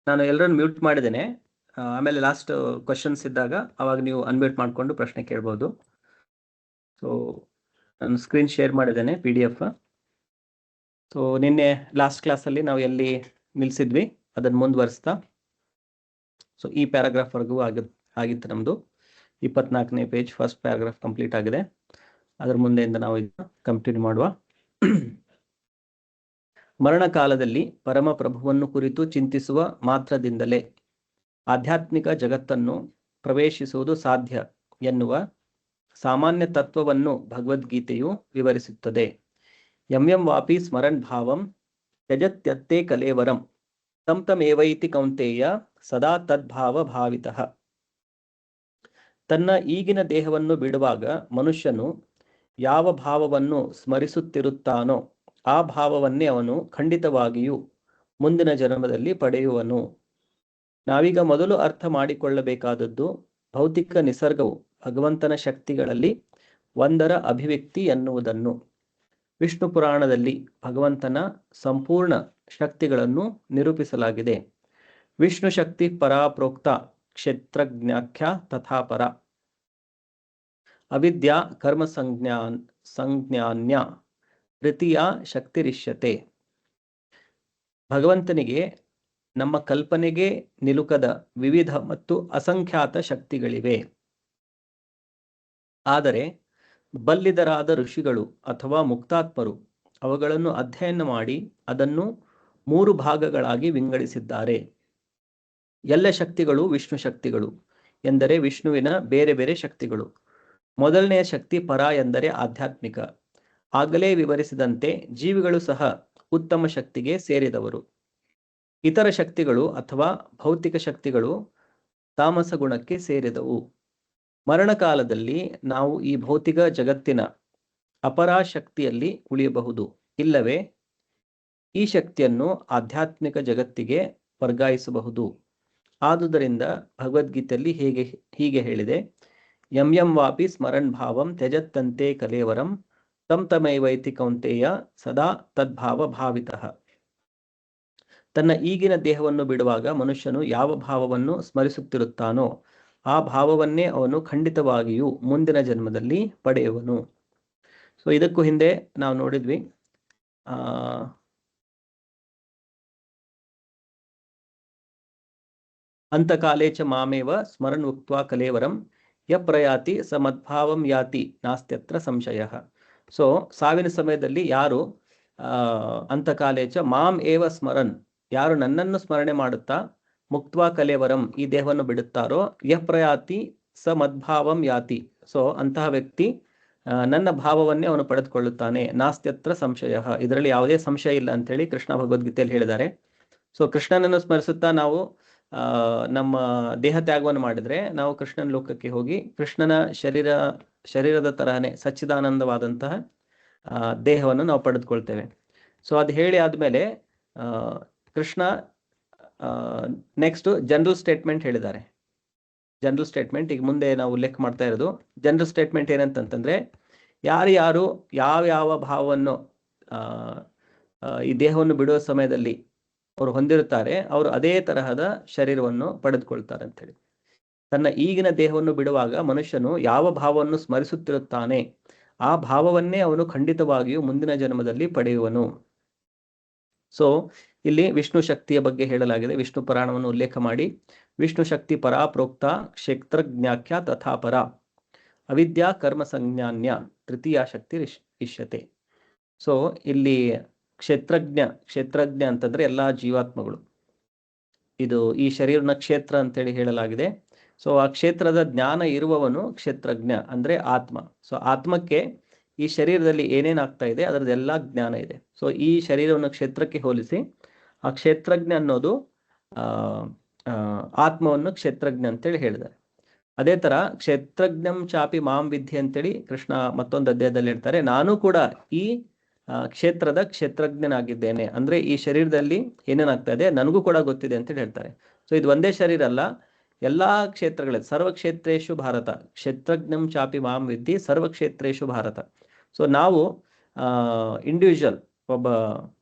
ನಾನು ಎಲ್ಲರನ್ನು ಮ್ಯೂಟ್ ಮಾಡಿದ್ದೇನೆ. ಆಮೇಲೆ ಲಾಸ್ಟ್ ಕ್ವಶನ್ಸ್ ಇದ್ದಾಗ ಅವಾಗ ನೀವು ಅನ್ಮ್ಯೂಟ್ ಮಾಡಿಕೊಂಡು ಪ್ರಶ್ನೆ ಕೇಳ್ಬೋದು. ಸೊ ನಾನು ಸ್ಕ್ರೀನ್ ಶೇರ್ ಮಾಡಿದ್ದೇನೆ PDF. ಸೊ ನಿನ್ನೆ ಲಾಸ್ಟ್ ಕ್ಲಾಸಲ್ಲಿ ನಾವು ಎಲ್ಲಿ ನಿಲ್ಲಿಸಿದ್ವಿ ಅದನ್ನು ಮುಂದುವರಿಸ್ತಾ, ಸೊ ಈ ಪ್ಯಾರಾಗ್ರಾಫ್ವರೆಗೂ ಆಗಿತ್ತು ನಮ್ಮದು. 24ನೇ ಪೇಜ್ ಫಸ್ಟ್ ಪ್ಯಾರಾಗ್ರಾಫ್ ಕಂಪ್ಲೀಟ್ ಆಗಿದೆ. ಅದರ ಮುಂದೆಯಿಂದ ನಾವು ಇದನ್ನು ಕಂಟಿನ್ಯೂ ಮಾಡುವ. ಮರಣಕಾಲದಲ್ಲಿ ಪರಮಪ್ರಭುವನ್ನು ಕುರಿತು ಚಿಂತಿಸುವ ಮಾತ್ರದಿಂದಲೇ ಆಧ್ಯಾತ್ಮಿಕ ಜಗತ್ತನ್ನು ಪ್ರವೇಶಿಸುವುದು ಸಾಧ್ಯ ಎನ್ನುವ ಸಾಮಾನ್ಯ ತತ್ವವನ್ನು ಭಗವದ್ಗೀತೆಯು ವಿವರಿಸುತ್ತದೆ. ಯಂ ವಾಪಿ ಸ್ಮರನ್ ಭಾವಂ ತ್ಯಜತ್ಯತ್ತೆ ಕಲೇವರಂ ತಂ ತಮೇವೈತಿ ಕೌಂತೇಯ ಸದಾ ತದ್ಭಾವ ಭಾವಿತಃ. ತನ್ನ ಈಗಿನ ದೇಹವನ್ನು ಬಿಡುವಾಗ ಮನುಷ್ಯನು ಯಾವ ಭಾವವನ್ನು ಸ್ಮರಿಸುತ್ತಿರುತ್ತಾನೋ ಆ ಭಾವವನ್ನೇ ಅವನು ಖಂಡಿತವಾಗಿಯೂ ಮುಂದಿನ ಜನ್ಮದಲ್ಲಿ ಪಡೆಯುವನು. ನಾವೀಗ ಮೊದಲು ಅರ್ಥ ಮಾಡಿಕೊಳ್ಳಬೇಕಾದದ್ದು ಭೌತಿಕ ನಿಸರ್ಗವು ಭಗವಂತನ ಶಕ್ತಿಗಳಲ್ಲಿ ಒಂದರ ಅಭಿವ್ಯಕ್ತಿ ಎನ್ನುವುದನ್ನು. ವಿಷ್ಣು ಪುರಾಣದಲ್ಲಿ ಭಗವಂತನ ಸಂಪೂರ್ಣ ಶಕ್ತಿಗಳನ್ನು ನಿರೂಪಿಸಲಾಗಿದೆ. ವಿಷ್ಣು ಶಕ್ತಿ ಪರಾ ಪ್ರೋಕ್ತ ಕ್ಷೇತ್ರಜ್ಞಾಖ್ಯ ತಥಾ ಪರ ಅವಿದ್ಯಾ ಕರ್ಮ ಸಂಜ್ಞಾನ್ಯ ತೃತೀಯ ಶಕ್ತಿರಿಷ್ಯತೆ. ಭಗವಂತನಿಗೆ ನಮ್ಮ ಕಲ್ಪನೆಗೆ ನಿಲುಕದ ವಿವಿಧ ಮತ್ತು ಅಸಂಖ್ಯಾತ ಶಕ್ತಿಗಳಿವೆ. ಆದರೆ ಬಲ್ಲಿದರಾದ ಋಷಿಗಳು ಅಥವಾ ಮುಕ್ತಾತ್ಮರು ಅವುಗಳನ್ನು ಅಧ್ಯಯನ ಮಾಡಿ ಅದನ್ನು 3 ಭಾಗಗಳಾಗಿ ವಿಂಗಡಿಸಿದ್ದಾರೆ. ಎಲ್ಲ ಶಕ್ತಿಗಳು ವಿಷ್ಣು ಶಕ್ತಿಗಳು ಎಂದರೆ ವಿಷ್ಣುವಿನ ಬೇರೆ ಬೇರೆ ಶಕ್ತಿಗಳು. ಮೊದಲನೆಯ ಶಕ್ತಿ ಪರ ಎಂದರೆ ಆಧ್ಯಾತ್ಮಿಕ. ಆಗಲೇ ವಿವರಿಸಿದಂತೆ ಜೀವಿಗಳು ಸಹ ಉತ್ತಮ ಶಕ್ತಿಗೆ ಸೇರಿದವರು. ಇತರ ಶಕ್ತಿಗಳು ಅಥವಾ ಭೌತಿಕ ಶಕ್ತಿಗಳು ತಾಮಸ ಗುಣಕ್ಕೆ ಸೇರಿದವು. ಮರಣಕಾಲದಲ್ಲಿ ನಾವು ಈ ಭೌತಿಕ ಜಗತ್ತಿನ ಅಪರಾಶಕ್ತಿಯಲ್ಲಿ ಉಳಿಯಬಹುದು, ಇಲ್ಲವೇ ಈ ಶಕ್ತಿಯನ್ನು ಆಧ್ಯಾತ್ಮಿಕ ಜಗತ್ತಿಗೆ ವರ್ಗಾಯಿಸಬಹುದು. ಆದುದರಿಂದ ಭಗವದ್ಗೀತೆಯಲ್ಲಿ ಹೀಗೆ ಹೇಳಿದೆ, ಯಂ ವಾಪಿ ಸ್ಮರನ್ ಭಾವಂ ತ್ಯಜತ್ತಂತೆ ಕಲೇವರಂ ತಂ ತಮೈವೈತಿ ಕೌಂತೇಯ ಸದಾ ತದ್ಭಾವ ಭಾವಿತಃ. ತನ್ನ ಈಗಿನ ದೇಹವನ್ನು ಬಿಡುವಾಗ ಮನುಷ್ಯನು ಯಾವ ಭಾವವನ್ನು ಸ್ಮರಿಸುತ್ತಿರುತ್ತಾನೋ ಆ ಭಾವವನ್ನೇ ಅವನು ಖಂಡಿತವಾಗಿಯೂ ಮುಂದಿನ ಜನ್ಮದಲ್ಲಿ ಪಡೆಯುವನು. ಸೊ ಇದಕ್ಕೂ ಹಿಂದೆ ನಾವು ನೋಡಿದ್ವಿ, ಅಂತಕಾಲೇ ಚ ಮಾಮೇವ ಸ್ಮರನ್ ಉಕ್ತ್ವಾ ಕಲೇವರಂ ಯ ಪ್ರಯಾತಿ ಸ ಮದ್ಭಾವಂ ಯಾತಿ ನಾಸ್ತ್ಯತ್ರ ಸಂಶಯ. ಸೊ ಸಾವಿನ ಸಮಯದಲ್ಲಿ ಯಾರು ಅಂತಕಾಲೇ ಚ ಮಾಂ ಏವ ಸ್ಮರನ್, ಯಾರು ನನ್ನನ್ನು ಸ್ಮರಣೆ ಮಾಡುತ್ತಾ ಮುಕ್ತ್ವಾ ಕಲೇವರಂ ಈ ದೇಹವನ್ನು ಬಿಡುತ್ತಾರೋ ಯ ಪ್ರಯಾತಿ ಸ ಮದ್ಭಾವಂ ಯಾತಿ, ಸೊ ಅಂತಹ ವ್ಯಕ್ತಿ ನನ್ನ ಭಾವವನ್ನೇ ಅವನು ಪಡೆದುಕೊಳ್ಳುತ್ತಾನೆ. ನಾಸ್ತ್ಯತ್ರ ಸಂಶಯ, ಇದರಲ್ಲಿ ಯಾವುದೇ ಸಂಶಯ ಇಲ್ಲ ಅಂತೇಳಿ ಕೃಷ್ಣ ಭಗವದ್ಗೀತೆಯಲ್ಲಿ ಹೇಳಿದ್ದಾರೆ. ಸೊ ಕೃಷ್ಣನನ್ನು ಸ್ಮರಿಸುತ್ತಾ ನಾವು ನಮ್ಮ ದೇಹ ತ್ಯಾಗವನ್ನು ಮಾಡಿದ್ರೆ ನಾವು ಕೃಷ್ಣನ ಲೋಕಕ್ಕೆ ಹೋಗಿ ಕೃಷ್ಣನ ಶರೀರದ ತರಹನೇ ಸಚ್ಚಿದಾನಂದವಾದಂತಹ ದೇಹವನ್ನು ನಾವು ಪಡೆದುಕೊಳ್ತೇವೆ. ಸೊ ಅದು ಹೇಳಿ ಆದ್ಮೇಲೆ ಕೃಷ್ಣ ನೆಕ್ಸ್ಟ್ ಜನರಲ್ ಸ್ಟೇಟ್ಮೆಂಟ್ ಹೇಳಿದ್ದಾರೆ. ಜನರಲ್ ಸ್ಟೇಟ್ಮೆಂಟ್ ಈಗ ಮುಂದೆ ನಾವು ಉಲ್ಲೇಖ ಮಾಡ್ತಾ ಇರೋದು ಜನರಲ್ ಸ್ಟೇಟ್ಮೆಂಟ್ ಏನಂತಂದ್ರೆ, ಯಾರು ಯಾವ ಭಾವವನ್ನು ಈ ದೇಹವನ್ನು ಬಿಡುವ ಸಮಯದಲ್ಲಿ ಅವರು ಹೊಂದಿರುತ್ತಾರೆ ಅವರು ಅದೇ ತರಹದ ಶರೀರವನ್ನು ಪಡೆದುಕೊಳ್ತಾರೆ ಅಂತೇಳಿ. ತನ್ನ ಈಗಿನ ದೇಹವನ್ನು ಬಿಡುವಾಗ ಮನುಷ್ಯನು ಯಾವ ಭಾವವನ್ನು ಸ್ಮರಿಸುತ್ತಿರುತ್ತಾನೆ ಆ ಭಾವವನ್ನೇ ಅವನು ಖಂಡಿತವಾಗಿಯೂ ಮುಂದಿನ ಜನ್ಮದಲ್ಲಿ ಪಡೆಯುವನು. ಸೊ ಇಲ್ಲಿ ವಿಷ್ಣು ಶಕ್ತಿಯ ಬಗ್ಗೆ ಹೇಳಲಾಗಿದೆ. ವಿಷ್ಣು ಪುರಾಣವನ್ನು ಉಲ್ಲೇಖ ಮಾಡಿ ವಿಷ್ಣು ಶಕ್ತಿ ಪರಾ ಪ್ರೋಕ್ತ ಕ್ಷೇತ್ರಜ್ಞಾಖ್ಯ ತಥಾ ಪರ ಅವಿದ್ಯಾ ಕರ್ಮ ಸಂಜ್ಞಾನ್ಯ ತೃತೀಯ ಶಕ್ತಿ ಇಷ್ಯತೆ. ಸೊ ಇಲ್ಲಿ ಕ್ಷೇತ್ರಜ್ಞ ಅಂತಂದ್ರೆ ಎಲ್ಲಾ ಜೀವಾತ್ಮಗಳು. ಇದು ಈ ಶರೀರನ ಕ್ಷೇತ್ರ ಅಂತೇಳಿ ಹೇಳಲಾಗಿದೆ. ಸೊ ಆ ಕ್ಷೇತ್ರದ ಜ್ಞಾನ ಇರುವವನು ಕ್ಷೇತ್ರಜ್ಞ ಅಂದ್ರೆ ಆತ್ಮ. ಸೊ ಆತ್ಮಕ್ಕೆ ಈ ಶರೀರದಲ್ಲಿ ಏನೇನಾಗ್ತಾ ಇದೆ ಅದರದ್ದೆಲ್ಲ ಜ್ಞಾನ ಇದೆ. ಸೊ ಈ ಶರೀರವನ್ನು ಕ್ಷೇತ್ರಕ್ಕೆ ಹೋಲಿಸಿ ಆ ಕ್ಷೇತ್ರಜ್ಞ ಅನ್ನೋದು ಆತ್ಮವನ್ನು ಕ್ಷೇತ್ರಜ್ಞ ಅಂತೇಳಿ ಹೇಳಿದ್ದಾರೆ. ಅದೇ ತರ ಕ್ಷೇತ್ರಜ್ಞಂ ಚಾಪಿ ಮಾಂ ವಿದ್ಯೆ ಅಂತೇಳಿ ಕೃಷ್ಣ ಮತ್ತೊಂದು ಅಧ್ಯಾಯದಲ್ಲಿ ಹೇಳ್ತಾರೆ, ನಾನು ಕೂಡ ಈ ಕ್ಷೇತ್ರದ ಕ್ಷೇತ್ರಜ್ಞನಾಗಿದ್ದೇನೆ. ಅಂದ್ರೆ ಈ ಶರೀರದಲ್ಲಿ ಏನೇನಾಗ್ತಾ ಇದೆ ನನಗೂ ಕೂಡ ಗೊತ್ತಿದೆ ಅಂತೇಳಿ ಹೇಳ್ತಾರೆ. ಸೊ ಇದು ಒಂದೇ ಶರೀರ ಅಲ್ಲ, ಎಲ್ಲಾ ಕ್ಷೇತ್ರಗಳಲ್ಲಿ ಸರ್ವಕ್ಷೇತ್ರೇಶು ಭಾರತ ಕ್ಷೇತ್ರಜ್ಞಂ ಚಾಪಿ ಮಾಂ ವಿದ್ಯೆ ಸರ್ವಕ್ಷೇತ್ರೇಶು ಭಾರತ. ಸೊ ನಾವು ಇಂಡಿವಿಜುವಲ್ ಒಬ್ಬ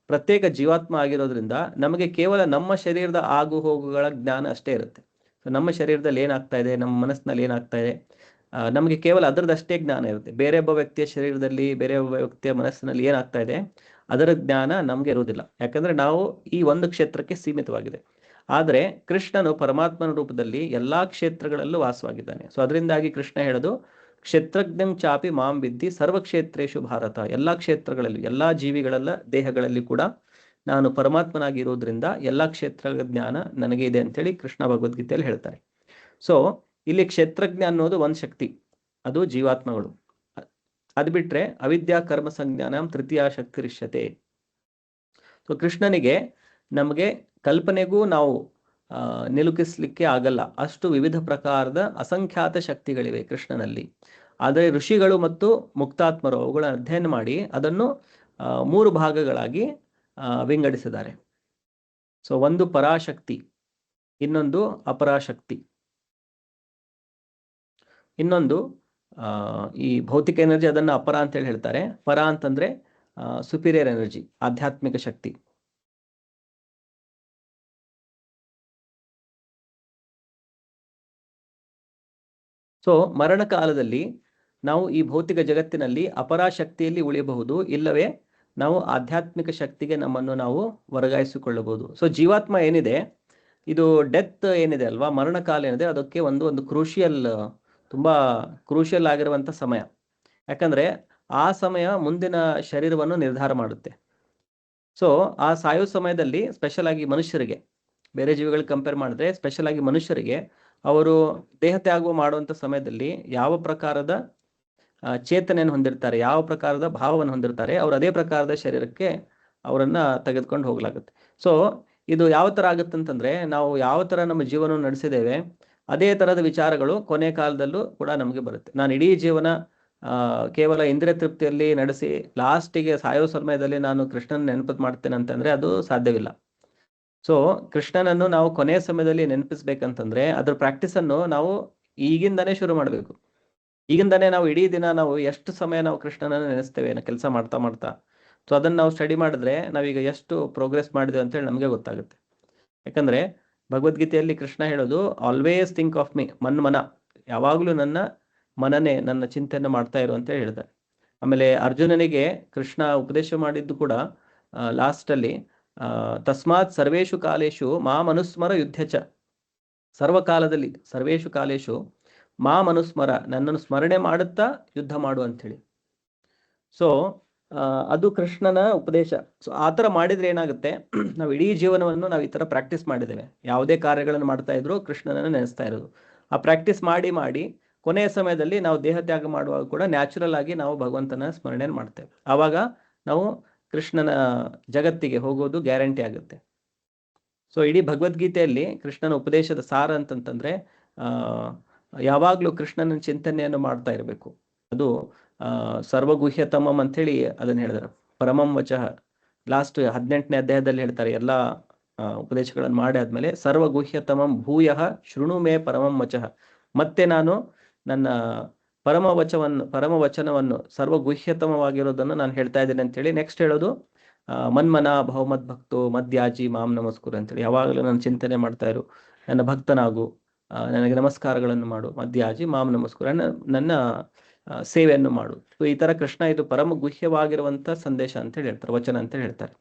ಪ್ರತ್ಯೇಕ ಜೀವಾತ್ಮ ಆಗಿರೋದ್ರಿಂದ ನಮಗೆ ಕೇವಲ ನಮ್ಮ ಶರೀರದ ಆಗು ಹೋಗುಗಳ ಜ್ಞಾನ ಅಷ್ಟೇ ಇರುತ್ತೆ. ಸೊ ನಮ್ಮ ಶರೀರದಲ್ಲಿ ಏನಾಗ್ತಾ ಇದೆ, ನಮ್ಮ ಮನಸ್ಸಿನಲ್ಲಿ ಏನಾಗ್ತಾ ಇದೆ, ನಮಗೆ ಕೇವಲ ಅದರದಷ್ಟೇ ಜ್ಞಾನ ಇರುತ್ತೆ. ಬೇರೆ ಒಬ್ಬ ವ್ಯಕ್ತಿಯ ಶರೀರದಲ್ಲಿ, ಬೇರೆ ಒಬ್ಬ ವ್ಯಕ್ತಿಯ ಮನಸ್ಸಿನಲ್ಲಿ ಏನಾಗ್ತಾ ಇದೆ ಅದರ ಜ್ಞಾನ ನಮ್ಗೆ ಇರುವುದಿಲ್ಲ. ಯಾಕಂದ್ರೆ ನಾವು ಈ ಒಂದು ಕ್ಷೇತ್ರಕ್ಕೆ ಸೀಮಿತವಾಗಿದೆ. ಆದರೆ ಕೃಷ್ಣನು ಪರಮಾತ್ಮನ ರೂಪದಲ್ಲಿ ಎಲ್ಲಾ ಕ್ಷೇತ್ರಗಳಲ್ಲೂ ವಾಸವಾಗಿದ್ದಾನೆ. ಸೊ ಅದರಿಂದಾಗಿ ಕೃಷ್ಣ ಹೇಳೋದು, ಕ್ಷೇತ್ರಜ್ಞಂ ಚಾಪಿ ಮಾಂ ವಿದ್ಧಿ ಸರ್ವಕ್ಷೇತ್ರೇಶು ಭಾರತ. ಎಲ್ಲಾ ಕ್ಷೇತ್ರಗಳಲ್ಲಿ, ಎಲ್ಲಾ ಜೀವಿಗಳೆಲ್ಲ ದೇಹಗಳಲ್ಲಿ ಕೂಡ ನಾನು ಪರಮಾತ್ಮನಾಗಿ ಇರೋದ್ರಿಂದ ಎಲ್ಲಾ ಕ್ಷೇತ್ರಗಳ ಜ್ಞಾನ ನನಗೆ ಇದೆ ಅಂತೇಳಿ ಕೃಷ್ಣ ಭಗವದ್ಗೀತೆಯಲ್ಲಿ ಹೇಳ್ತಾರೆ. ಸೊ ಇಲ್ಲಿ ಕ್ಷೇತ್ರಜ್ಞ ಅನ್ನೋದು ಒಂದು ಶಕ್ತಿ, ಅದು ಜೀವಾತ್ಮಗಳು. ಅದು ಬಿಟ್ರೆ ಅವಿದ್ಯಾ ಕರ್ಮ ಸಂಜ್ಞಾನಂ ತೃತೀಯ ಶಕ್ತಿ ರಿಷ್ಯತೆ. ಸೊ ಕೃಷ್ಣನಿಗೆ ನಮಗೆ ಕಲ್ಪನೆಗೂ ನಾವು ನಿಲುಕಿಸ್ಲಿಕ್ಕೆ ಆಗಲ್ಲ, ಅಷ್ಟು ವಿವಿಧ ಪ್ರಕಾರದ ಅಸಂಖ್ಯಾತ ಶಕ್ತಿಗಳಿವೆ ಕೃಷ್ಣನಲ್ಲಿ. ಆದರೆ ಋಷಿಗಳು ಮತ್ತು ಮುಕ್ತಾತ್ಮರು ಅವುಗಳ ಅಧ್ಯಯನ ಮಾಡಿ ಅದನ್ನು 3 ಭಾಗಗಳಾಗಿ ವಿಂಗಡಿಸಿದ್ದಾರೆ. ಸೊ ಒಂದು ಪರಾಶಕ್ತಿ, ಇನ್ನೊಂದು ಅಪರಾಶಕ್ತಿ, ಇನ್ನೊಂದು ಈ ಭೌತಿಕ ಎನರ್ಜಿ, ಅದನ್ನು ಅಪರ ಅಂತೇಳಿ ಹೇಳ್ತಾರೆ. ಪರ ಅಂತಂದ್ರೆ ಸುಪೀರಿಯರ್ ಎನರ್ಜಿ, ಆಧ್ಯಾತ್ಮಿಕ ಶಕ್ತಿ. ಸೊ ಮರಣ ಕಾಲದಲ್ಲಿ ನಾವು ಈ ಭೌತಿಕ ಜಗತ್ತಿನಲ್ಲಿ ಅಪರಾಶಕ್ತಿಯಲ್ಲಿ ಉಳಿಯಬಹುದು, ಇಲ್ಲವೇ ನಾವು ಆಧ್ಯಾತ್ಮಿಕ ಶಕ್ತಿಗೆ ನಮ್ಮನ್ನು ನಾವು ವರ್ಗಾಯಿಸಿಕೊಳ್ಳಬಹುದು. ಸೊ ಜೀವಾತ್ಮ ಏನಿದೆ, ಇದು ಡೆತ್ ಏನಿದೆ ಅಲ್ವಾ, ಮರಣಕಾಲ ಏನಿದೆ, ಅದಕ್ಕೆ ಒಂದು ಕ್ರೂಷಿಯಲ್, ತುಂಬಾ ಕ್ರೂಷಿಯಲ್ ಆಗಿರುವಂಥ ಸಮಯ. ಯಾಕಂದ್ರೆ ಆ ಸಮಯ ಮುಂದಿನ ಶರೀರವನ್ನು ನಿರ್ಧಾರ ಮಾಡುತ್ತೆ. ಸೊ ಆ ಸಾಯೋ ಸಮಯದಲ್ಲಿ ಸ್ಪೆಷಲ್ ಆಗಿ ಮನುಷ್ಯರಿಗೆ, ಬೇರೆ ಜೀವಿಗಳಿಗೆ ಕಂಪೇರ್ ಮಾಡಿದ್ರೆ ಸ್ಪೆಷಲ್ ಆಗಿ ಮನುಷ್ಯರಿಗೆ, ಅವರು ದೇಹ ತ್ಯಾಗ ಮಾಡುವಂಥ ಸಮಯದಲ್ಲಿ ಯಾವ ಪ್ರಕಾರದ ಚೇತನೆಯನ್ನು ಹೊಂದಿರ್ತಾರೆ, ಯಾವ ಪ್ರಕಾರದ ಭಾವವನ್ನು ಹೊಂದಿರ್ತಾರೆ, ಅವರು ಅದೇ ಪ್ರಕಾರದ ಶರೀರಕ್ಕೆ ಅವರನ್ನ ತೆಗೆದುಕೊಂಡು ಹೋಗ್ಲಾಗುತ್ತೆ. ಸೊ ಇದು ಯಾವ ಥರ ಆಗುತ್ತೆ ಅಂತಂದ್ರೆ, ನಾವು ಯಾವ ಥರ ನಮ್ಮ ಜೀವನ ನಡೆಸಿದ್ದೇವೆ ಅದೇ ಥರದ ವಿಚಾರಗಳು ಕೊನೆ ಕಾಲದಲ್ಲೂ ಕೂಡ ನಮಗೆ ಬರುತ್ತೆ. ನಾನು ಇಡೀ ಜೀವನ ಕೇವಲ ಇಂದ್ರಿಯ ತೃಪ್ತಿಯಲ್ಲಿ ನಡೆಸಿ ಲಾಸ್ಟಿಗೆ ಸಾಯೋ ಸಮಯದಲ್ಲಿ ನಾನು ಕೃಷ್ಣನ ನೆನಪು ಮಾಡ್ತೇನೆ ಅಂತಂದ್ರೆ ಅದು ಸಾಧ್ಯವಿಲ್ಲ. ಸೊ ಕೃಷ್ಣನನ್ನು ನಾವು ಕೊನೆಯ ಸಮಯದಲ್ಲಿ ನೆನಪಿಸ್ಬೇಕಂತಂದ್ರೆ ಅದ್ರ ಪ್ರಾಕ್ಟೀಸನ್ನು ನಾವು ಈಗಿಂದನೇ ಶುರು ಮಾಡಬೇಕು. ಈಗಿಂದನೇ ನಾವು ಇಡೀ ದಿನ ನಾವು ಎಷ್ಟು ಸಮಯ ನಾವು ಕೃಷ್ಣನನ್ನು ನೆನೆಸ್ತೇವೆ ಕೆಲಸ ಮಾಡ್ತಾ ಮಾಡ್ತಾ. ಸೊ ಅದನ್ನು ನಾವು ಸ್ಟಡಿ ಮಾಡಿದ್ರೆ ನಾವೀಗ ಎಷ್ಟು ಪ್ರೋಗ್ರೆಸ್ ಮಾಡಿದ್ವಿ ಅಂತೇಳಿ ನಮಗೆ ಗೊತ್ತಾಗುತ್ತೆ. ಯಾಕಂದ್ರೆ ಭಗವದ್ಗೀತೆಯಲ್ಲಿ ಕೃಷ್ಣ ಹೇಳೋದು, ಆಲ್ವೇಸ್ ಥಿಂಕ್ ಆಫ್ ಮೀ, ಮನ್ಮನ, ಯಾವಾಗಲೂ ನನ್ನ ಮನನೇ, ನನ್ನ ಚಿಂತೆಯನ್ನು ಮಾಡ್ತಾ ಇರು ಅಂತ ಹೇಳಿದ್ದಾರೆ. ಆಮೇಲೆ ಅರ್ಜುನನಿಗೆ ಕೃಷ್ಣ ಉಪದೇಶ ಮಾಡಿದ್ದು ಕೂಡ ಲಾಸ್ಟಲ್ಲಿ, ತಸ್ಮಾತ್ ಸರ್ವೇಷು ಕಾಲೇಶು ಮಾಂ ಅನುಸ್ಮರ ಯುದ್ಧಚ. ಸರ್ವಕಾಲದಲ್ಲಿ, ಸರ್ವೇಷು ಕಾಲೇಶು ಮಾಂ ಅನುಸ್ಮರ, ನನ್ನನ್ನು ಸ್ಮರಣೆ ಮಾಡುತ್ತಾ ಯುದ್ಧ ಮಾಡು ಅಂಥೇಳಿ. ಸೊ ಅದು ಕೃಷ್ಣನ ಉಪದೇಶ. ಸೊ ಆ ಥರ ಮಾಡಿದ್ರೆ ಏನಾಗುತ್ತೆ, ನಾವು ಇಡೀ ಜೀವನವನ್ನು ನಾವು ಈ ಥರ ಪ್ರಾಕ್ಟೀಸ್ ಮಾಡಿದ್ದೇವೆ. ಯಾವುದೇ ಕಾರ್ಯಗಳನ್ನು ಮಾಡ್ತಾ ಇದ್ರು ಕೃಷ್ಣನನ್ನು ನೆನೆಸ್ತಾ ಇರೋದು. ಆ ಪ್ರಾಕ್ಟೀಸ್ ಮಾಡಿ ಮಾಡಿ ಕೊನೆಯ ಸಮಯದಲ್ಲಿ ನಾವು ದೇಹ ತ್ಯಾಗ ಮಾಡುವಾಗ ಕೂಡ ನ್ಯಾಚುರಲ್ ಆಗಿ ನಾವು ಭಗವಂತನ ಸ್ಮರಣೆಯನ್ನು ಮಾಡ್ತೇವೆ. ಆವಾಗ ನಾವು ಕೃಷ್ಣನ ಜಗತ್ತಿಗೆ ಹೋಗೋದು ಗ್ಯಾರಂಟಿ ಆಗುತ್ತೆ. ಸೊ ಇಡೀ ಭಗವದ್ಗೀತೆಯಲ್ಲಿ ಕೃಷ್ಣನ ಉಪದೇಶದ ಸಾರ ಅಂತಂತಂದ್ರೆ, ಯಾವಾಗಲೂ ಕೃಷ್ಣನ ಚಿಂತನೆಯನ್ನು ಮಾಡ್ತಾ ಇರಬೇಕು. ಅದು ಸರ್ವಗುಹ್ಯತಮಂ ಅಂಥೇಳಿ ಅದನ್ನು ಹೇಳಿದಾರೆ. ಪರಮಂ ವಚಃ, ಲಾಸ್ಟ್ 18ನೇ ಅಧ್ಯಾಯದಲ್ಲಿ ಹೇಳ್ತಾರೆ. ಎಲ್ಲ ಉಪದೇಶಗಳನ್ನು ಮಾಡಿ ಆದ್ಮೇಲೆ, ಸರ್ವಗುಹ್ಯತಮಂ ಭೂಯಃ ಶೃಣು ಮೇ ಪರಮಂ ವಚಃ. ಮತ್ತೆ ನಾನು ನನ್ನ ಪರಮವಚನವನ್ನು ಸರ್ವಗುಹ್ಯತಮವಾಗಿರೋದನ್ನು ನಾನು ಹೇಳ್ತಾ ಇದ್ದೇನೆ ಅಂತೇಳಿ ನೆಕ್ಸ್ಟ್ ಹೇಳೋದು, ಮನ್ಮನ ಬಹುಮದ್ ಭಕ್ತೋ ಮದ್ಯಾಜಿ ಮಾಂ ನಮಸ್ಕುರು ಅಂತೇಳಿ. ಯಾವಾಗಲೂ ನನ್ನ ಚಿಂತನೆ ಮಾಡ್ತಾ ಇರು, ನನ್ನ ಭಕ್ತನಾಗು, ನನಗೆ ನಮಸ್ಕಾರಗಳನ್ನು ಮಾಡು, ಮದ್ಯಾಜಿ ಮಾಂ ನಮಸ್ಕುರು, ನನ್ನ ಸೇವೆಯನ್ನು ಮಾಡು. ಸೊ ಈ ತರ ಕೃಷ್ಣ ಇದು ಪರಮ ಗುಹ್ಯವಾಗಿರುವಂತ ಸಂದೇಶ ಅಂತೇಳಿ ಹೇಳ್ತಾರೆ, ವಚನ ಅಂತೇಳಿ ಹೇಳ್ತಾರೆ.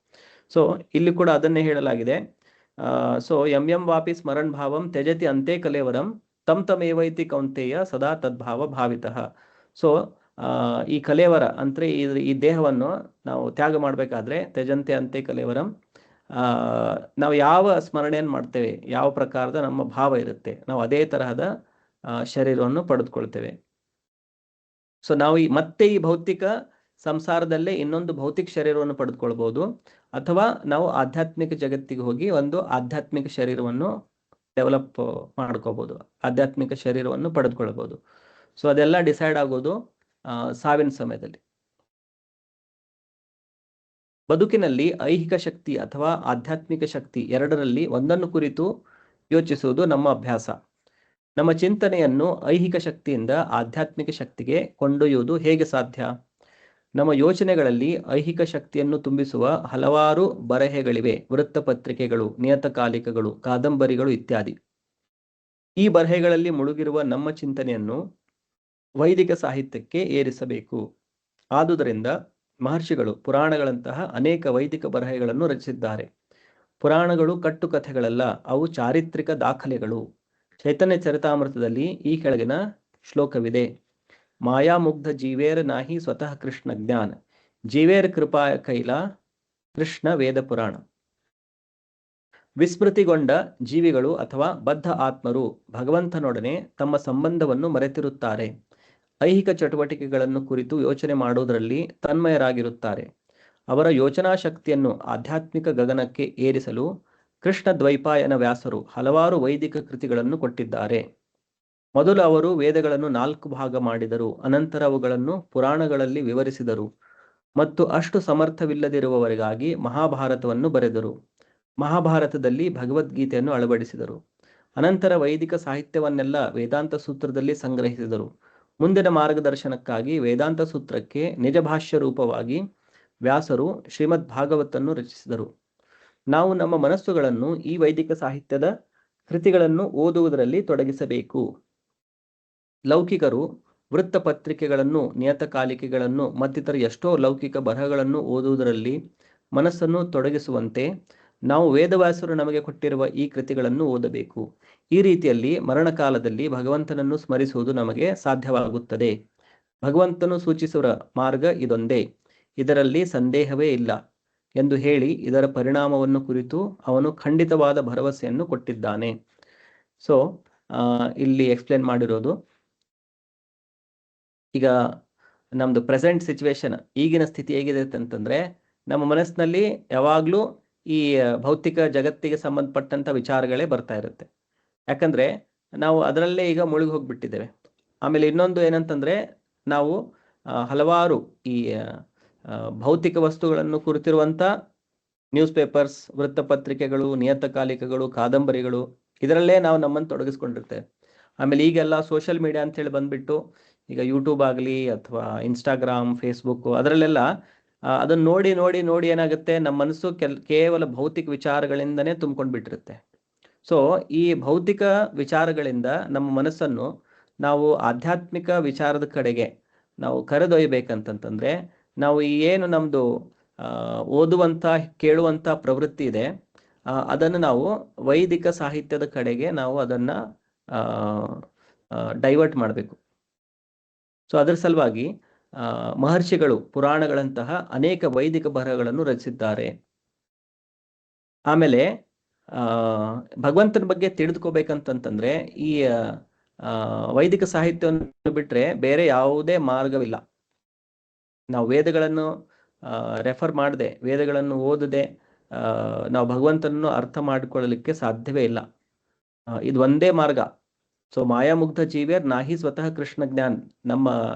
ಸೊ ಇಲ್ಲಿ ಕೂಡ ಅದನ್ನೇ ಹೇಳಲಾಗಿದೆ. ಸೊ ಯಂ ವಾಪಿ ಸ್ಮರಣ್ ಭಾವಂ ತ್ಯಜತಿ ಅಂತೆ ಕಲೇವರಂ ತಮ್ ತಮೇವೈತಿ ಕೌಂತೆಯ ಸದಾ ತದ್ಭಾವ ಭಾವಿತಃ. ಸೊ ಈ ಕಲೇವರ ಅಂದ್ರೆ ಈ ದೇಹವನ್ನು ನಾವು ತ್ಯಾಗ ಮಾಡಬೇಕಾದ್ರೆ, ತ್ಯಜಂತೆ ಅಂತೆ ಕಲೇವರಂ, ನಾವು ಯಾವ ಸ್ಮರಣೆಯನ್ನು ಮಾಡ್ತೇವೆ, ಯಾವ ಪ್ರಕಾರದ ನಮ್ಮ ಭಾವ ಇರುತ್ತೆ, ನಾವು ಅದೇ ತರಹದ ಶರೀರವನ್ನು ಪಡೆದುಕೊಳ್ತೇವೆ. ಸೊ ನಾವು ಮತ್ತೆ ಈ ಭೌತಿಕ ಸಂಸಾರದಲ್ಲೇ ಇನ್ನೊಂದು ಭೌತಿಕ ಶರೀರವನ್ನು ಪಡೆದುಕೊಳ್ಬಹುದು, ಅಥವಾ ನಾವು ಆಧ್ಯಾತ್ಮಿಕ ಜಗತ್ತಿಗೆ ಹೋಗಿ ಒಂದು ಆಧ್ಯಾತ್ಮಿಕ ಶರೀರವನ್ನು ಡೆವಲಪ್ ಮಾಡ್ಕೋಬಹುದು, ಆಧ್ಯಾತ್ಮಿಕ ಶರೀರವನ್ನು ಪಡೆದುಕೊಳ್ಬಹುದು. ಸೊ ಅದೆಲ್ಲ ಡಿಸೈಡ್ ಆಗೋದು ಸಾವಿನ ಸಮಯದಲ್ಲಿ. ಬದುಕಿನಲ್ಲಿ ಐಹಿಕ ಶಕ್ತಿ ಅಥವಾ ಆಧ್ಯಾತ್ಮಿಕ ಶಕ್ತಿ ಎರಡರಲ್ಲಿ ಒಂದನ್ನು ಕುರಿತು ಯೋಚಿಸುವುದು ನಮ್ಮ ಅಭ್ಯಾಸ. ನಮ್ಮ ಚಿಂತನೆಯನ್ನು ಐಹಿಕ ಶಕ್ತಿಯಿಂದ ಆಧ್ಯಾತ್ಮಿಕ ಶಕ್ತಿಗೆ ಕೊಂಡೊಯ್ಯುವುದು ಹೇಗೆ ಸಾಧ್ಯ? ನಮ್ಮ ಯೋಚನೆಗಳಲ್ಲಿ ಐಹಿಕ ಶಕ್ತಿಯನ್ನು ತುಂಬಿಸುವ ಹಲವಾರು ಬರೆಹಗಳಿವೆ. ವೃತ್ತಪತ್ರಿಕೆಗಳು, ನಿಯತಕಾಲಿಕಗಳು, ಕಾದಂಬರಿಗಳು ಇತ್ಯಾದಿ. ಈ ಬರೆಹಗಳಲ್ಲಿ ಮುಳುಗಿರುವ ನಮ್ಮ ಚಿಂತನೆಯನ್ನು ವೈದಿಕ ಸಾಹಿತ್ಯಕ್ಕೆ ಏರಿಸಬೇಕು. ಆದುದರಿಂದ ಮಹರ್ಷಿಗಳು ಪುರಾಣಗಳಂತಹ ಅನೇಕ ವೈದಿಕ ಬರೆಹಗಳನ್ನು ರಚಿಸಿದ್ದಾರೆ. ಪುರಾಣಗಳು ಕಟ್ಟುಕಥೆಗಳಲ್ಲ, ಅವು ಚಾರಿತ್ರಿಕ ದಾಖಲೆಗಳು. ಚೈತನ್ಯ ಚರಿತಾಮೃತದಲ್ಲಿ ಈ ಕೆಳಗಿನ ಶ್ಲೋಕವಿದೆ. ಮಾಯಾಮುಗ್ಧ ಜೀವೇರ ನಾಹಿ ಸ್ವತಃ ಕೃಷ್ಣ ಜ್ಞಾನ, ಜೀವೇರ ಕೃಪಾ ಕೈಲ ಕೃಷ್ಣ ವೇದ ಪುರಾಣ. ವಿಸ್ಮೃತಿಗೊಂಡ ಜೀವಿಗಳು ಅಥವಾ ಬದ್ಧ ಆತ್ಮರು ಭಗವಂತನೊಡನೆ ತಮ್ಮ ಸಂಬಂಧವನ್ನು ಮರೆತಿರುತ್ತಾರೆ. ಐಹಿಕ ಚಟುವಟಿಕೆಗಳನ್ನು ಕುರಿತು ಯೋಚನೆ ಮಾಡುವುದರಲ್ಲಿ ತನ್ಮಯರಾಗಿರುತ್ತಾರೆ. ಅವರ ಯೋಚನಾ ಶಕ್ತಿಯನ್ನು ಆಧ್ಯಾತ್ಮಿಕ ಗಗನಕ್ಕೆ ಏರಿಸಲು ಕೃಷ್ಣ ದ್ವೈಪಾಯನ ವ್ಯಾಸರು ಹಲವಾರು ವೈದಿಕ ಕೃತಿಗಳನ್ನು ಕೊಟ್ಟಿದ್ದಾರೆ. ಮೊದಲು ಅವರು ವೇದಗಳನ್ನು 4 ಭಾಗ ಮಾಡಿದರು. ಅನಂತರ ಅವುಗಳನ್ನು ಪುರಾಣಗಳಲ್ಲಿ ವಿವರಿಸಿದರು ಮತ್ತು ಅಷ್ಟು ಸಮರ್ಥವಿಲ್ಲದಿರುವವರಿಗಾಗಿ ಮಹಾಭಾರತವನ್ನು ಬರೆದರು. ಮಹಾಭಾರತದಲ್ಲಿ ಭಗವದ್ಗೀತೆಯನ್ನು ಅಳವಡಿಸಿದರು. ಅನಂತರ ವೈದಿಕ ಸಾಹಿತ್ಯವನ್ನೆಲ್ಲ ವೇದಾಂತ ಸೂತ್ರದಲ್ಲಿ ಸಂಗ್ರಹಿಸಿದರು. ಮುಂದಿನ ಮಾರ್ಗದರ್ಶನಕ್ಕಾಗಿ ವೇದಾಂತ ಸೂತ್ರಕ್ಕೆ ನಿಜ ಭಾಷ್ಯ ರೂಪವಾಗಿ ವ್ಯಾಸರು ಶ್ರೀಮದ್ ಭಾಗವತನ್ನು ರಚಿಸಿದರು. ನಾವು ನಮ್ಮ ಮನಸ್ಸುಗಳನ್ನು ಈ ವೈದಿಕ ಸಾಹಿತ್ಯದ ಕೃತಿಗಳನ್ನು ಓದುವುದರಲ್ಲಿ ತೊಡಗಿಸಬೇಕು. ಲೌಕಿಕರು ವೃತ್ತಪತ್ರಿಕೆಗಳನ್ನು, ನಿಯತಕಾಲಿಕೆಗಳನ್ನು ಮತ್ತಿತರ ಎಷ್ಟೋ ಲೌಕಿಕ ಬರಹಗಳನ್ನು ಓದುವುದರಲ್ಲಿ ಮನಸ್ಸನ್ನು ತೊಡಗಿಸುವಂತೆ ನಾವು ವೇದವ್ಯಾಸರು ನಮಗೆ ಕೊಟ್ಟಿರುವ ಈ ಕೃತಿಗಳನ್ನು ಓದಬೇಕು. ಈ ರೀತಿಯಲ್ಲಿ ಮರಣಕಾಲದಲ್ಲಿ ಭಗವಂತನನ್ನು ಸ್ಮರಿಸುವುದು ನಮಗೆ ಸಾಧ್ಯವಾಗುತ್ತದೆ. ಭಗವಂತನು ಸೂಚಿಸುವ ಮಾರ್ಗ ಇದೊಂದೇ, ಇದರಲ್ಲಿ ಸಂದೇಹವೇ ಇಲ್ಲ ಎಂದು ಹೇಳಿ ಇದರ ಪರಿಣಾಮವನ್ನು ಕುರಿತು ಅವನು ಖಂಡಿತವಾದ ಭರವಸೆಯನ್ನು ಕೊಟ್ಟಿದ್ದಾನೆ. ಸೊ ಇಲ್ಲಿ ಎಕ್ಸ್ಪ್ಲೇನ್ ಮಾಡಿರೋದು, ಈಗ ನಮ್ದು ಪ್ರೆಸೆಂಟ್ ಸಿಚುವೇಶನ್, ಈಗಿನ ಸ್ಥಿತಿ ಹೇಗಿದೆ ಅಂತಂದ್ರೆ, ನಮ್ಮ ಮನಸ್ಸಿನಲ್ಲಿ ಯಾವಾಗಲೂ ಈ ಭೌತಿಕ ಜಗತ್ತಿಗೆ ಸಂಬಂಧಪಟ್ಟಂತ ವಿಚಾರಗಳೇ ಬರ್ತಾ ಇರುತ್ತೆ. ಯಾಕಂದ್ರೆ ನಾವು ಅದರಲ್ಲೇ ಈಗ ಮುಳುಗಿ ಹೋಗ್ಬಿಟ್ಟಿದ್ದೇವೆ. ಆಮೇಲೆ ಇನ್ನೊಂದು ಏನಂತಂದ್ರೆ, ನಾವು ಹಲವಾರು ಈ ಭೌತಿಕ ವಸ್ತುಗಳನ್ನು ಕುರಿತಿರುವಂತ ನ್ಯೂಸ್ ಪೇಪರ್ಸ್, ವೃತ್ತಪತ್ರಿಕೆಗಳು, ನಿಯತಕಾಲಿಕಗಳು, ಕಾದಂಬರಿಗಳು, ಇದರಲ್ಲೇ ನಾವು ನಮ್ಮನ್ನು ತೊಡಗಿಸ್ಕೊಂಡಿರ್ತೇವೆ. ಆಮೇಲೆ ಈಗೆಲ್ಲ ಸೋಷಿಯಲ್ ಮೀಡಿಯಾ ಅಂತೇಳಿ ಬಂದ್ಬಿಟ್ಟು, ಈಗ ಯೂಟ್ಯೂಬ್ ಆಗಲಿ ಅಥವಾ ಇನ್ಸ್ಟಾಗ್ರಾಮ್, ಫೇಸ್ಬುಕ್, ಅದರಲ್ಲೆಲ್ಲ ಅದನ್ನು ನೋಡಿ ನೋಡಿ ನೋಡಿ ಏನಾಗುತ್ತೆ, ನಮ್ಮ ಮನಸ್ಸು ಕೇವಲ ಭೌತಿಕ ವಿಚಾರಗಳಿಂದನೇ ತುಂಬ್ಕೊಂಡು ಬಿಟ್ಟಿರುತ್ತೆ. ಸೊ ಈ ಭೌತಿಕ ವಿಚಾರಗಳಿಂದ ನಮ್ಮ ಮನಸ್ಸನ್ನು ನಾವು ಆಧ್ಯಾತ್ಮಿಕ ವಿಚಾರದ ಕಡೆಗೆ ನಾವು ಕರೆದೊಯ್ಯಬೇಕಂತಂದ್ರೆ, ನಾವು ಏನು ನಮ್ಮದು ಓದುವಂಥ, ಕೇಳುವಂಥ ಪ್ರವೃತ್ತಿ ಇದೆ, ಅದನ್ನು ನಾವು ವೈದಿಕ ಸಾಹಿತ್ಯದ ಕಡೆಗೆ ನಾವು ಅದನ್ನು ಡೈವರ್ಟ್ ಮಾಡಬೇಕು. ಸೊ ಅದರ ಸಲುವಾಗಿ ಮಹರ್ಷಿಗಳು ಪುರಾಣಗಳಂತಹ ಅನೇಕ ವೈದಿಕ ಬರಹಗಳನ್ನು ರಚಿಸಿದ್ದಾರೆ. ಆಮೇಲೆ ಭಗವಂತನ ಬಗ್ಗೆ ತಿಳಿದುಕೋಬೇಕಂತಂದ್ರೆ ಈ ವೈದಿಕ ಸಾಹಿತ್ಯವನ್ನು ಬಿಟ್ಟರೆ ಬೇರೆ ಯಾವುದೇ ಮಾರ್ಗವಿಲ್ಲ. ನಾವು ವೇದಗಳನ್ನು ರೆಫರ್ ಮಾಡದೆ, ವೇದಗಳನ್ನು ಓದದೆ ನಾವು ಭಗವಂತನನ್ನು ಅರ್ಥ ಮಾಡಿಕೊಳ್ಳಲಿಕ್ಕೆ ಸಾಧ್ಯವೇ ಇಲ್ಲ. ಇದು ಒಂದೇ ಮಾರ್ಗ. ಸೊ ಮಾಯಾಮುಗ್ಧ ಜೀವೇರ್ ನಾಹಿ ಸ್ವತಃ ಕೃಷ್ಣ ಜ್ಞಾನ್, ನಮ್ಮ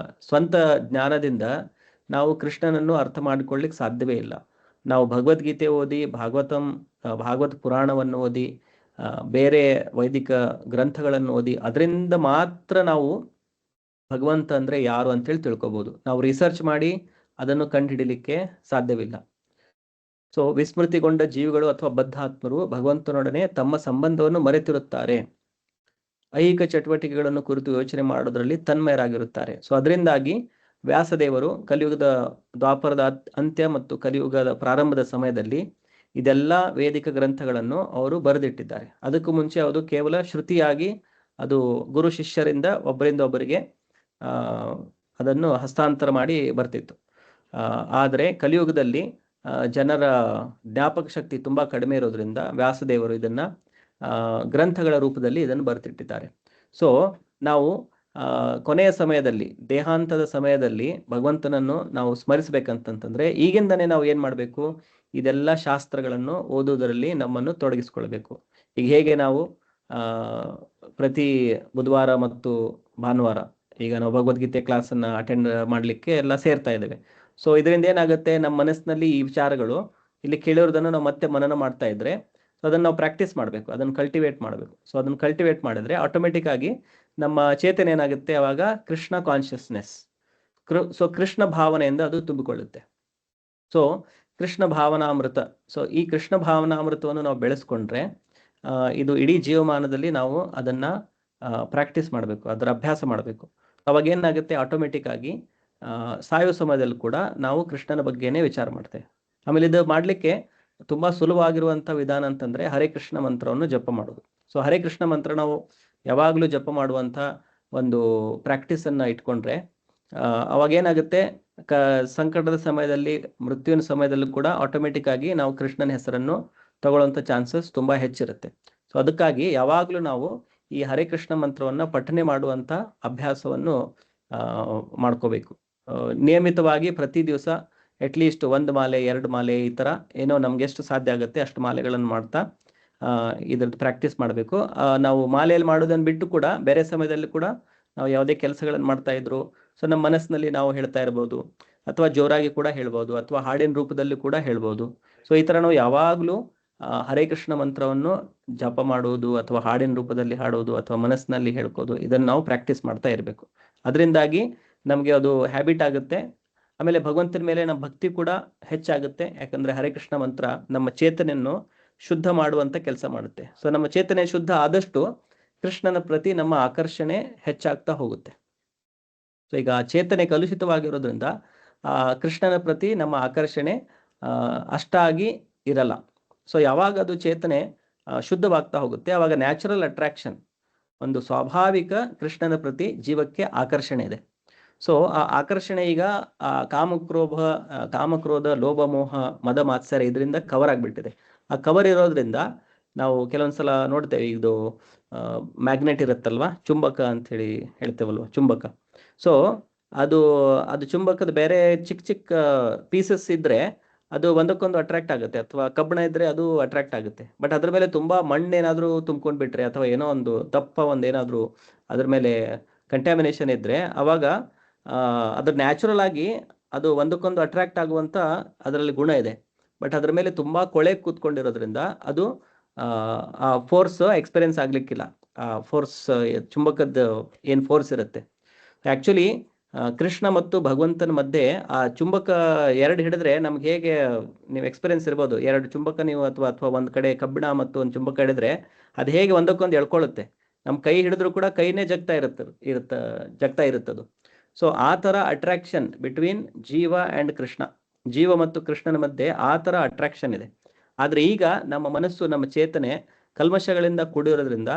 ಸ್ವಂತ ಜ್ಞಾನದಿಂದ ನಾವು ಕೃಷ್ಣನನ್ನು ಅರ್ಥ ಮಾಡಿಕೊಳ್ಳಿಕ್ಕೆ ಸಾಧ್ಯವೇ ಇಲ್ಲ. ನಾವು ಭಗವದ್ಗೀತೆ ಓದಿ, ಭಾಗವತ ಪುರಾಣವನ್ನು ಓದಿ, ಬೇರೆ ವೈದಿಕ ಗ್ರಂಥಗಳನ್ನು ಓದಿ, ಅದರಿಂದ ಮಾತ್ರ ನಾವು ಭಗವಂತ ಅಂದ್ರೆ ಯಾರು ಅಂತೇಳಿ ತಿಳ್ಕೊಬಹುದು. ನಾವು ರಿಸರ್ಚ್ ಮಾಡಿ ಅದನ್ನು ಕಂಡುಹಿಡಿಲಿಕ್ಕೆ ಸಾಧ್ಯವಿಲ್ಲ. ಸೊ ವಿಸ್ಮೃತಿಗೊಂಡ ಜೀವಿಗಳು ಅಥವಾ ಬದ್ಧಾತ್ಮರು ಭಗವಂತನೊಡನೆ ತಮ್ಮ ಸಂಬಂಧವನ್ನು ಮರೆತಿರುತ್ತಾರೆ. ಐಹಿಕ ಚಟುವಟಿಕೆಗಳನ್ನು ಕುರಿತು ಯೋಚನೆ ಮಾಡೋದ್ರಲ್ಲಿ ತನ್ಮಯರಾಗಿರುತ್ತಾರೆ. ಸೊ ಅದರಿಂದಾಗಿ ವ್ಯಾಸದೇವರು ಕಲಿಯುಗದ ದ್ವಾಪರದ ಅಂತ್ಯ ಮತ್ತು ಕಲಿಯುಗದ ಪ್ರಾರಂಭದ ಸಮಯದಲ್ಲಿ ಇದೆಲ್ಲ ವೇದಿಕ ಗ್ರಂಥಗಳನ್ನು ಅವರು ಬರೆದಿಟ್ಟಿದ್ದಾರೆ. ಅದಕ್ಕೂ ಮುಂಚೆ ಅದು ಕೇವಲ ಶ್ರುತಿಯಾಗಿ ಅದು ಗುರು ಶಿಷ್ಯರಿಂದ ಒಬ್ಬರಿಂದ ಒಬ್ಬರಿಗೆ ಅದನ್ನು ಹಸ್ತಾಂತರ ಮಾಡಿ ಬರ್ತಿತ್ತು. ಆದರೆ ಕಲಿಯುಗದಲ್ಲಿ ಜನರ ಜ್ಞಾಪಕ ಶಕ್ತಿ ತುಂಬಾ ಕಡಿಮೆ ಇರೋದ್ರಿಂದ ವ್ಯಾಸದೇವರು ಇದನ್ನ ಗ್ರಂಥಗಳ ರೂಪದಲ್ಲಿ ಇದನ್ನು ಬರೆದಿಟ್ಟಿದ್ದಾರೆ. ಸೊ ನಾವು ಕೊನೆಯ ಸಮಯದಲ್ಲಿ, ದೇಹಾಂತದ ಸಮಯದಲ್ಲಿ ಭಗವಂತನನ್ನು ನಾವು ಸ್ಮರಿಸ್ಬೇಕಂತಂದ್ರೆ ಈಗಿಂದನೇ ನಾವು ಏನ್ ಮಾಡಬೇಕು, ಇದೆಲ್ಲ ಶಾಸ್ತ್ರಗಳನ್ನು ಓದುವುದರಲ್ಲಿ ನಮ್ಮನ್ನು ತೊಡಗಿಸ್ಕೊಳ್ಬೇಕು. ಈಗ ಹೇಗೆ ನಾವು ಪ್ರತಿ ಬುಧವಾರ ಮತ್ತು ಭಾನುವಾರ ಈಗ ನಾವು ಭಗವದ್ಗೀತೆ ಕ್ಲಾಸನ್ನು ಅಟೆಂಡ್ ಮಾಡಲಿಕ್ಕೆ ಎಲ್ಲ ಸೇರ್ತಾ ಇದ್ದೇವೆ. ಸೊ ಇದರಿಂದ ಏನಾಗುತ್ತೆ, ನಮ್ಮ ಮನಸ್ಸಿನಲ್ಲಿ ಈ ವಿಚಾರಗಳು ಇಲ್ಲಿ ಕೇಳಿರೋದನ್ನು ನಾವು ಮತ್ತೆ ಮನನ ಮಾಡ್ತಾ ಇದ್ರೆ ಅದನ್ನು ನಾವು ಪ್ರಾಕ್ಟೀಸ್ ಮಾಡಬೇಕು, ಅದನ್ನು ಕಲ್ಟಿವೇಟ್ ಮಾಡಬೇಕು. ಸೊ ಅದನ್ನು ಕಲ್ಟಿವೇಟ್ ಮಾಡಿದ್ರೆ ಆಟೋಮೆಟಿಕ್ ಆಗಿ ನಮ್ಮ ಚೇತನ ಏನಾಗುತ್ತೆ, ಅವಾಗ ಕೃಷ್ಣ ಕಾನ್ಷಿಯಸ್ನೆಸ್, ಸೊ ಕೃಷ್ಣ ಭಾವನೆಯಿಂದ ಅದು ತುಂಬಿಕೊಳ್ಳುತ್ತೆ. ಸೊ ಕೃಷ್ಣ ಭಾವನಾಮೃತ, ಸೊ ಈ ಕೃಷ್ಣ ಭಾವನಾಮೃತವನ್ನು ನಾವು ಬೆಳೆಸ್ಕೊಂಡ್ರೆ ಇದು ಇಡೀ ಜೀವಮಾನದಲ್ಲಿ ನಾವು ಅದನ್ನ ಪ್ರಾಕ್ಟೀಸ್ ಮಾಡಬೇಕು, ಅದರ ಅಭ್ಯಾಸ ಮಾಡಬೇಕು. ಅವಾಗ ಏನಾಗುತ್ತೆ, ಆಟೋಮೆಟಿಕ್ ಆಗಿ ಸಾಯೋ ಸಮಯದಲ್ಲಿ ಕೂಡ ನಾವು ಕೃಷ್ಣನ ಬಗ್ಗೆನೇ ವಿಚಾರ ಮಾಡ್ತೇವೆ. ಆಮೇಲೆ ಇದು ಮಾಡಲಿಕ್ಕೆ ತುಂಬಾ ಸುಲಭವಾಗಿರುವಂಥ ವಿಧಾನ ಅಂತಂದ್ರೆ ಹರೇ ಕೃಷ್ಣ ಮಂತ್ರವನ್ನು ಜಪ ಮಾಡೋದು. ಸೊ ಹರೇ ಕೃಷ್ಣ ಮಂತ್ರ ನಾವು ಯಾವಾಗಲೂ ಜಪ ಮಾಡುವಂಥ ಒಂದು ಪ್ರಾಕ್ಟೀಸನ್ನು ಇಟ್ಕೊಂಡ್ರೆ ಅವಾಗ ಏನಾಗುತ್ತೆ, ಸಂಕಟದ ಸಮಯದಲ್ಲಿ, ಮೃತ್ಯುವಿನ ಸಮಯದಲ್ಲೂ ಕೂಡ ಆಟೋಮೆಟಿಕ್ ಆಗಿ ನಾವು ಕೃಷ್ಣನ ಹೆಸರನ್ನು ತಗೊಳ್ಳುವಂಥ ಚಾನ್ಸಸ್ ತುಂಬಾ ಹೆಚ್ಚಿರುತ್ತೆ. ಸೊ ಅದಕ್ಕಾಗಿ ಯಾವಾಗಲೂ ನಾವು ಈ ಹರೇ ಕೃಷ್ಣ ಮಂತ್ರವನ್ನು ಪಠನೆ ಮಾಡುವಂಥ ಅಭ್ಯಾಸವನ್ನು ಮಾಡ್ಕೋಬೇಕು. ನಿಯಮಿತವಾಗಿ ಪ್ರತಿ ದಿವಸ ಅಟ್ಲೀಸ್ಟ್ 1 ಮಾಲೆ 2 ಮಾಲೆ ಈ ಥರ ಏನೋ ನಮ್ಗೆ ಎಷ್ಟು ಸಾಧ್ಯ ಆಗುತ್ತೆ ಅಷ್ಟು ಮಾಲೆಗಳನ್ನು ಮಾಡ್ತಾ ಇದ್ರದ್ದು ಪ್ರಾಕ್ಟೀಸ್ ಮಾಡಬೇಕು. ನಾವು ಮಾಲೆಯಲ್ಲಿ ಮಾಡೋದನ್ನು ಬಿಟ್ಟು ಕೂಡ ಬೇರೆ ಸಮಯದಲ್ಲಿ ಕೂಡ ನಾವು ಯಾವುದೇ ಕೆಲಸಗಳನ್ನು ಮಾಡ್ತಾ ಇದ್ರು, ಸೊ ನಮ್ಮ ಮನಸ್ಸಿನಲ್ಲಿ ನಾವು ಹೇಳ್ತಾ ಇರ್ಬೋದು, ಅಥವಾ ಜೋರಾಗಿ ಕೂಡ ಹೇಳ್ಬೋದು, ಅಥವಾ ಹಾಡಿನ ರೂಪದಲ್ಲಿ ಕೂಡ ಹೇಳ್ಬೋದು. ಸೊ ಈ ಥರ ನಾವು ಯಾವಾಗಲೂ ಹರೇ ಕೃಷ್ಣ ಮಂತ್ರವನ್ನು ಜಪ ಮಾಡುವುದು, ಅಥವಾ ಹಾಡಿನ ರೂಪದಲ್ಲಿ ಹಾಡೋದು, ಅಥವಾ ಮನಸ್ಸಿನಲ್ಲಿ ಹೇಳ್ಕೋದು, ಇದನ್ನು ನಾವು ಪ್ರಾಕ್ಟೀಸ್ ಮಾಡ್ತಾ ಇರಬೇಕು. ಅದರಿಂದಾಗಿ ನಮಗೆ ಅದು ಹ್ಯಾಬಿಟ್ ಆಗುತ್ತೆ. ಆಮೇಲೆ ಭಗವಂತನ ಮೇಲೆ ನಮ್ಮ ಭಕ್ತಿ ಕೂಡ ಹೆಚ್ಚಾಗುತ್ತೆ. ಯಾಕಂದ್ರೆ ಹರೇ ಕೃಷ್ಣ ಮಂತ್ರ ನಮ್ಮ ಚೇತನೆಯನ್ನು ಶುದ್ಧ ಮಾಡುವಂತ ಕೆಲಸ ಮಾಡುತ್ತೆ. ಸೊ ನಮ್ಮ ಚೇತನೆ ಶುದ್ಧ ಆದಷ್ಟು ಕೃಷ್ಣನ ಪ್ರತಿ ನಮ್ಮ ಆಕರ್ಷಣೆ ಹೆಚ್ಚಾಗ್ತಾ ಹೋಗುತ್ತೆ. ಸೊ ಈಗ ಚೇತನೆ ಕಲುಷಿತವಾಗಿರೋದ್ರಿಂದ ಕೃಷ್ಣನ ಪ್ರತಿ ನಮ್ಮ ಆಕರ್ಷಣೆ ಅಷ್ಟಾಗಿ ಇರಲ್ಲ. ಸೊ ಯಾವಾಗ ಅದು ಚೇತನೆ ಶುದ್ಧವಾಗ್ತಾ ಹೋಗುತ್ತೆ, ಆವಾಗ ನ್ಯಾಚುರಲ್ ಅಟ್ರಾಕ್ಷನ್, ಒಂದು ಸ್ವಾಭಾವಿಕ ಕೃಷ್ಣನ ಪ್ರತಿ ಜೀವಕ್ಕೆ ಆಕರ್ಷಣೆ ಇದೆ. ಸೊ ಆ ಆಕರ್ಷಣೆ ಈಗ ಕಾಮಕ್ರೋಧ ಲೋಭ ಮೋಹ ಮದ ಮಾತ್ಸರ್ಯ ಇದರಿಂದ ಕವರ್ ಆಗ್ಬಿಟ್ಟಿದೆ. ಆ ಕವರ್ ಇರೋದ್ರಿಂದ ನಾವು ಕೆಲವೊಂದ್ಸಲ ನೋಡ್ತೇವೆ, ಇದು ಮ್ಯಾಗ್ನೆಟ್ ಇರುತ್ತಲ್ವಾ, ಚುಂಬಕ ಅಂತ ಹೇಳಿ ಹೇಳ್ತೇವಲ್ವ, ಚುಂಬಕ. ಸೊ ಅದು ಚುಂಬಕದ ಬೇರೆ ಚಿಕ್ಕ ಚಿಕ್ಕ ಪೀಸಸ್ ಇದ್ರೆ ಅದು ಒಂದಕ್ಕೊಂದು ಅಟ್ರಾಕ್ಟ್ ಆಗುತ್ತೆ, ಅಥವಾ ಕಬ್ಬಣ ಇದ್ರೆ ಅದು ಅಟ್ರಾಕ್ಟ್ ಆಗುತ್ತೆ. ಬಟ್ ಅದ್ರ ಮೇಲೆ ತುಂಬಾ ಮಣ್ಣೇನಾದ್ರೂ ತುಂಬ್ಕೊಂಡ್ಬಿಟ್ರೆ, ಅಥವಾ ಏನೋ ಒಂದು ದಪ್ಪ ಒಂದೇನಾದ್ರೂ ಅದ್ರ ಮೇಲೆ ಕಂಟ್ಯಾಮಿನೇಷನ್ ಇದ್ರೆ, ಅವಾಗ ಅದ್ರ ನ್ಯಾಚುರಲ್ ಆಗಿ ಅದು ಒಂದಕ್ಕೊಂದು ಅಟ್ರಾಕ್ಟ್ ಆಗುವಂತ ಅದರಲ್ಲಿ ಗುಣ ಇದೆ. ಬಟ್ ಅದ್ರ ಮೇಲೆ ತುಂಬಾ ಕೊಳೆ ಕೂತ್ಕೊಂಡಿರೋದ್ರಿಂದ ಅದು ಆ ಫೋರ್ಸ್ ಎಕ್ಸ್ಪೀರಿಯನ್ಸ್ ಆಗ್ಲಿಕ್ಕಿಲ್ಲ. ಆ ಫೋರ್ಸ್, ಚುಂಬಕದ ಏನ್ ಫೋರ್ಸ್ ಇರುತ್ತೆ, ಆಕ್ಚುಲಿ ಕೃಷ್ಣ ಮತ್ತು ಭಗವಂತನ ಮಧ್ಯೆ ಆ ಚುಂಬಕ 2 ಹಿಡಿದ್ರೆ ನಮ್ಗೆ ಹೇಗೆ ನೀವು ಎಕ್ಸ್ಪೀರಿಯನ್ಸ್ ಇರ್ಬೋದು, 2 ಚುಂಬಕ ನೀವು ಅಥವಾ ಒಂದ್ ಕಡೆ ಕಬ್ಬಿಣ ಮತ್ತು ಒಂದು ಚುಂಬಕ ಹಿಡಿದ್ರೆ ಅದು ಹೇಗೆ ಒಂದಕ್ಕೊಂದು ಎಳ್ಕೊಳ್ಳುತ್ತೆ. ನಮ್ ಕೈ ಹಿಡಿದ್ರು ಕೂಡ ಕೈನೇ ಜಗ್ತಾ ಇರುತ್ತದು. ಸೊ ಆ ತರ ಅಟ್ರಾಕ್ಷನ್ ಬಿಟ್ವೀನ್ ಜೀವ ಅಂಡ್ ಕೃಷ್ಣ, ಜೀವ ಮತ್ತು ಕೃಷ್ಣನ ಮಧ್ಯೆ ಆ ತರ ಅಟ್ರಾಕ್ಷನ್ ಇದೆ. ಆದ್ರೆ ಈಗ ನಮ್ಮ ಮನಸ್ಸು, ನಮ್ಮ ಚೇತನೆ ಕಲ್ಮಶಗಳಿಂದ ಕೂಡಿರೋದ್ರಿಂದ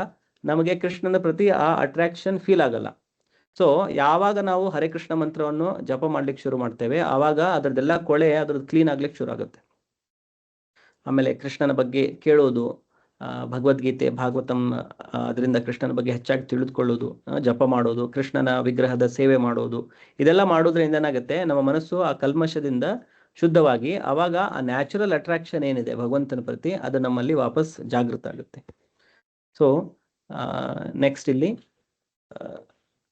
ನಮಗೆ ಕೃಷ್ಣನ ಪ್ರತಿ ಆ ಅಟ್ರಾಕ್ಷನ್ ಫೀಲ್ ಆಗಲ್ಲ. ಸೊ ಯಾವಾಗ ನಾವು ಹರೇ ಕೃಷ್ಣ ಮಂತ್ರವನ್ನು ಜಪ ಮಾಡ್ಲಿಕ್ಕೆ ಶುರು ಮಾಡ್ತೇವೆ, ಆವಾಗ ಅದ್ರದ್ದೆಲ್ಲ ಕೊಳೆ ಅದ್ರದ್ದು ಕ್ಲೀನ್ ಆಗ್ಲಿಕ್ಕೆ ಶುರು ಆಗುತ್ತೆ. ಆಮೇಲೆ ಕೃಷ್ಣನ ಬಗ್ಗೆ ಕೇಳೋದು, ಭಗವದ್ಗೀತೆ ಭಾಗವತಂ, ಅದರಿಂದ ಕೃಷ್ಣನ ಬಗ್ಗೆ ಹೆಚ್ಚಾಗಿ ತಿಳಿದುಕೊಳ್ಳೋದು, ಜಪ ಮಾಡೋದು, ಕೃಷ್ಣನ ವಿಗ್ರಹದ ಸೇವೆ ಮಾಡೋದು, ಇದೆಲ್ಲ ಮಾಡೋದ್ರಿಂದ ಏನಾಗುತ್ತೆ, ನಮ್ಮ ಮನಸ್ಸು ಆ ಕಲ್ಮಶದಿಂದ ಶುದ್ಧವಾಗಿ ಆವಾಗ ಆ ನ್ಯಾಚುರಲ್ ಅಟ್ರಾಕ್ಷನ್ ಏನಿದೆ ಭಗವಂತನ ಪ್ರತಿ ಅದು ನಮ್ಮಲ್ಲಿ ವಾಪಸ್ ಜಾಗೃತ ಆಗುತ್ತೆ. ಸೊ ನೆಕ್ಸ್ಟ್ ಇಲ್ಲಿ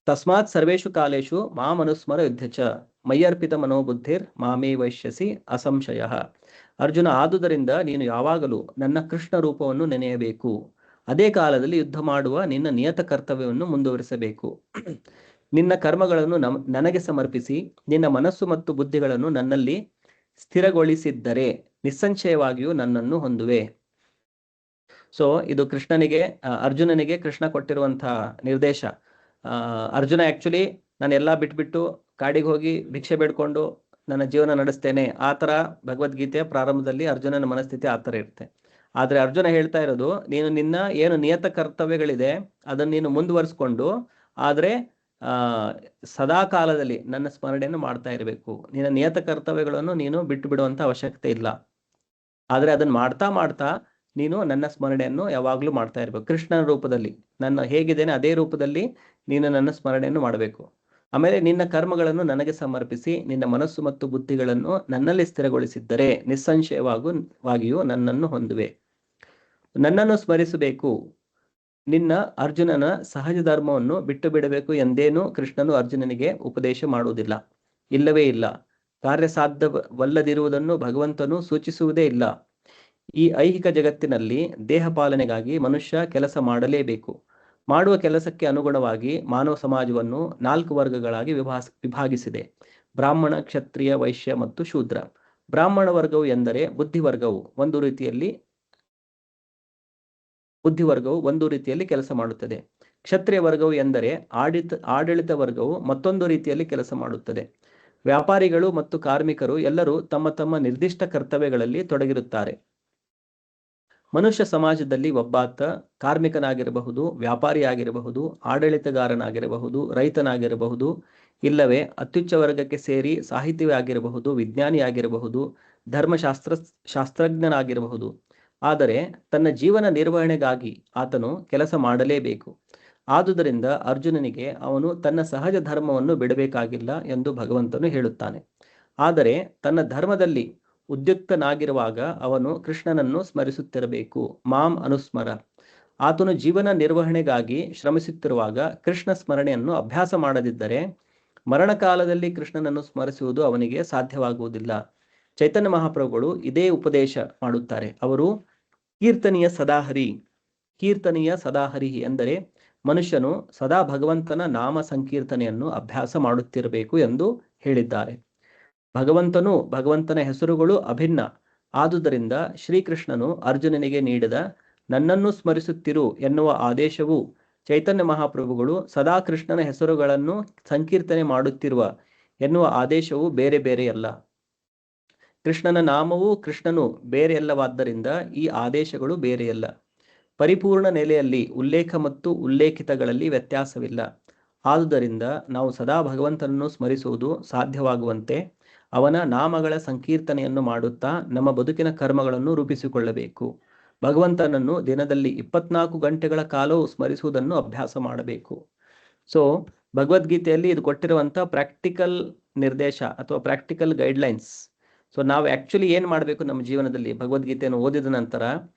ತಸ್ಮಾತ್ ಸರ್ವೇಷು ಕಾಲೇಶು ಮಾಂ ಅನುಸ್ಮರ ಯುದ್ಧಚ ಮಯ್ಯರ್ಪಿತ ಮನೋಬುದ್ಧಿರ್ ಮಾಮೇ ವೈಶ್ಯಸಿ ಅಸಂಶಯ. ಅರ್ಜುನ, ಆದುದರಿಂದ ನೀನು ಯಾವಾಗಲೂ ನನ್ನ ಕೃಷ್ಣ ರೂಪವನ್ನು ನೆನೆಯಬೇಕು. ಅದೇ ಕಾಲದಲ್ಲಿ ಯುದ್ಧ ಮಾಡುವ ನಿನ್ನ ನಿಯತ ಕರ್ತವ್ಯವನ್ನು ಮುಂದುವರಿಸಬೇಕು. ನಿನ್ನ ಕರ್ಮಗಳನ್ನು ನನಗೆ ಸಮರ್ಪಿಸಿ ನಿನ್ನ ಮನಸ್ಸು ಮತ್ತು ಬುದ್ಧಿಗಳನ್ನು ನನ್ನಲ್ಲಿ ಸ್ಥಿರಗೊಳಿಸಿದ್ದರೆ ನಿಸ್ಸಂಶಯವಾಗಿಯೂ ನನ್ನನ್ನು ಹೊಂದುವೆ. ಸೊ ಇದು ಕೃಷ್ಣನಿಗೆ, ಅರ್ಜುನನಿಗೆ ಕೃಷ್ಣ ಕೊಟ್ಟಿರುವಂತಹ ನಿರ್ದೇಶ. ಅರ್ಜುನ ಆಕ್ಚುಲಿ ನಾನೆಲ್ಲ ಬಿಟ್ಬಿಟ್ಟು ಕಾಡಿಗೆ ಹೋಗಿ ಭಿಕ್ಷೆ ಬೇಡ್ಕೊಂಡು ನನ್ನ ಜೀವನ ನಡೆಸ್ತೇನೆ, ಆ ಥರ ಭಗವದ್ಗೀತೆಯ ಪ್ರಾರಂಭದಲ್ಲಿ ಅರ್ಜುನನ ಮನಸ್ಥಿತಿ ಆ ಥರ ಇರುತ್ತೆ. ಆದರೆ ಅರ್ಜುನ ಹೇಳ್ತಾ ಇರೋದು, ನೀನು ನಿನ್ನ ಏನು ನಿಯತ ಕರ್ತವ್ಯಗಳಿದೆ ಅದನ್ನು ನೀನು ಮುಂದುವರಿಸ್ಕೊಂಡು, ಆದರೆ ಸದಾ ಕಾಲದಲ್ಲಿ ನನ್ನ ಸ್ಮರಣೆಯನ್ನು ಮಾಡ್ತಾ ಇರಬೇಕು. ನಿನ್ನ ನಿಯತ ಕರ್ತವ್ಯಗಳನ್ನು ನೀನು ಬಿಟ್ಟು ಬಿಡುವಂಥ ಅವಶ್ಯಕತೆ ಇಲ್ಲ. ಆದರೆ ಅದನ್ನು ಮಾಡ್ತಾ ಮಾಡ್ತಾ ನೀನು ನನ್ನ ಸ್ಮರಣೆಯನ್ನು ಯಾವಾಗಲೂ ಮಾಡ್ತಾ ಇರಬೇಕು. ಕೃಷ್ಣನ ರೂಪದಲ್ಲಿ ನನ್ನ ಹೇಗಿದ್ದೇನೆ ಅದೇ ರೂಪದಲ್ಲಿ ನೀನು ನನ್ನ ಸ್ಮರಣೆಯನ್ನು ಮಾಡಬೇಕು. ಆಮೇಲೆ ನಿನ್ನ ಕರ್ಮಗಳನ್ನು ನನಗೆ ಸಮರ್ಪಿಸಿ ನಿನ್ನ ಮನಸ್ಸು ಮತ್ತು ಬುದ್ಧಿಗಳನ್ನು ನನ್ನಲ್ಲಿ ಸ್ಥಿರಗೊಳಿಸಿದ್ದರೆ ನಿಸ್ಸಂಶಯವಾಗಿಯೂ ನನ್ನನ್ನು ಹೊಂದುವೆ. ನನ್ನನ್ನು ಸ್ಮರಿಸಬೇಕು. ನಿನ್ನ ಅರ್ಜುನನ ಸಹಜ ಧರ್ಮವನ್ನು ಬಿಟ್ಟು ಬಿಡಬೇಕು ಎಂದೇನೂ ಕೃಷ್ಣನು ಅರ್ಜುನನಿಗೆ ಉಪದೇಶ ಮಾಡುವುದಿಲ್ಲ, ಇಲ್ಲವೇ ಇಲ್ಲ. ಕಾರ್ಯಸಾಧ್ಯವಲ್ಲದಿರುವುದನ್ನು ಭಗವಂತನು ಸೂಚಿಸುವುದೇ ಇಲ್ಲ. ಈ ಐಹಿಕ ಜಗತ್ತಿನಲ್ಲಿ ದೇಹ ಪಾಲನೆಗಾಗಿ ಮನುಷ್ಯ ಕೆಲಸ ಮಾಡಲೇಬೇಕು. ಮಾಡುವ ಕೆಲಸಕ್ಕೆ ಅನುಗುಣವಾಗಿ ಮಾನವ ಸಮಾಜವನ್ನು 4 ವರ್ಗಗಳಾಗಿ ವಿಭಾಗಿಸಿದೆ. ಬ್ರಾಹ್ಮಣ, ಕ್ಷತ್ರಿಯ, ವೈಶ್ಯ ಮತ್ತು ಶೂದ್ರ. ಬ್ರಾಹ್ಮಣ ವರ್ಗವು ಎಂದರೆ ಬುದ್ಧಿವರ್ಗವು ಒಂದು ರೀತಿಯಲ್ಲಿ ಕೆಲಸ ಮಾಡುತ್ತದೆ. ಕ್ಷತ್ರಿಯ ವರ್ಗವು ಎಂದರೆ ಆಡಳಿತ ವರ್ಗವು ಮತ್ತೊಂದು ರೀತಿಯಲ್ಲಿ ಕೆಲಸ ಮಾಡುತ್ತದೆ. ವ್ಯಾಪಾರಿಗಳು ಮತ್ತು ಕಾರ್ಮಿಕರು ಎಲ್ಲರೂ ತಮ್ಮ ತಮ್ಮ ನಿರ್ದಿಷ್ಟ ಕರ್ತವ್ಯಗಳಲ್ಲಿ ತೊಡಗಿರುತ್ತಾರೆ. ಮನುಷ್ಯ ಸಮಾಜದಲ್ಲಿ ಒಬ್ಬಾತ ಕಾರ್ಮಿಕನಾಗಿರಬಹುದು, ವ್ಯಾಪಾರಿಯಾಗಿರಬಹುದು, ಆಡಳಿತಗಾರನಾಗಿರಬಹುದು, ರೈತನಾಗಿರಬಹುದು, ಇಲ್ಲವೇ ಅತ್ಯುಚ್ಚ ವರ್ಗಕ್ಕೆ ಸೇರಿ ಸಾಹಿತ್ಯವೇ ಆಗಿರಬಹುದು, ವಿಜ್ಞಾನಿಯಾಗಿರಬಹುದು, ಶಾಸ್ತ್ರಜ್ಞನಾಗಿರಬಹುದು. ಆದರೆ ತನ್ನ ಜೀವನ ನಿರ್ವಹಣೆಗಾಗಿ ಆತನು ಕೆಲಸ ಮಾಡಲೇಬೇಕು. ಆದುದರಿಂದ ಅರ್ಜುನನಿಗೆ ಅವನು ತನ್ನ ಸಹಜ ಧರ್ಮವನ್ನು ಬಿಡಬೇಕಾಗಿಲ್ಲ ಎಂದು ಭಗವಂತನು ಹೇಳುತ್ತಾನೆ. ಆದರೆ ತನ್ನ ಧರ್ಮದಲ್ಲಿ ಉದ್ಯುಕ್ತನಾಗಿರುವಾಗ ಅವನು ಕೃಷ್ಣನನ್ನು ಸ್ಮರಿಸುತ್ತಿರಬೇಕು. ಮಾಂ ಅನುಸ್ಮರ. ಆತನು ಜೀವನ ನಿರ್ವಹಣೆಗಾಗಿ ಶ್ರಮಿಸುತ್ತಿರುವಾಗ ಕೃಷ್ಣ ಸ್ಮರಣೆಯನ್ನು ಅಭ್ಯಾಸ ಮಾಡದಿದ್ದರೆ ಮರಣಕಾಲದಲ್ಲಿ ಕೃಷ್ಣನನ್ನು ಸ್ಮರಿಸುವುದು ಅವನಿಗೆ ಸಾಧ್ಯವಾಗುವುದಿಲ್ಲ. ಚೈತನ್ಯ ಮಹಾಪ್ರಭುಗಳು ಇದೇ ಉಪದೇಶ ಮಾಡುತ್ತಾರೆ. ಅವರು ಕೀರ್ತನೀಯ ಸದಾಹರಿ ಎಂದರೆ ಮನುಷ್ಯನು ಸದಾ ಭಗವಂತನ ನಾಮ ಸಂಕೀರ್ತನೆಯನ್ನು ಅಭ್ಯಾಸ ಮಾಡುತ್ತಿರಬೇಕು ಎಂದು ಹೇಳಿದ್ದಾರೆ. ಭಗವಂತನ ಹೆಸರುಗಳು ಅಭಿನ್ನ. ಆದುದರಿಂದ ಶ್ರೀಕೃಷ್ಣನು ಅರ್ಜುನನಿಗೆ ನೀಡಿದ ನನ್ನನ್ನು ಸ್ಮರಿಸುತ್ತಿರು ಎನ್ನುವ ಆದೇಶವು ಚೈತನ್ಯ ಮಹಾಪ್ರಭುಗಳು ಸದಾ ಕೃಷ್ಣನ ಹೆಸರುಗಳನ್ನು ಸಂಕೀರ್ತನೆ ಮಾಡುತ್ತಿರುವ ಎನ್ನುವ ಆದೇಶವು ಬೇರೆ ಬೇರೆಯಲ್ಲ. ಕೃಷ್ಣನ ನಾಮವು ಕೃಷ್ಣನು ಬೇರೆಯಲ್ಲವಾದ್ದರಿಂದ ಈ ಆದೇಶಗಳು ಬೇರೆಯಲ್ಲ. ಪರಿಪೂರ್ಣ ನೆಲೆಯಲ್ಲಿ ಉಲ್ಲೇಖ ಮತ್ತು ಉಲ್ಲೇಖಿತಗಳಲ್ಲಿ ವ್ಯತ್ಯಾಸವಿಲ್ಲ. ಆದುದರಿಂದ ನಾವು ಸದಾ ಭಗವಂತನನ್ನು ಸ್ಮರಿಸುವುದು ಸಾಧ್ಯವಾಗುವಂತೆ ಅವನ ನಾಮಗಳ ಸಂಕೀರ್ತನೆಯನ್ನು ಮಾಡುತ್ತಾ ನಮ್ಮ ಬದುಕಿನ ಕರ್ಮಗಳನ್ನು ರೂಪಿಸಿಕೊಳ್ಳಬೇಕು. ಭಗವಂತನನ್ನು ದಿನದಲ್ಲಿ 24 ಗಂಟೆಗಳ ಕಾಲವೂ ಸ್ಮರಿಸುವುದನ್ನು ಅಭ್ಯಾಸ ಮಾಡಬೇಕು. ಸೊ ಭಗವದ್ಗೀತೆಯಲ್ಲಿ ಇದು ಕೊಟ್ಟಿರುವಂಥ ಪ್ರಾಕ್ಟಿಕಲ್ ನಿರ್ದೇಶ ಅಥವಾ ಪ್ರಾಕ್ಟಿಕಲ್ ಗೈಡ್ಲೈನ್ಸ್. ಸೊ ನಾವು ಆ್ಯಕ್ಚುಲಿ ಏನು ಮಾಡಬೇಕು ನಮ್ಮ ಜೀವನದಲ್ಲಿ, ಭಗವದ್ಗೀತೆಯನ್ನು ಓದಿದ ನಂತರ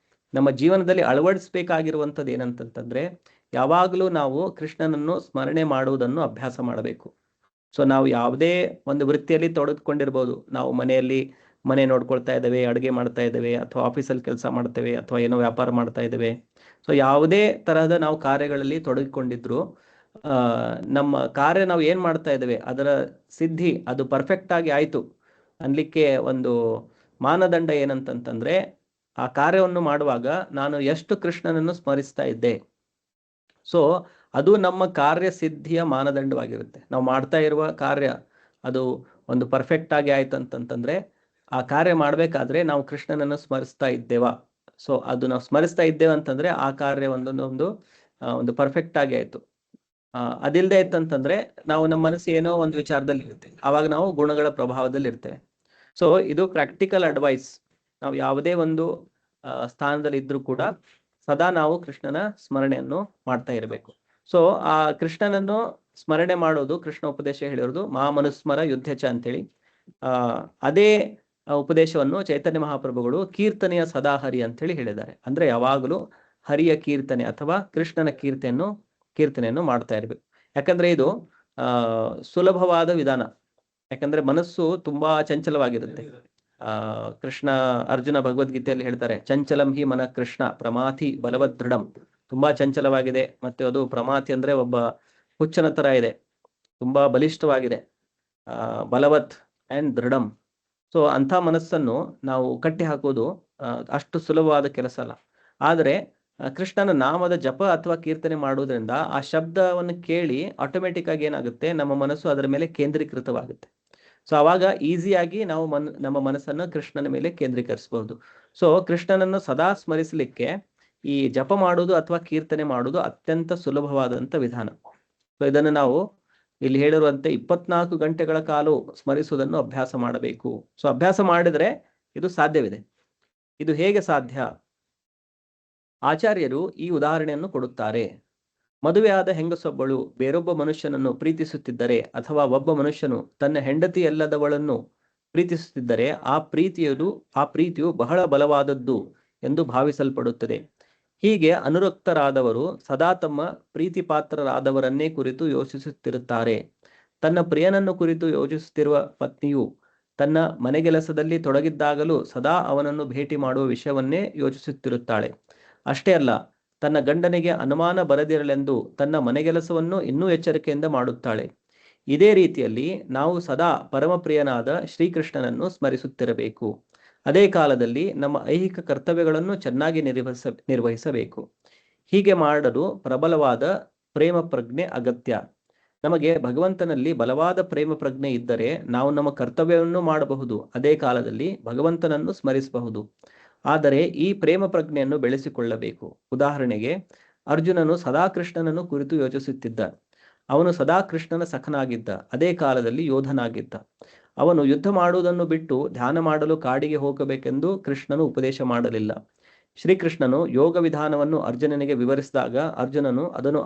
ನಮ್ಮ ಜೀವನದಲ್ಲಿ ಅಳವಡಿಸಬೇಕಾಗಿರುವಂಥದ್ದು ಏನಂತಂತಂದರೆ, ಯಾವಾಗಲೂ ನಾವು ಕೃಷ್ಣನನ್ನು ಸ್ಮರಣೆ ಮಾಡುವುದನ್ನು ಅಭ್ಯಾಸ ಮಾಡಬೇಕು. ಸೊ ನಾವು ಯಾವುದೇ ಒಂದು ವೃತ್ತಿಯಲ್ಲಿ ತೊಡಗಿಕೊಂಡಿರ್ಬೋದು. ನಾವು ಮನೆ ನೋಡ್ಕೊಳ್ತಾ ಇದ್ದೇವೆ, ಅಡುಗೆ ಮಾಡ್ತಾ ಇದ್ದೇವೆ, ಅಥವಾ ಆಫೀಸಲ್ಲಿ ಕೆಲಸ ಮಾಡ್ತೇವೆ, ಅಥವಾ ಏನೋ ವ್ಯಾಪಾರ ಮಾಡ್ತಾ ಇದ್ದೇವೆ. ಸೊ ಯಾವುದೇ ತರಹದ ನಾವು ಕಾರ್ಯಗಳಲ್ಲಿ ತೊಡಗಿಕೊಂಡಿದ್ರು ನಮ್ಮ ಕಾರ್ಯ ನಾವು ಏನು ಮಾಡ್ತಾ ಇದ್ದೇವೆ ಅದರ ಸಿದ್ಧಿ ಅದು ಪರ್ಫೆಕ್ಟ್ ಆಗಿ ಆಯಿತು ಅನ್ಲಿಕ್ಕೆ ಒಂದು ಮಾನದಂಡ ಏನಂತಂತಂದ್ರೆ, ಆ ಕಾರ್ಯವನ್ನು ಮಾಡುವಾಗ ನಾನು ಎಷ್ಟು ಕೃಷ್ಣನನ್ನು ಸ್ಮರಿಸ್ತಾ ಇದ್ದೆ. ಸೊ ಅದು ನಮ್ಮ ಕಾರ್ಯ ಸಿದ್ಧಿಯ ಮಾನದಂಡವಾಗಿರುತ್ತೆ. ನಾವು ಮಾಡ್ತಾ ಇರುವ ಕಾರ್ಯ ಅದು ಒಂದು ಪರ್ಫೆಕ್ಟ್ ಆಗಿ ಆಯ್ತು ಅಂತಂತಂದ್ರೆ ಆ ಕಾರ್ಯ ಮಾಡಬೇಕಾದ್ರೆ ನಾವು ಕೃಷ್ಣನನ್ನು ಸ್ಮರಿಸ್ತಾ ಇದ್ದೇವಾ. ಸೊ ಅದು ನಾವು ಸ್ಮರಿಸ್ತಾ ಇದ್ದೇವೆ ಅಂತಂದ್ರೆ ಆ ಕಾರ್ಯ ಒಂದು ಪರ್ಫೆಕ್ಟ್ ಆಗಿ ಆಯ್ತು. ಅದಿಲ್ಲದೆ ಇತ್ತಂತಂದ್ರೆ ನಾವು ನಮ್ಮ ಮನಸ್ಸು ಏನೋ ಒಂದು ವಿಚಾರದಲ್ಲಿ ಇರುತ್ತೆ, ಆವಾಗ ನಾವು ಗುಣಗಳ ಪ್ರಭಾವದಲ್ಲಿ ಇರ್ತೇವೆ. ಸೊ ಇದು ಪ್ರಾಕ್ಟಿಕಲ್ ಅಡ್ವೈಸ್. ನಾವು ಯಾವುದೇ ಒಂದು ಸ್ಥಾನದಲ್ಲಿ ಇದ್ರೂ ಕೂಡ ಸದಾ ನಾವು ಕೃಷ್ಣನ ಸ್ಮರಣೆಯನ್ನು ಮಾಡ್ತಾ ಇರಬೇಕು. ಸೊ ಆ ಕೃಷ್ಣನನ್ನು ಸ್ಮರಣೆ ಮಾಡೋದು ಕೃಷ್ಣ ಉಪದೇಶ ಹೇಳಿರೋದು ಮನುಸ್ಮರ ಯುದ್ಧಚ ಅಂತೇಳಿ. ಅದೇ ಉಪದೇಶವನ್ನು ಚೈತನ್ಯ ಮಹಾಪ್ರಭುಗಳು ಕೀರ್ತನೆಯ ಸದಾಹರಿ ಅಂತೇಳಿ ಹೇಳಿದ್ದಾರೆ. ಅಂದ್ರೆ ಯಾವಾಗಲೂ ಹರಿಯ ಕೀರ್ತನೆ ಅಥವಾ ಕೃಷ್ಣನ ಕೀರ್ತನೆಯನ್ನು ಮಾಡ್ತಾ ಇರ್ಬೇಕು. ಯಾಕಂದ್ರೆ ಇದು ಸುಲಭವಾದ ವಿಧಾನ. ಯಾಕಂದ್ರೆ ಮನಸ್ಸು ತುಂಬಾ ಚಂಚಲವಾಗಿರುತ್ತೆ. ಅರ್ಜುನ ಭಗವದ್ಗೀತೆಯಲ್ಲಿ ಹೇಳ್ತಾರೆ, ಚಂಚಲಂ ಹಿ ಮನ ಕೃಷ್ಣ ಪ್ರಮಾಥಿ ಬಲವದ್ ದೃಢಂ. ತುಂಬಾ ಚಂಚಲವಾಗಿದೆ. ಮತ್ತೆ ಅದು ಪ್ರಮಾಥಿ ಅಂದ್ರೆ ಒಬ್ಬ ಹುಚ್ಚನ ತರ ಇದೆ, ತುಂಬಾ ಬಲಿಷ್ಠವಾಗಿದೆ, ಬಲವತ್ ಅಂಡ್ ದೃಢಂ. ಸೊ ಅಂಥ ಮನಸ್ಸನ್ನು ನಾವು ಕಟ್ಟಿ ಹಾಕೋದು ಅಷ್ಟು ಸುಲಭವಾದ ಕೆಲಸ ಅಲ್ಲ. ಆದರೆ ಕೃಷ್ಣನ ನಾಮದ ಜಪ ಅಥವಾ ಕೀರ್ತನೆ ಮಾಡುವುದರಿಂದ ಆ ಶಬ್ದವನ್ನು ಕೇಳಿ ಆಟೋಮೆಟಿಕ್ ಆಗಿ ಏನಾಗುತ್ತೆ, ನಮ್ಮ ಮನಸ್ಸು ಅದರ ಮೇಲೆ ಕೇಂದ್ರೀಕೃತವಾಗುತ್ತೆ. ಸೊ ಅವಾಗ ಈಸಿಯಾಗಿ ನಾವು ನಮ್ಮ ಮನಸ್ಸನ್ನು ಕೃಷ್ಣನ ಮೇಲೆ ಕೇಂದ್ರೀಕರಿಸಬಹುದು. ಸೊ ಕೃಷ್ಣನನ್ನು ಸದಾ ಸ್ಮರಿಸಲಿಕ್ಕೆ ಈ ಜಪ ಮಾಡುವುದು ಅಥವಾ ಕೀರ್ತನೆ ಮಾಡುವುದು ಅತ್ಯಂತ ಸುಲಭವಾದಂಥ ವಿಧಾನ. ಸೊ ಇದನ್ನು ನಾವು ಇಲ್ಲಿ ಹೇಳಿರುವಂತೆ 24 ಗಂಟೆಗಳ ಕಾಲವು ಸ್ಮರಿಸುವುದನ್ನು ಅಭ್ಯಾಸ ಮಾಡಬೇಕು. ಸೊ ಅಭ್ಯಾಸ ಮಾಡಿದರೆ ಇದು ಸಾಧ್ಯವಿದೆ. ಇದು ಹೇಗೆ ಸಾಧ್ಯ? ಆಚಾರ್ಯರು ಈ ಉದಾಹರಣೆಯನ್ನು ಕೊಡುತ್ತಾರೆ. ಮದುವೆಯಾದ ಹೆಂಗಸೊಬ್ಬಳು ಬೇರೊಬ್ಬ ಮನುಷ್ಯನನ್ನು ಪ್ರೀತಿಸುತ್ತಿದ್ದರೆ ಅಥವಾ ಒಬ್ಬ ಮನುಷ್ಯನು ತನ್ನ ಹೆಂಡತಿ ಎಲ್ಲದವಳನ್ನು ಪ್ರೀತಿಸುತ್ತಿದ್ದರೆ ಆ ಪ್ರೀತಿಯು ಬಹಳ ಬಲವಾದದ್ದು ಎಂದು ಭಾವಿಸಲ್ಪಡುತ್ತದೆ. ಹೀಗೆ ಅನುರಕ್ತರಾದವರು ಸದಾ ತಮ್ಮ ಪ್ರೀತಿ ಪಾತ್ರರಾದವರನ್ನೇ ಕುರಿತು ಯೋಚಿಸುತ್ತಿರುತ್ತಾರೆ. ತನ್ನ ಪ್ರಿಯನನ್ನು ಕುರಿತು ಯೋಚಿಸುತ್ತಿರುವ ಪತ್ನಿಯು ತನ್ನ ಮನೆಗೆಲಸದಲ್ಲಿ ತೊಡಗಿದ್ದಾಗಲೂ ಸದಾ ಅವನನ್ನು ಭೇಟಿ ಮಾಡುವ ವಿಷಯವನ್ನೇ ಯೋಚಿಸುತ್ತಿರುತ್ತಾಳೆ. ಅಷ್ಟೇ ಅಲ್ಲ, ತನ್ನ ಗಂಡನಿಗೆ ಅನುಮಾನ ಬರದಿರಲೆಂದು ತನ್ನ ಮನೆಗೆಲಸವನ್ನು ಇನ್ನೂ ಎಚ್ಚರಿಕೆಯಿಂದ ಮಾಡುತ್ತಾಳೆ. ಇದೇ ರೀತಿಯಲ್ಲಿ ನಾವು ಸದಾ ಪರಮಪ್ರಿಯನಾದ ಶ್ರೀಕೃಷ್ಣನನ್ನು ಸ್ಮರಿಸುತ್ತಿರಬೇಕು. ಅದೇ ಕಾಲದಲ್ಲಿ ನಮ್ಮ ಐಹಿಕ ಕರ್ತವ್ಯಗಳನ್ನು ಚೆನ್ನಾಗಿ ನಿರ್ವಹಿಸಬೇಕು. ಹೀಗೆ ಮಾಡಲು ಪ್ರಬಲವಾದ ಪ್ರೇಮ ಪ್ರಜ್ಞೆ ಅಗತ್ಯ. ನಮಗೆ ಭಗವಂತನಲ್ಲಿ ಬಲವಾದ ಪ್ರೇಮ ಪ್ರಜ್ಞೆ ಇದ್ದರೆ ನಾವು ನಮ್ಮ ಕರ್ತವ್ಯವನ್ನು ಮಾಡಬಹುದು, ಅದೇ ಕಾಲದಲ್ಲಿ ಭಗವಂತನನ್ನು ಸ್ಮರಿಸಬಹುದು. ಆದರೆ ಈ ಪ್ರೇಮ ಪ್ರಜ್ಞೆಯನ್ನು ಬೆಳೆಸಿಕೊಳ್ಳಬೇಕು. ಉದಾಹರಣೆಗೆ, ಅರ್ಜುನನು ಸದಾ ಕೃಷ್ಣನನ್ನು ಕುರಿತು ಯೋಚಿಸುತ್ತಿದ್ದ. ಅವನು ಸದಾ ಕೃಷ್ಣನ ಸಖನಾಗಿದ್ದ, ಅದೇ ಕಾಲದಲ್ಲಿ ಯೋಧನಾಗಿದ್ದ. ಅವನು ಯುದ್ಧ ಮಾಡುವುದನ್ನು ಬಿಟ್ಟು ಧ್ಯಾನ ಮಾಡಲು ಕಾಡಿಗೆ ಹೋಗಬೇಕೆಂದು ಕೃಷ್ಣನು ಉಪದೇಶ ಮಾಡಲಿಲ್ಲ. ಶ್ರೀಕೃಷ್ಣನು ಯೋಗ ವಿಧಾನವನ್ನು ಅರ್ಜುನನಿಗೆ ವಿವರಿಸಿದಾಗ ಅರ್ಜುನನು ಅದನ್ನು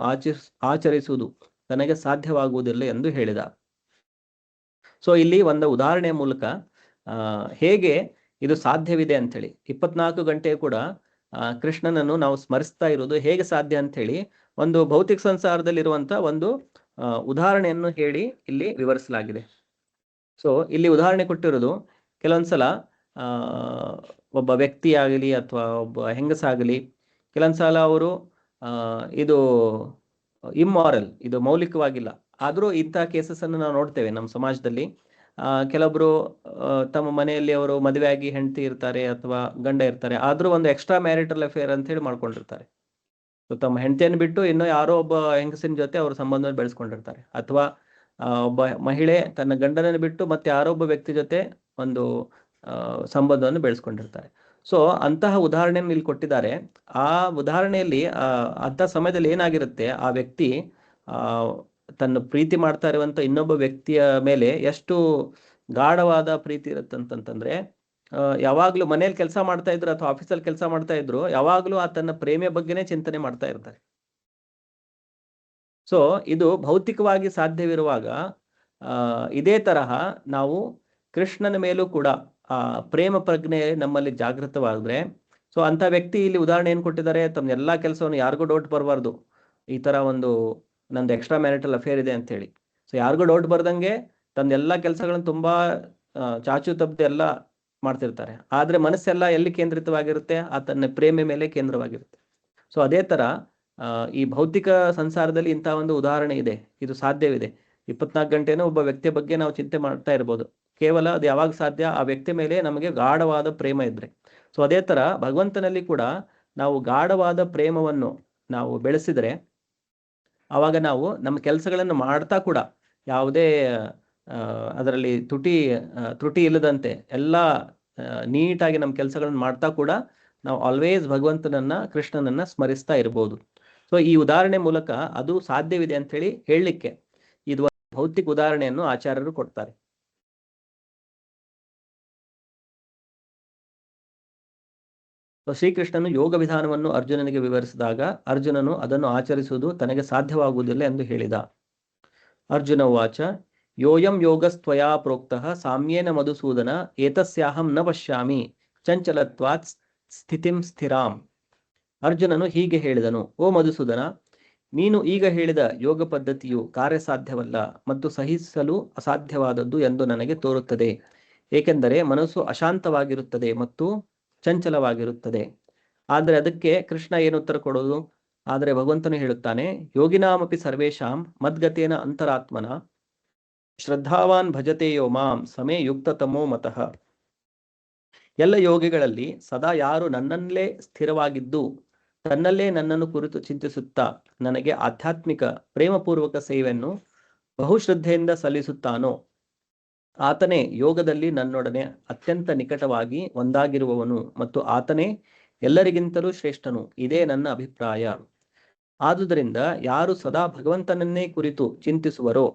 ಆಚರಿಸುವುದು ತನಗೆ ಸಾಧ್ಯವಾಗುವುದಿಲ್ಲ ಎಂದು ಹೇಳಿದ. ಸೊ ಇಲ್ಲಿ ಒಂದು ಉದಾಹರಣೆಯ ಮೂಲಕ ಹೇಗೆ ಇದು ಸಾಧ್ಯವಿದೆ ಅಂಥೇಳಿ, 24 ಗಂಟೆ ಕೂಡ ಕೃಷ್ಣನನ್ನು ನಾವು ಸ್ಮರಿಸ್ತಾ ಇರೋದು ಹೇಗೆ ಸಾಧ್ಯ ಅಂಥೇಳಿ ಒಂದು ಭೌತಿಕ ಸಂಸಾರದಲ್ಲಿರುವಂಥ ಒಂದು ಉದಾಹರಣೆಯನ್ನು ಹೇಳಿ ಇಲ್ಲಿ ವಿವರಿಸಲಾಗಿದೆ. ಸೊ ಇಲ್ಲಿ ಉದಾಹರಣೆ ಕೊಟ್ಟಿರೋದು, ಕೆಲವೊಂದ್ಸಲ ಒಬ್ಬ ವ್ಯಕ್ತಿ ಆಗಲಿ ಅಥವಾ ಒಬ್ಬ ಹೆಂಗಸಾಗಲಿ, ಕೆಲವೊಂದ್ಸಲ ಅವರು ಇದು ಇಮ್ಮಾರಲ್, ಇದು ಮೌಲಿಕವಾಗಿಲ್ಲ, ಆದರೂ ಇಂಥ ಕೇಸಸ್ಸನ್ನು ನಾವು ನೋಡ್ತೇವೆ ನಮ್ಮ ಸಮಾಜದಲ್ಲಿ. ಕೆಲವೊಬ್ರು ತಮ್ಮ ಮನೆಯಲ್ಲಿ ಅವರು ಮದುವೆ ಆಗಿ ಹೆಂಡತಿ ಇರ್ತಾರೆ ಅಥವಾ ಗಂಡ ಇರ್ತಾರೆ, ಆದರೂ ಒಂದು ಎಕ್ಸ್ಟ್ರಾ ಮ್ಯಾರಿಟಲ್ ಅಫೇರ್ ಅಂತ ಹೇಳಿ ಮಾಡ್ಕೊಂಡಿರ್ತಾರೆ. ಸೊ ತಮ್ಮ ಹೆಂಡತಿಯನ್ನು ಬಿಟ್ಟು ಇನ್ನೂ ಯಾರೋ ಒಬ್ಬ ಹೆಂಗಸಿನ ಜೊತೆ ಅವ್ರ ಸಂಬಂಧವನ್ನು ಬೆಳೆಸ್ಕೊಂಡಿರ್ತಾರೆ. ಅಥವಾ ಒಬ್ಬ ಮಹಿಳೆ ತನ್ನ ಗಂಡನನ್ನು ಬಿಟ್ಟು ಮತ್ತೆ ಯಾರೊಬ್ಬ ವ್ಯಕ್ತಿ ಜೊತೆ ಒಂದು ಸಂಬಂಧವನ್ನು ಬೆಳೆಸ್ಕೊಂಡಿರ್ತಾರೆ. ಸೊ ಅಂತಹ ಉದಾಹರಣೆಯನ್ನು ಇಲ್ಲಿ ಕೊಟ್ಟಿದ್ದಾರೆ. ಆ ಉದಾಹರಣೆಯಲ್ಲಿ ಅಂಥ ಸಮಯದಲ್ಲಿ ಏನಾಗಿರುತ್ತೆ, ಆ ವ್ಯಕ್ತಿ ತನ್ನ ಪ್ರೀತಿ ಮಾಡ್ತಾ ಇರುವಂತ ಇನ್ನೊಬ್ಬ ವ್ಯಕ್ತಿಯ ಮೇಲೆ ಎಷ್ಟು ಗಾಢವಾದ ಪ್ರೀತಿ ಇರುತ್ತಂತಂದ್ರೆ, ಯಾವಾಗ್ಲೂ ಮನೇಲಿ ಕೆಲಸ ಮಾಡ್ತಾ ಇದ್ರು ಅಥವಾ ಆಫೀಸಲ್ಲಿ ಕೆಲಸ ಮಾಡ್ತಾ ಇದ್ರು, ಯಾವಾಗ್ಲೂ ಆ ತನ್ನ ಪ್ರೇಮಿಯ ಬಗ್ಗೆನೇ ಚಿಂತನೆ ಮಾಡ್ತಾ ಇರ್ತಾರೆ. ಸೊ ಇದು ಭೌತಿಕವಾಗಿ ಸಾಧ್ಯವಿರುವಾಗ ಇದೇ ತರಹ ನಾವು ಕೃಷ್ಣನ ಮೇಲೂ ಕೂಡ ಆ ಪ್ರೇಮ ಪ್ರಜ್ಞೆ ನಮ್ಮಲ್ಲಿ ಜಾಗೃತವಾದ್ರೆ, ಸೊ ಅಂತ ವ್ಯಕ್ತಿ ಇಲ್ಲಿ ಉದಾಹರಣೆ ಏನ್ ಕೊಟ್ಟಿದ್ದಾರೆ, ತಮ್ಮ ಎಲ್ಲಾ ಕೆಲಸವನ್ನು ಯಾರಿಗೂ ಡೌಟ್ ಬರಬಾರ್ದು, ಈ ತರ ಒಂದು ನಂದು ಎಕ್ಸ್ಟ್ರಾ ಮ್ಯಾರಿಟಲ್ ಅಫೇರ್ ಇದೆ ಅಂತ ಹೇಳಿ. ಸೊ ಯಾರಿಗೂ ಡೌಟ್ ಬರ್ದಂಗೆ ತನ್ನ ಎಲ್ಲಾ ಕೆಲಸಗಳನ್ನು ತುಂಬಾ ಚಾಚು ತಪ್ಪದೆ ಎಲ್ಲ ಮಾಡ್ತಿರ್ತಾರೆ. ಆದ್ರೆ ಮನಸ್ಸೆಲ್ಲ ಎಲ್ಲಿ ಕೇಂದ್ರಿತವಾಗಿರುತ್ತೆ, ಆ ತನ್ನ ಪ್ರೇಮ ಮೇಲೆ ಕೇಂದ್ರವಾಗಿರುತ್ತೆ. ಸೊ ಅದೇ ತರ ಈ ಭೌತಿಕ ಸಂಸಾರದಲ್ಲಿ ಇಂಥ ಒಂದು ಉದಾಹರಣೆ ಇದೆ, ಇದು ಸಾಧ್ಯವಿದೆ. 24 ಗಂಟೆನೂ ಒಬ್ಬ ವ್ಯಕ್ತಿಯ ಬಗ್ಗೆ ನಾವು ಚಿಂತೆ ಮಾಡ್ತಾ ಇರ್ಬೋದು. ಕೇವಲ ಅದು ಯಾವಾಗ ಸಾಧ್ಯ, ಆ ವ್ಯಕ್ತಿ ಮೇಲೆ ನಮಗೆ ಗಾಢವಾದ ಪ್ರೇಮ ಇದ್ರೆ. ಸೊ ಅದೇ ತರ ಭಗವಂತನಲ್ಲಿ ಕೂಡ ನಾವು ಗಾಢವಾದ ಪ್ರೇಮವನ್ನು ನಾವು ಬೆಳೆಸಿದ್ರೆ, ಆವಾಗ ನಾವು ನಮ್ಮ ಕೆಲಸಗಳನ್ನು ಮಾಡ್ತಾ ಕೂಡ ಯಾವುದೇ ಅದರಲ್ಲಿ ತ್ರುಟಿ ಇಲ್ಲದಂತೆ ಎಲ್ಲ ನೀಟಾಗಿ ನಮ್ಮ ಕೆಲಸಗಳನ್ನು ಮಾಡ್ತಾ ಕೂಡ ನಾವು ಆಲ್ವೇಸ್ ಭಗವಂತನನ್ನ, ಕೃಷ್ಣನನ್ನ ಸ್ಮರಿಸ್ತಾ ಇರ್ಬೋದು. ಸೊ ಈ ಉದಾಹರಣೆ ಮೂಲಕ ಅದು ಸಾಧ್ಯವಿದೆ ಅಂತ ಹೇಳಿ ಹೇಳಲಿಕ್ಕೆ ಇದು ಭೌತಿಕ ಉದಾಹರಣೆಯನ್ನು ಆಚಾರ್ಯರು ಕೊಡ್ತಾರೆ. ಶ್ರೀಕೃಷ್ಣನು ಯೋಗ ವಿಧಾನವನ್ನು ಅರ್ಜುನನಿಗೆ ವಿವರಿಸಿದಾಗ ಅರ್ಜುನನು ಅದನ್ನು ಆಚರಿಸುವುದು ತನಗೆ ಸಾಧ್ಯವಾಗುವುದಿಲ್ಲ ಎಂದು ಹೇಳಿದ. ಅರ್ಜುನ ಉವಾಚ, ಯೋಯಂ ಯೋಗಸ್ತ್ವಯಾ ಪ್ರೋಕ್ತಃ ಸಾಮ್ಯೇನ ಮಧುಸೂದನ ಏತಸ್ಯಾಹಂ ನ ಪಶ್ಯಾಮಿ ಚಂಚಲತ್ವಾತ್ ಸ್ಥಿತಿಂ ಸ್ಥಿರಾಂ. ಅರ್ಜುನನು ಹೀಗೆ ಹೇಳಿದನು, ಓ ಮಧುಸೂದನ, ನೀನು ಈಗ ಹೇಳಿದ ಯೋಗ ಪದ್ಧತಿಯು ಕಾರ್ಯಸಾಧ್ಯವಲ್ಲ ಮತ್ತು ಸಹಿಸಲು ಅಸಾಧ್ಯವಾದದ್ದು ಎಂದು ನನಗೆ ತೋರುತ್ತದೆ. ಏಕೆಂದರೆ ಮನಸ್ಸು ಅಶಾಂತವಾಗಿರುತ್ತದೆ ಮತ್ತು ಚಂಚಲವಾಗಿರುತ್ತದೆ. ಆದರೆ ಅದಕ್ಕೆ ಕೃಷ್ಣ ಏನು ಉತ್ತರ ಕೊಡೋದು? ಆದರೆ ಭಗವಂತನು ಹೇಳುತ್ತಾನೆ, ಯೋಗಿನಾಮಪಿ ಸರ್ವೇಷಾಂ ಮದ್ಗತೇನ ಅಂತರಾತ್ಮನ ಶ್ರದ್ಧಾವಾನ್ ಭಜತೆಯೋ ಮಾಂ ಸಮೇ ಯುಕ್ತತಮೋ ಮತಃ. ಎಲ್ಲ ಯೋಗಿಗಳಲ್ಲಿ ಸದಾ ಯಾರು ನನ್ನಲ್ಲೇ ಸ್ಥಿರವಾಗಿದ್ದು ತನ್ನಲ್ಲೇ ನನ್ನನ್ನು ಕುರಿತು ಚಿಂತಿಸುತ್ತಾ ನನಗೆ ಆಧ್ಯಾತ್ಮಿಕ ಪ್ರೇಮಪೂರ್ವಕ ಸೇವೆಯನ್ನು ಬಹುಶ್ರದ್ಧೆಯಿಂದ ಸಲ್ಲಿಸುತ್ತಾನೋ ಆತನೇ ಯೋಗದಲ್ಲಿ ನನ್ನೊಡನೆ ಅತ್ಯಂತ ನಿಕಟವಾಗಿ ಒಂದಾಗಿರುವವನು ಮತ್ತು ಆತನೇ ಎಲ್ಲರಿಗಿಂತಲೂ ಶ್ರೇಷ್ಠನು. ಇದೇ ನನ್ನ ಅಭಿಪ್ರಾಯ. ಆದುದರಿಂದ ಯಾರು ಸದಾ ಭಗವಂತನನ್ನೇ ಕುರಿತು ಚಿಂತಿಸುವರೋ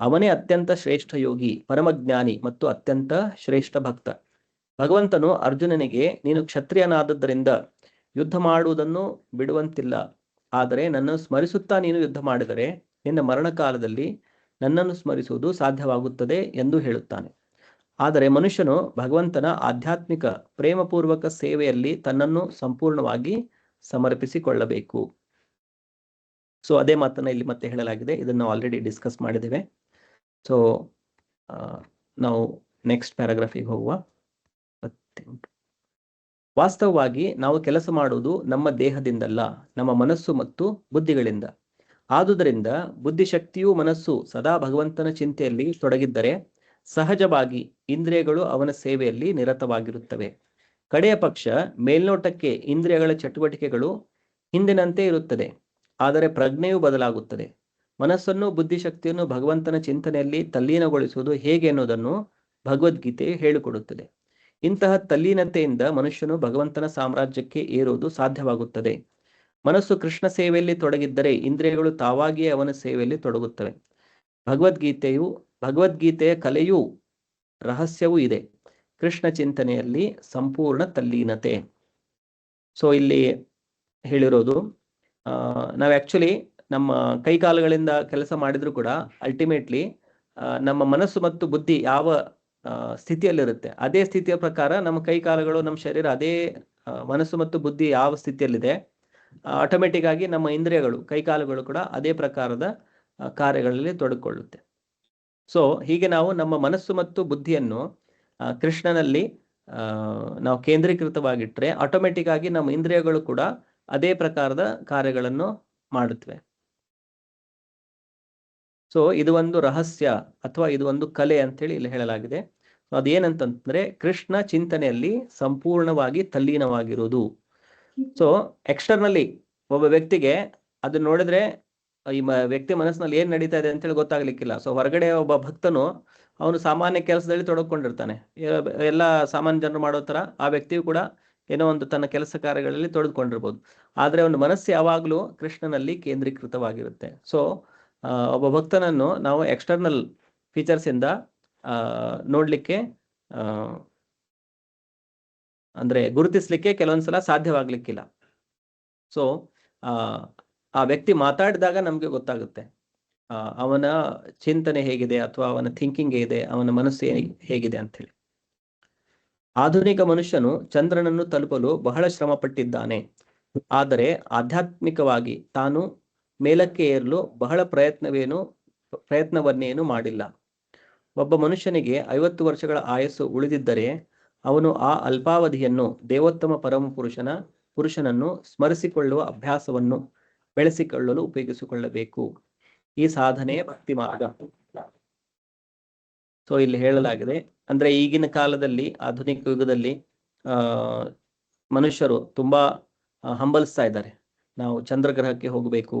ಅವನೇ ಅತ್ಯಂತ ಶ್ರೇಷ್ಠ ಯೋಗಿ, ಪರಮಜ್ಞಾನಿ ಮತ್ತು ಅತ್ಯಂತ ಶ್ರೇಷ್ಠ ಭಕ್ತ. ಭಗವಂತನು ಅರ್ಜುನನಿಗೆ, ನೀನು ಕ್ಷತ್ರಿಯನಾದದ್ದರಿಂದ ಯುದ್ಧ ಮಾಡುವುದನ್ನು ಬಿಡುವಂತಿಲ್ಲ. ಆದರೆ ನನ್ನನ್ನು ಸ್ಮರಿಸುತ್ತಾ ನೀನು ಯುದ್ಧ ಮಾಡಿದರೆ ನಿನ್ನ ಮರಣಕಾಲದಲ್ಲಿ ನನ್ನನ್ನು ಸ್ಮರಿಸುವುದು ಸಾಧ್ಯವಾಗುತ್ತದೆ ಎಂದು ಹೇಳುತ್ತಾನೆ. ಆದರೆ ಮನುಷ್ಯನು ಭಗವಂತನ ಆಧ್ಯಾತ್ಮಿಕ ಪ್ರೇಮಪೂರ್ವಕ ಸೇವೆಯಲ್ಲಿ ತನ್ನನ್ನು ಸಂಪೂರ್ಣವಾಗಿ ಸಮರ್ಪಿಸಿಕೊಳ್ಳಬೇಕು. ಸೊ ಅದೇ ಮಾತನ್ನ ಇಲ್ಲಿ ಮತ್ತೆ ಹೇಳಲಾಗಿದೆ. ಇದನ್ನು ನಾವು ಆಲ್ರೆಡಿ ಡಿಸ್ಕಸ್ ಮಾಡಿದ್ದೇವೆ. ಸೊ ನಾವು ನೆಕ್ಸ್ಟ್ ಪ್ಯಾರಾಗ್ರಾಫಿಗೆ ಹೋಗುವ. ವಾಸ್ತವವಾಗಿ ನಾವು ಕೆಲಸ ಮಾಡುವುದು ನಮ್ಮ ದೇಹದಿಂದಲ್ಲ, ನಮ್ಮ ಮನಸ್ಸು ಮತ್ತು ಬುದ್ಧಿಗಳಿಂದ. ಆದುದರಿಂದ ಬುದ್ಧಿಶಕ್ತಿಯೂ ಮನಸ್ಸು ಸದಾ ಭಗವಂತನ ಚಿಂತೆಯಲ್ಲಿ ತೊಡಗಿದ್ದರೆ ಸಹಜವಾಗಿ ಇಂದ್ರಿಯಗಳು ಅವನ ಸೇವೆಯಲ್ಲಿ ನಿರತವಾಗಿರುತ್ತವೆ. ಕಡೆಯ ಪಕ್ಷ ಮೇಲ್ನೋಟಕ್ಕೆ ಇಂದ್ರಿಯಗಳ ಚಟುವಟಿಕೆಗಳು ಹಿಂದಿನಂತೆ ಇರುತ್ತದೆ, ಆದರೆ ಪ್ರಜ್ಞೆಯು ಬದಲಾಗುತ್ತದೆ. ಮನಸ್ಸನ್ನು ಬುದ್ಧಿಶಕ್ತಿಯನ್ನು ಭಗವಂತನ ಚಿಂತನೆಯಲ್ಲಿ ತಲ್ಲೀನಗೊಳಿಸುವುದು ಹೇಗೆ ಎನ್ನುವುದನ್ನು ಭಗವದ್ಗೀತೆ ಹೇಳಿಕೊಡುತ್ತದೆ. ಇಂತಹ ತಲ್ಲೀನತೆಯಿಂದ ಮನುಷ್ಯನು ಭಗವಂತನ ಸಾಮ್ರಾಜ್ಯಕ್ಕೆ ಏರುವುದು ಸಾಧ್ಯವಾಗುತ್ತದೆ. ಮನಸ್ಸು ಕೃಷ್ಣ ಸೇವೆಯಲ್ಲಿ ತೊಡಗಿದ್ದರೆ ಇಂದ್ರಿಯಗಳು ತಾವಾಗಿಯೇ ಅವನ ಸೇವೆಯಲ್ಲಿ ತೊಡಗುತ್ತವೆ. ಭಗವದ್ಗೀತೆಯ ಕಲೆಯೂ ರಹಸ್ಯವೂ ಇದೆ, ಕೃಷ್ಣ ಚಿಂತನೆಯಲ್ಲಿ ಸಂಪೂರ್ಣ ತಲ್ಲೀನತೆ. ಸೊ ಇಲ್ಲಿ ಹೇಳಿರೋದು, ನಾವು ಆ್ಯಕ್ಚುಲಿ ನಮ್ಮ ಕೈಕಾಲುಗಳಿಂದ ಕೆಲಸ ಮಾಡಿದ್ರು ಕೂಡ ಅಲ್ಟಿಮೇಟ್ಲಿ ನಮ್ಮ ಮನಸ್ಸು ಮತ್ತು ಬುದ್ಧಿ ಯಾವ ಸ್ಥಿತಿಯಲ್ಲಿರುತ್ತೆ ಅದೇ ಸ್ಥಿತಿಯ ಪ್ರಕಾರ ನಮ್ಮ ಕೈಕಾಲುಗಳು, ನಮ್ಮ ಶರೀರ ಅದೇ ಮನಸ್ಸು ಮತ್ತು ಬುದ್ಧಿ ಯಾವ ಸ್ಥಿತಿಯಲ್ಲಿದೆ ಆಟೋಮೆಟಿಕ್ ಆಗಿ ನಮ್ಮ ಇಂದ್ರಿಯಗಳು, ಕೈಕಾಲುಗಳು ಕೂಡ ಅದೇ ಪ್ರಕಾರದ ಕಾರ್ಯಗಳಲ್ಲಿ ತೊಡಗಿಕೊಳ್ಳುತ್ತೆ. ಸೊ ಹೀಗೆ ನಾವು ನಮ್ಮ ಮನಸ್ಸು ಮತ್ತು ಬುದ್ಧಿಯನ್ನು ಕೃಷ್ಣನಲ್ಲಿ ನಾವು ಕೇಂದ್ರೀಕೃತವಾಗಿಟ್ಟರೆ ಆಟೋಮೆಟಿಕ್ ಆಗಿ ನಮ್ಮ ಇಂದ್ರಿಯಗಳು ಕೂಡ ಅದೇ ಪ್ರಕಾರದ ಕಾರ್ಯಗಳನ್ನು ಮಾಡುತ್ತವೆ. ಸೊ ಇದು ಒಂದು ರಹಸ್ಯ ಅಥವಾ ಇದು ಒಂದು ಕಲೆ ಅಂತೇಳಿ ಇಲ್ಲಿ ಹೇಳಲಾಗಿದೆ. ಅದೇನಂತಂದ್ರೆ ಕೃಷ್ಣ ಚಿಂತನೆಯಲ್ಲಿ ಸಂಪೂರ್ಣವಾಗಿ ತಲ್ಲೀನವಾಗಿರುವುದು. ಸೊ ಎಕ್ಸ್ಟರ್ನಲ್ಲಿ ಒಬ್ಬ ವ್ಯಕ್ತಿಗೆ ಅದು ನೋಡಿದ್ರೆ ಈ ವ್ಯಕ್ತಿ ಮನಸ್ಸಿನಲ್ಲಿ ಏನ್ ನಡೀತಾ ಇದೆ ಅಂತೇಳಿ ಗೊತ್ತಾಗ್ಲಿಕ್ಕಿಲ್ಲ. ಸೊ ಹೊರಗಡೆ ಒಬ್ಬ ಭಕ್ತನು ಅವನು ಸಾಮಾನ್ಯ ಕೆಲಸದಲ್ಲಿ ತೊಡಕೊಂಡಿರ್ತಾನೆ, ಎಲ್ಲ ಸಾಮಾನ್ಯ ಜನರು ಮಾಡೋ ತರ ಆ ವ್ಯಕ್ತಿಯು ಕೂಡ ಏನೋ ಒಂದು ತನ್ನ ಕೆಲಸ ಕಾರ್ಯಗಳಲ್ಲಿ ತೊಡಗಿಕೊಂಡಿರ್ಬೋದು. ಆದ್ರೆ ಅವನ ಮನಸ್ಸು ಯಾವಾಗ್ಲೂ ಕೃಷ್ಣನಲ್ಲಿ ಕೇಂದ್ರೀಕೃತವಾಗಿರುತ್ತೆ. ಸೊ ಒಬ್ಬ ಭಕ್ತನನ್ನು ನಾವು ಎಕ್ಸ್ಟರ್ನಲ್ ಫೀಚರ್ಸ್ ಇಂದ ನೋಡ್ಲಿಕ್ಕೆ ಅಂದ್ರೆ ಗುರುತಿಸ್ಲಿಕ್ಕೆ ಕೆಲವೊಂದ್ಸಲ ಸಾಧ್ಯವಾಗ್ಲಿಕ್ಕಿಲ್ಲ. ಸೊ ಆ ವ್ಯಕ್ತಿ ಮಾತಾಡಿದಾಗ ನಮ್ಗೆ ಗೊತ್ತಾಗುತ್ತೆ ಅವನ ಚಿಂತನೆ ಹೇಗಿದೆ ಅಥವಾ ಅವನ ಥಿಂಕಿಂಗ್ ಹೇಗಿದೆ, ಅವನ ಮನಸ್ಸು ಹೇಗಿದೆ ಅಂತ ಹೇಳಿ. ಆಧುನಿಕ ಮನುಷ್ಯನು ಚಂದ್ರನನ್ನು ತಲುಪಲು ಬಹಳ ಶ್ರಮ ಪಟ್ಟಿದ್ದಾನೆ, ಆದರೆ ಆಧ್ಯಾತ್ಮಿಕವಾಗಿ ತಾನು ಮೇಲಕ್ಕೆ ಏರಲು ಬಹಳ ಪ್ರಯತ್ನವನ್ನೇನು ಮಾಡಿಲ್ಲ. ಒಬ್ಬ ಮನುಷ್ಯನಿಗೆ 50 ವರ್ಷಗಳ ಆಯಸ್ಸು ಉಳಿದಿದ್ದರೆ ಅವನು ಆ ಅಲ್ಪಾವಧಿಯನ್ನು ದೇವೋತ್ತಮ ಪರಮ ಪುರುಷನನ್ನು ಸ್ಮರಿಸಿಕೊಳ್ಳುವ ಅಭ್ಯಾಸವನ್ನು ಬೆಳೆಸಿಕೊಳ್ಳಲು ಉಪಯೋಗಿಸಿಕೊಳ್ಳಬೇಕು. ಈ ಸಾಧನೆ ಭಕ್ತಿ ಮಾರ್ಗ. ಸೊ ಇಲ್ಲಿ ಹೇಳಲಾಗಿದೆ, ಅಂದ್ರೆ ಈಗಿನ ಕಾಲದಲ್ಲಿ ಆಧುನಿಕ ಯುಗದಲ್ಲಿ ಮನುಷ್ಯರು ತುಂಬಾ ಹಂಬಲಿಸ್ತಾ ಇದ್ದಾರೆ. ನಾವು ಚಂದ್ರಗ್ರಹಕ್ಕೆ ಹೋಗಬೇಕು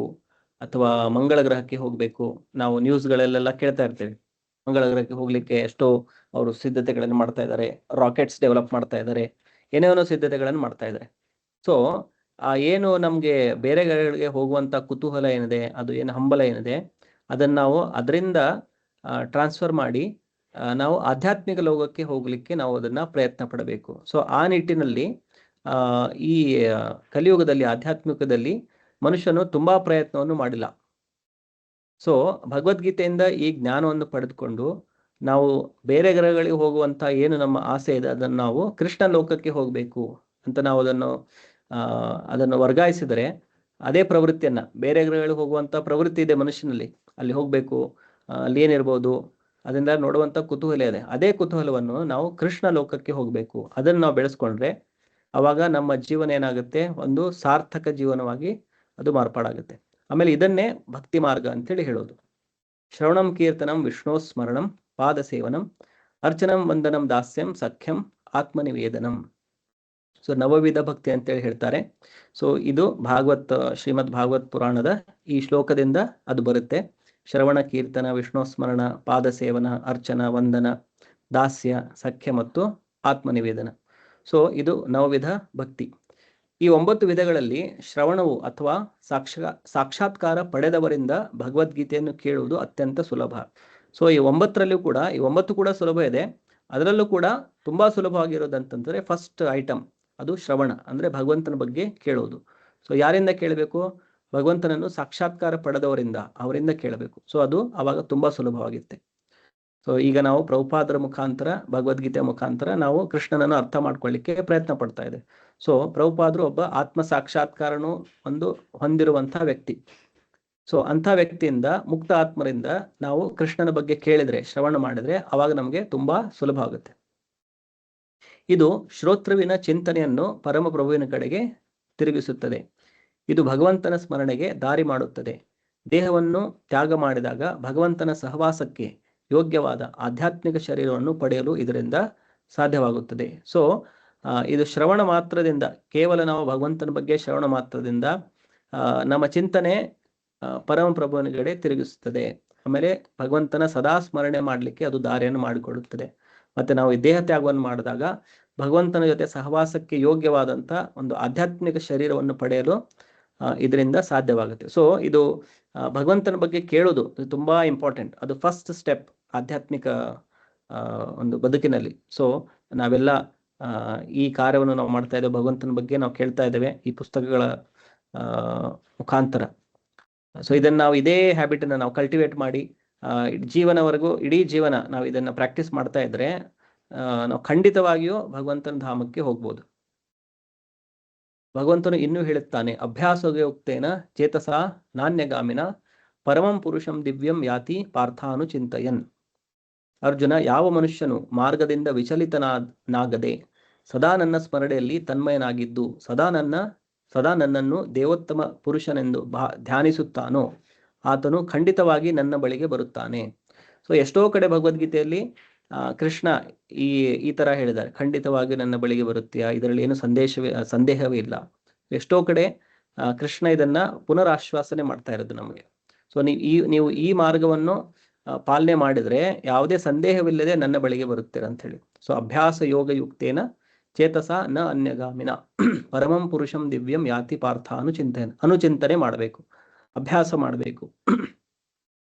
ಅಥವಾ ಮಂಗಳ ಗ್ರಹಕ್ಕೆ ಹೋಗಬೇಕು. ನಾವು ನ್ಯೂಸ್ಗಳಲ್ಲೆಲ್ಲ ಕೇಳ್ತಾ ಇರ್ತೇವೆ, ಮಂಗಳ ಗ್ರಹಕ್ಕೆ ಹೋಗ್ಲಿಕ್ಕೆ ಎಷ್ಟೋ ಅವರು ಸಿದ್ಧತೆಗಳನ್ನು ಮಾಡ್ತಾ ಇದ್ದಾರೆ, ರಾಕೆಟ್ಸ್ ಡೆವಲಪ್ ಮಾಡ್ತಾ ಇದ್ದಾರೆ, ಏನೇನೋ ಸಿದ್ಧತೆಗಳನ್ನು ಮಾಡ್ತಾ ಇದ್ದಾರೆ. ಸೊ ಏನು ನಮ್ಗೆ ಬೇರೆ ಗ್ರಹಗಳಿಗೆ ಹೋಗುವಂತ ಕುತೂಹಲ ಏನಿದೆ, ಅದು ಏನು ಹಂಬಲ ಏನಿದೆ, ಅದನ್ನ ನಾವು ಅದರಿಂದ ಟ್ರಾನ್ಸ್ಫರ್ ಮಾಡಿ ನಾವು ಆಧ್ಯಾತ್ಮಿಕ ಲೋಕಕ್ಕೆ ಹೋಗ್ಲಿಕ್ಕೆ ನಾವು ಅದನ್ನ ಪ್ರಯತ್ನ ಪಡಬೇಕು. ಸೊ ಆ ನಿಟ್ಟಿನಲ್ಲಿ ಈ ಕಲಿಯುಗದಲ್ಲಿ ಆಧ್ಯಾತ್ಮಿಕದಲ್ಲಿ ಮನುಷ್ಯನು ತುಂಬಾ ಪ್ರಯತ್ನವನ್ನು ಮಾಡಿಲ್ಲ. ಸೊ ಭಗವದ್ಗೀತೆಯಿಂದ ಈ ಜ್ಞಾನವನ್ನು ಪಡೆದುಕೊಂಡು ನಾವು ಬೇರೆ ಗ್ರಹಗಳಿಗೆ ಹೋಗುವಂತ ಏನು ನಮ್ಮ ಆಸೆ ಇದೆ ಅದನ್ನು ನಾವು ಕೃಷ್ಣ ಲೋಕಕ್ಕೆ ಹೋಗ್ಬೇಕು ಅಂತ ನಾವು ಅದನ್ನು ವರ್ಗಾಯಿಸಿದರೆ ಅದೇ ಪ್ರವೃತ್ತಿಯನ್ನ, ಬೇರೆ ಗ್ರಹಗಳಿಗೆ ಹೋಗುವಂತ ಪ್ರವೃತ್ತಿ ಇದೆ ಮನುಷ್ಯನಲ್ಲಿ, ಅಲ್ಲಿ ಹೋಗ್ಬೇಕು, ಅಲ್ಲಿ ಏನಿರ್ಬೋದು ಅದರಿಂದ ನೋಡುವಂತ ಕುತೂಹಲ ಇದೆ, ಅದೇ ಕುತೂಹಲವನ್ನು ನಾವು ಕೃಷ್ಣ ಲೋಕಕ್ಕೆ ಹೋಗ್ಬೇಕು ಅದನ್ನು ನಾವು ಬೆಳೆಸ್ಕೊಂಡ್ರೆ ಅವಾಗ ನಮ್ಮ ಜೀವನ ಏನಾಗುತ್ತೆ, ಒಂದು ಸಾರ್ಥಕ ಜೀವನವಾಗಿ ಅದು ಮಾರ್ಪಾಡಾಗುತ್ತೆ. ಆಮೇಲೆ ಇದನ್ನೇ ಭಕ್ತಿ ಮಾರ್ಗ ಅಂತೇಳಿ ಹೇಳೋದು. ಶ್ರವಣಂ ಕೀರ್ತನಂ ವಿಷ್ಣು ಸ್ಮರಣಂ ಪಾದ ಸೇವನಂ ಅರ್ಚನಂ ವಂದನಂ ದಾಸ್ಯಂ ಸಖ್ಯಂ ಆತ್ಮನಿವೇದನಂ. ಸೊ ನವವಿಧ ಭಕ್ತಿ ಅಂತೇಳಿ ಹೇಳ್ತಾರೆ. ಸೊ ಇದು ಶ್ರೀಮದ್ ಭಾಗವತ್ ಪುರಾಣದ ಈ ಶ್ಲೋಕದಿಂದ ಅದು ಬರುತ್ತೆ. ಶ್ರವಣ, ಕೀರ್ತನ, ವಿಷ್ಣು ಸ್ಮರಣ, ಪಾದ ಸೇವನ, ಅರ್ಚನ, ವಂದನ, ದಾಸ್ಯ, ಸಖ್ಯ ಮತ್ತು ಆತ್ಮನಿವೇದನ. ಸೊ ಇದು ನವವಿಧ ಭಕ್ತಿ. ಈ 9 ವಿಧಗಳಲ್ಲಿ ಶ್ರವಣವು ಅಥವಾ ಸಾಕ್ಷಾತ್ಕಾರ ಪಡೆದವರಿಂದ ಭಗವದ್ಗೀತೆಯನ್ನು ಕೇಳುವುದು ಅತ್ಯಂತ ಸುಲಭ. ಸೊ ಈ 9ರಲ್ಲೂ ಕೂಡ ಈ 9 ಕೂಡ ಸುಲಭ ಇದೆ. ಅದರಲ್ಲೂ ಕೂಡ ತುಂಬಾ ಸುಲಭವಾಗಿರೋದಂತಂದ್ರೆ ಫಸ್ಟ್ ಐಟಮ್ ಅದು ಶ್ರವಣ, ಅಂದ್ರೆ ಭಗವಂತನ ಬಗ್ಗೆ ಕೇಳೋದು. ಸೊ ಯಾರಿಂದ ಕೇಳಬೇಕು? ಭಗವಂತನನ್ನು ಸಾಕ್ಷಾತ್ಕಾರ ಪಡೆದವರಿಂದ, ಅವರಿಂದ ಕೇಳಬೇಕು. ಸೊ ಅದು ಅವಾಗ ತುಂಬಾ ಸುಲಭವಾಗಿರುತ್ತೆ. ಸೊ ಈಗ ನಾವು ಪ್ರಭುಪಾದರ ಮುಖಾಂತರ, ಭಗವದ್ಗೀತೆ ಮುಖಾಂತರ ನಾವು ಕೃಷ್ಣನನ್ನು ಅರ್ಥ ಮಾಡ್ಕೊಳ್ಳಿಕ್ಕೆ ಪ್ರಯತ್ನ ಪಡ್ತಾ ಇದೆ. ಸೊ ಪ್ರಭುಪಾದರು ಒಬ್ಬ ಆತ್ಮ ಸಾಕ್ಷಾತ್ಕಾರನು ಹೊಂದಿರುವಂತಹ ವ್ಯಕ್ತಿ. ಸೊ ಅಂಥ ವ್ಯಕ್ತಿಯಿಂದ, ಮುಕ್ತ ಆತ್ಮರಿಂದ ನಾವು ಕೃಷ್ಣನ ಬಗ್ಗೆ ಕೇಳಿದ್ರೆ, ಶ್ರವಣ ಮಾಡಿದ್ರೆ ಅವಾಗ ನಮಗೆ ತುಂಬಾ ಸುಲಭ ಆಗುತ್ತೆ. ಇದು ಶ್ರೋತೃವಿನ ಚಿಂತನೆಯನ್ನು ಪರಮಪ್ರಭುವಿನ ಕಡೆಗೆ ತಿರುಗಿಸುತ್ತದೆ. ಇದು ಭಗವಂತನ ಸ್ಮರಣೆಗೆ ದಾರಿ ಮಾಡುತ್ತದೆ. ದೇಹವನ್ನು ತ್ಯಾಗ ಮಾಡಿದಾಗ ಭಗವಂತನ ಸಹವಾಸಕ್ಕೆ ಯೋಗ್ಯವಾದ ಆಧ್ಯಾತ್ಮಿಕ ಶರೀರವನ್ನು ಪಡೆಯಲು ಇದರಿಂದ ಸಾಧ್ಯವಾಗುತ್ತದೆ. ಸೊ ಇದು ಶ್ರವಣ ಮಾತ್ರದಿಂದ, ಕೇವಲ ನಾವು ಭಗವಂತನ ಬಗ್ಗೆ ಶ್ರವಣ ಮಾತ್ರದಿಂದ ನಮ್ಮ ಚಿಂತನೆ ಪರಮಪ್ರಭುವಿನ ಕಡೆ ತಿರುಗಿಸುತ್ತದೆ. ಆಮೇಲೆ ಭಗವಂತನ ಸದಾ ಸ್ಮರಣೆ ಮಾಡಲಿಕ್ಕೆ ಅದು ದಾರಿಯನ್ನು ಮಾಡಿಕೊಡುತ್ತದೆ. ಮತ್ತೆ ನಾವು ಈ ದೇಹ ತ್ಯಾಗವನ್ನು ಮಾಡಿದಾಗ ಭಗವಂತನ ಜೊತೆ ಸಹವಾಸಕ್ಕೆ ಯೋಗ್ಯವಾದಂಥ ಒಂದು ಆಧ್ಯಾತ್ಮಿಕ ಶರೀರವನ್ನು ಪಡೆಯಲು ಇದರಿಂದ ಸಾಧ್ಯವಾಗುತ್ತೆ. ಸೊ ಇದು ಭಗವಂತನ ಬಗ್ಗೆ ಕೇಳೋದು ತುಂಬಾ ಇಂಪಾರ್ಟೆಂಟ್. ಅದು ಫಸ್ಟ್ ಸ್ಟೆಪ್ ಆಧ್ಯಾತ್ಮಿಕ ಒಂದು ಬದುಕಿನಲ್ಲಿ. ಸೊ ನಾವೆಲ್ಲ ಈ ಕಾರ್ಯವನ್ನು ನಾವು ಮಾಡ್ತಾ ಇದ್ದೇವೆ, ಭಗವಂತನ ಬಗ್ಗೆ ನಾವು ಕೇಳ್ತಾ ಇದ್ದೇವೆ ಈ ಪುಸ್ತಕಗಳ ಮುಖಾಂತರ. ಸೊ ಇದನ್ನು ನಾವು ಇದೇ ಹ್ಯಾಬಿಟನ್ನು ನಾವು ಕಲ್ಟಿವೇಟ್ ಮಾಡಿ ಜೀವನವರೆಗೂ, ಇಡೀ ಜೀವನ ನಾವು ಇದನ್ನು ಪ್ರಾಕ್ಟೀಸ್ ಮಾಡ್ತಾ ಇದ್ರೆ ನಾವು ಖಂಡಿತವಾಗಿಯೂ ಭಗವಂತನ ಧಾಮಕ್ಕೆ ಹೋಗ್ಬೋದು. ಭಗವಂತನು ಇನ್ನೂ ಹೇಳುತ್ತಾನೆ, ಅಭ್ಯಾಸೋಪಯುಕ್ತೇನ ಚೇತಸ ನಾಣ್ಯಗಾಮಿನ ಪರಮಂ ಪುರುಷಂ ದಿವ್ಯಂ ಯಾತಿ ಪಾರ್ಥಾನು ಚಿಂತಯನ್. ಅರ್ಜುನ, ಯಾವ ಮನುಷ್ಯನು ಮಾರ್ಗದಿಂದ ವಿಚಲಿತನಾಗದೆ ಸದಾ ನನ್ನ ಸ್ಮರಣೆಯಲ್ಲಿ ತನ್ಮಯನಾಗಿದ್ದು ಸದಾ ನನ್ನನ್ನು ದೇವೋತ್ತಮ ಪುರುಷನೆಂದು ಧ್ಯಾನಿಸುತ್ತಾನೋ ಆತನು ಖಂಡಿತವಾಗಿ ನನ್ನ ಬಳಿಗೆ ಬರುತ್ತಾನೆ. ಸೊ ಎಷ್ಟೋ ಕಡೆ ಭಗವದ್ಗೀತೆಯಲ್ಲಿ ಕೃಷ್ಣ ಈ ತರ ಹೇಳಿದ್ದಾರೆ, ಖಂಡಿತವಾಗಿ ನನ್ನ ಬಳಿಗೆ ಬರುತ್ತೀಯಾ, ಇದರಲ್ಲಿ ಏನು ಸಂದೇಹವೇ ಇಲ್ಲ. ಎಷ್ಟೋ ಕಡೆ ಕೃಷ್ಣ ಇದನ್ನ ಪುನರಾಶ್ವಾಸನೆ ಮಾಡ್ತಾ ಇರೋದು ನಮಗೆ. ಸೊ ನೀವು ಈ ಮಾರ್ಗವನ್ನು ಪಾಲನೆ ಮಾಡಿದ್ರೆ ಯಾವುದೇ ಸಂದೇಹವಿಲ್ಲದೆ ನನ್ನ ಬಳಿಗೆ ಬರುತ್ತೀರ ಅಂತ ಹೇಳಿ. ಸೊ ಅಭ್ಯಾಸ ಯೋಗ ಯುಕ್ತೇನ ಚೇತಸ ನ ಅನ್ಯಗಾಮಿನ ಪರಮಂ ಪುರುಷಂ ದಿವ್ಯಂ ಯಾತಿ ಪಾರ್ಥ ಅನುಚಿಂತನೆ ಮಾಡಬೇಕು, ಅಭ್ಯಾಸ ಮಾಡಬೇಕು.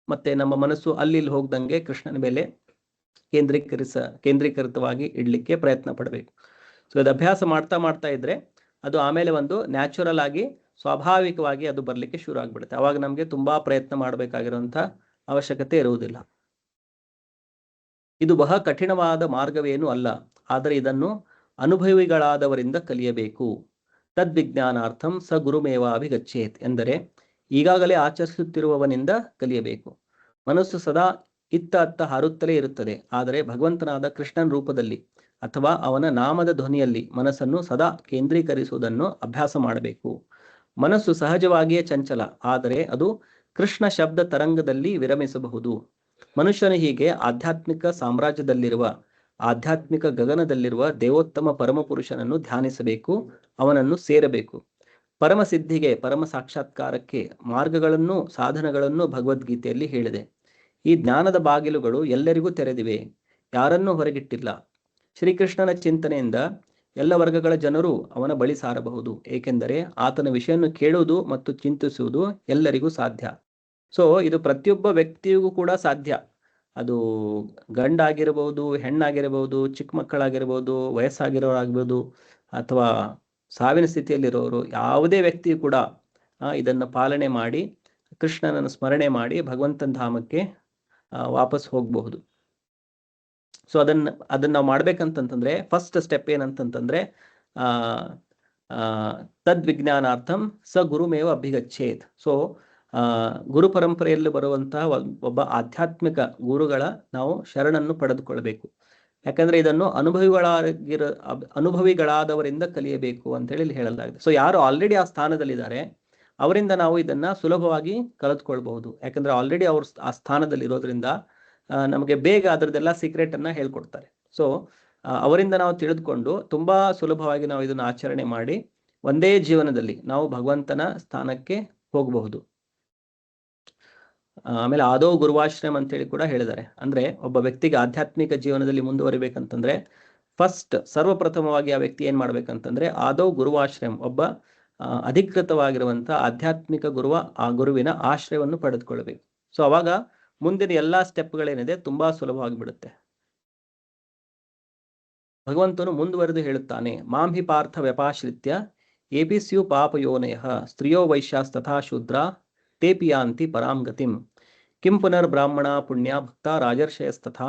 ಮತ್ತೆ ನಮ್ಮ ಮನಸ್ಸು ಅಲ್ಲಿ ಹೋಗ್ದಂಗೆ ಕೃಷ್ಣನ ಮೇಲೆ ಕೇಂದ್ರೀಕೃತವಾಗಿ ಇಡ್ಲಿಕ್ಕೆ ಪ್ರಯತ್ನ ಪಡಬೇಕು. ಸೊ ಇದು ಅಭ್ಯಾಸ ಮಾಡ್ತಾ ಇದ್ರೆ ಅದು ಆಮೇಲೆ ಒಂದು ನ್ಯಾಚುರಲ್ ಆಗಿ ಸ್ವಾಭಾವಿಕವಾಗಿ ಅದು ಬರ್ಲಿಕ್ಕೆ ಶುರು ಆಗ್ಬಿಡುತ್ತೆ. ಅವಾಗ ನಮ್ಗೆ ತುಂಬಾ ಪ್ರಯತ್ನ ಮಾಡಬೇಕಾಗಿರುವಂತ ಅವಶ್ಯಕತೆ ಇರುವುದಿಲ್ಲ. ಇದು ಬಹಳ ಕಠಿಣವಾದ ಮಾರ್ಗವೇನೂ ಅಲ್ಲ, ಆದರೆ ಇದನ್ನು ಅನುಭವಿಗಳಾದವರಿಂದ ಕಲಿಯಬೇಕು. ತದ್ವಿಜ್ಞಾನಾರ್ಥಂ ಸ ಗುರುಮೇವಾಭಿಗಚ್ಚೇತ್ ಎಂದರೆ ಈಗಾಗಲೇ ಆಚರಿಸುತ್ತಿರುವವನಿಂದ ಕಲಿಯಬೇಕು. ಮನಸ್ಸು ಸದಾ ಇತ್ತ ಅತ್ತ ಹಾರುತ್ತಲೇ ಇರುತ್ತದೆ, ಆದರೆ ಭಗವಂತನಾದ ಕೃಷ್ಣನ ರೂಪದಲ್ಲಿ ಅಥವಾ ಅವನ ನಾಮದ ಧ್ವನಿಯಲ್ಲಿ ಮನಸ್ಸನ್ನು ಸದಾ ಕೇಂದ್ರೀಕರಿಸುವುದನ್ನು ಅಭ್ಯಾಸ ಮಾಡಬೇಕು. ಮನಸ್ಸು ಸಹಜವಾಗಿಯೇ ಚಂಚಲ, ಆದರೆ ಅದು ಕೃಷ್ಣ ಶಬ್ದ ತರಂಗದಲ್ಲಿ ವಿರಮಿಸಬಹುದು. ಮನುಷ್ಯನು ಹೀಗೆ ಆಧ್ಯಾತ್ಮಿಕ ಸಾಮ್ರಾಜ್ಯದಲ್ಲಿರುವ, ಆಧ್ಯಾತ್ಮಿಕ ಗಗನದಲ್ಲಿರುವ ದೇವೋತ್ತಮ ಪರಮಪುರುಷನನ್ನು ಧ್ಯಾನಿಸಬೇಕು, ಅವನನ್ನು ಸೇರಬೇಕು. ಪರಮ ಸಿದ್ಧಿಗೆ, ಪರಮ ಸಾಕ್ಷಾತ್ಕಾರಕ್ಕೆ ಮಾರ್ಗಗಳನ್ನು, ಸಾಧನಗಳನ್ನು ಭಗವದ್ಗೀತೆಯಲ್ಲಿ ಹೇಳಿದೆ. ಈ ಜ್ಞಾನದ ಬಾಗಿಲುಗಳು ಎಲ್ಲರಿಗೂ ತೆರೆದಿವೆ, ಯಾರನ್ನೂ ಹೊರಗಿಟ್ಟಿಲ್ಲ. ಶ್ರೀಕೃಷ್ಣನ ಚಿಂತನೆಯಿಂದ ಎಲ್ಲ ವರ್ಗಗಳ ಜನರು ಅವನ ಬಳಿ ಸಾರಬಹುದು, ಏಕೆಂದರೆ ಆತನ ವಿಷಯವನ್ನು ಕೇಳುವುದು ಮತ್ತು ಚಿಂತಿಸುವುದು ಎಲ್ಲರಿಗೂ ಸಾಧ್ಯ. ಸೊ ಇದು ಪ್ರತಿಯೊಬ್ಬ ವ್ಯಕ್ತಿಗೂ ಕೂಡ ಸಾಧ್ಯ. ಅದು ಗಂಡಾಗಿರಬಹುದು, ಹೆಣ್ಣಾಗಿರಬಹುದು, ಚಿಕ್ಕ ಮಕ್ಕಳಾಗಿರ್ಬೋದು, ವಯಸ್ಸಾಗಿರೋರಾಗ್ಬೋದು, ಅಥವಾ ಸಾವಿನ ಸ್ಥಿತಿಯಲ್ಲಿರೋರು, ಯಾವುದೇ ವ್ಯಕ್ತಿಯು ಕೂಡ ಇದನ್ನು ಪಾಲನೆ ಮಾಡಿ ಕೃಷ್ಣನನ್ನು ಸ್ಮರಣೆ ಮಾಡಿ ಭಗವಂತನ ಧಾಮಕ್ಕೆ ವಾಪಸ್ ಹೋಗಬಹುದು. ಸೊ ಅದನ್ನ ನಾವು ಮಾಡ್ಬೇಕಂತಂತಂದ್ರೆ ಫಸ್ಟ್ ಸ್ಟೆಪ್ ಏನಂತಂತಂದ್ರೆ ತದ್ವಿಜ್ಞಾನಾರ್ಥಂ ಸ ಗುರುಮೇವ ಅಭಿಗಚ್ಚೇತ್. ಸೊ ಗುರು ಪರಂಪರೆಯಲ್ಲಿ ಬರುವಂತಹ ಒಬ್ಬ ಆಧ್ಯಾತ್ಮಿಕ ಗುರುಗಳ ನಾವು ಶರಣನ್ನು ಪಡೆದುಕೊಳ್ಬೇಕು. ಯಾಕಂದ್ರೆ ಇದನ್ನು ಅನುಭವಿಗಳಾದವರಿಂದ ಕಲಿಯಬೇಕು ಅಂತ ಹೇಳಿ ಹೇಳಲಾಗಿದೆ. ಸೊ ಯಾರು ಆಲ್ರೆಡಿ ಆ ಸ್ಥಾನದಲ್ಲಿದ್ದಾರೆ ಅವರಿಂದ ನಾವು ಇದನ್ನ ಸುಲಭವಾಗಿ ಕಲಿತ್ಕೊಳ್ಬಹುದು. ಯಾಕಂದ್ರೆ ಆಲ್ರೆಡಿ ಅವ್ರು ಆ ಸ್ಥಾನದಲ್ಲಿ ಇರೋದ್ರಿಂದ ನಮಗೆ ಬೇಗ ಅದರದೆಲ್ಲ ಸೀಕ್ರೆಟ್ ಅನ್ನ ಹೇಳ್ಕೊಡ್ತಾರೆ. ಸೊ ಅವರಿಂದ ನಾವು ತಿಳಿದುಕೊಂಡು ತುಂಬಾ ಸುಲಭವಾಗಿ ನಾವು ಇದನ್ನು ಆಚರಣೆ ಮಾಡಿ ಒಂದೇ ಜೀವನದಲ್ಲಿ ನಾವು ಭಗವಂತನ ಸ್ಥಾನಕ್ಕೆ ಹೋಗಬಹುದು. ಆಮೇಲೆ ಆದೋ ಗುರುವಾಶ್ರಮ ಅಂತೇಳಿ ಕೂಡ ಹೇಳಿದ್ದಾರೆ. ಅಂದ್ರೆ ಒಬ್ಬ ವ್ಯಕ್ತಿಗೆ ಆಧ್ಯಾತ್ಮಿಕ ಜೀವನದಲ್ಲಿ ಮುಂದುವರಿಬೇಕಂತಂದ್ರೆ ಫಸ್ಟ್ ಸರ್ವಪ್ರಥಮವಾಗಿ ಆ ವ್ಯಕ್ತಿ ಏನ್ ಮಾಡ್ಬೇಕಂತಂದ್ರೆ ಆದೋ ಗುರುವಾಶ್ರಮ, ಒಬ್ಬ ಅಧಿಕೃತವಾಗಿರುವಂತ ಆಧ್ಯಾತ್ಮಿಕ ಆ ಗುರುವಿನ ಆಶ್ರಯವನ್ನು ಪಡೆದುಕೊಳ್ಬೇಕು. ಸೊ ಅವಾಗ ಮುಂದಿನ ಎಲ್ಲಾ ಸ್ಟೆಪ್ಗಳೇನಿದೆ ತುಂಬಾ ಸುಲಭವಾಗಿ ಬಿಡುತ್ತೆ. ಭಗವಂತನು ಮುಂದುವರೆದು ಹೇಳುತ್ತಾನೆ, ಮಾಂಹಿ ಪಾರ್ಥ ವ್ಯಪಾಶ್ರಿತ್ಯ ಏಪಿಸ್ಯು ಪಾಪಯೋನಯ ಸ್ತ್ರಿಯೋ ವೈಶ್ಯಾಸ್ತಥಾ ಶೂದ್ರ ತೇಪಿಯಾಂತಿ ಪರಾಂ ಗತಿಂ ಕಿಂ ಪುನರ್ ಬ್ರಾಹ್ಮಣ ಪುಣ್ಯ ಭಕ್ತ ರಾಜರ್ಷಯಸ್ತಥಾ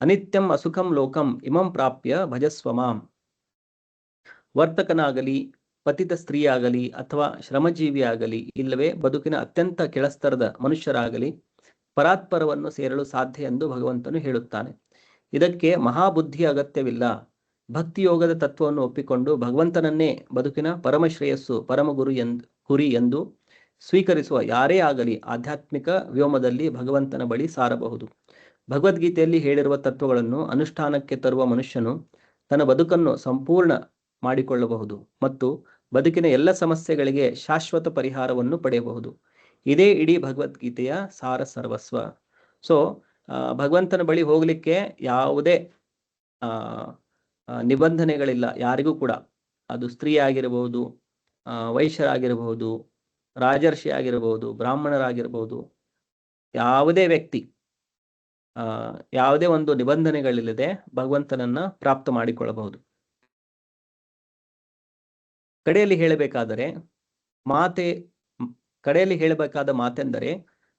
ಅನಿತ್ಯಂ ಅಸುಖಂ ಲೋಕಂ ಇಮಂ ಪ್ರಾಪ್ಯ ಭಜಸ್ವ ಮಾಂ. ವರ್ತಕನಾಗಲಿ, ಪತಿತ ಸ್ತ್ರೀಯಾಗಲಿ, ಅಥವಾ ಶ್ರಮಜೀವಿಯಾಗಲಿ, ಇಲ್ಲವೇ ಬದುಕಿನ ಅತ್ಯಂತ ಕೆಳಸ್ತರದ ಮನುಷ್ಯರಾಗಲಿ ಪರಾತ್ಪರವನ್ನು ಸೇರಲು ಸಾಧ್ಯ ಎಂದು ಭಗವಂತನು ಹೇಳುತ್ತಾನೆ. ಇದಕ್ಕೆ ಮಹಾಬುದ್ಧಿಯ ಅಗತ್ಯವಿಲ್ಲ. ಭಕ್ತಿಯೋಗದ ತತ್ವವನ್ನು ಒಪ್ಪಿಕೊಂಡು ಭಗವಂತನನ್ನೇ ಬದುಕಿನ ಪರಮಶ್ರೇಯಸ್ಸು ಪರಮ ಗುರಿ ಎಂದು ಸ್ವೀಕರಿಸುವ ಯಾರೇ ಆಗಲಿ ಆಧ್ಯಾತ್ಮಿಕ ವ್ಯೋಮದಲ್ಲಿ ಭಗವಂತನ ಬಳಿ ಸಾರಬಹುದು. ಭಗವದ್ಗೀತೆಯಲ್ಲಿ ಹೇಳಿರುವ ತತ್ವಗಳನ್ನು ಅನುಷ್ಠಾನಕ್ಕೆ ತರುವ ಮನುಷ್ಯನು ತನ್ನ ಬದುಕನ್ನು ಸಂಪೂರ್ಣ ಮಾಡಿಕೊಳ್ಳಬಹುದು ಮತ್ತು ಬದುಕಿನ ಎಲ್ಲ ಸಮಸ್ಯೆಗಳಿಗೆ ಶಾಶ್ವತ ಪರಿಹಾರವನ್ನು ಪಡೆಯಬಹುದು. ಇದೇ ಇಡೀ ಭಗವದ್ಗೀತೆಯ ಸಾರ ಸರ್ವಸ್ವ. ಸೊ ಭಗವಂತನ ಬಳಿ ಹೋಗಲಿಕ್ಕೆ ಯಾವುದೇ ನಿಬಂಧನೆಗಳಿಲ್ಲ ಯಾರಿಗೂ ಕೂಡ. ಅದು ಸ್ತ್ರೀ ಆಗಿರಬಹುದು, ವೈಶ್ಯರಾಗಿರಬಹುದು, ರಾಜರ್ಷಿ ಆಗಿರಬಹುದು, ಬ್ರಾಹ್ಮಣರಾಗಿರಬಹುದು, ಯಾವುದೇ ವ್ಯಕ್ತಿ ಯಾವುದೇ ಒಂದು ನಿಬಂಧನೆಗಳಿಲ್ಲದೆ ಭಗವಂತನನ್ನ ಪ್ರಾಪ್ತ ಮಾಡಿಕೊಳ್ಳಬಹುದು. ಕಡೆಯಲ್ಲಿ ಹೇಳಬೇಕಾದ ಮಾತೆಂದರೆ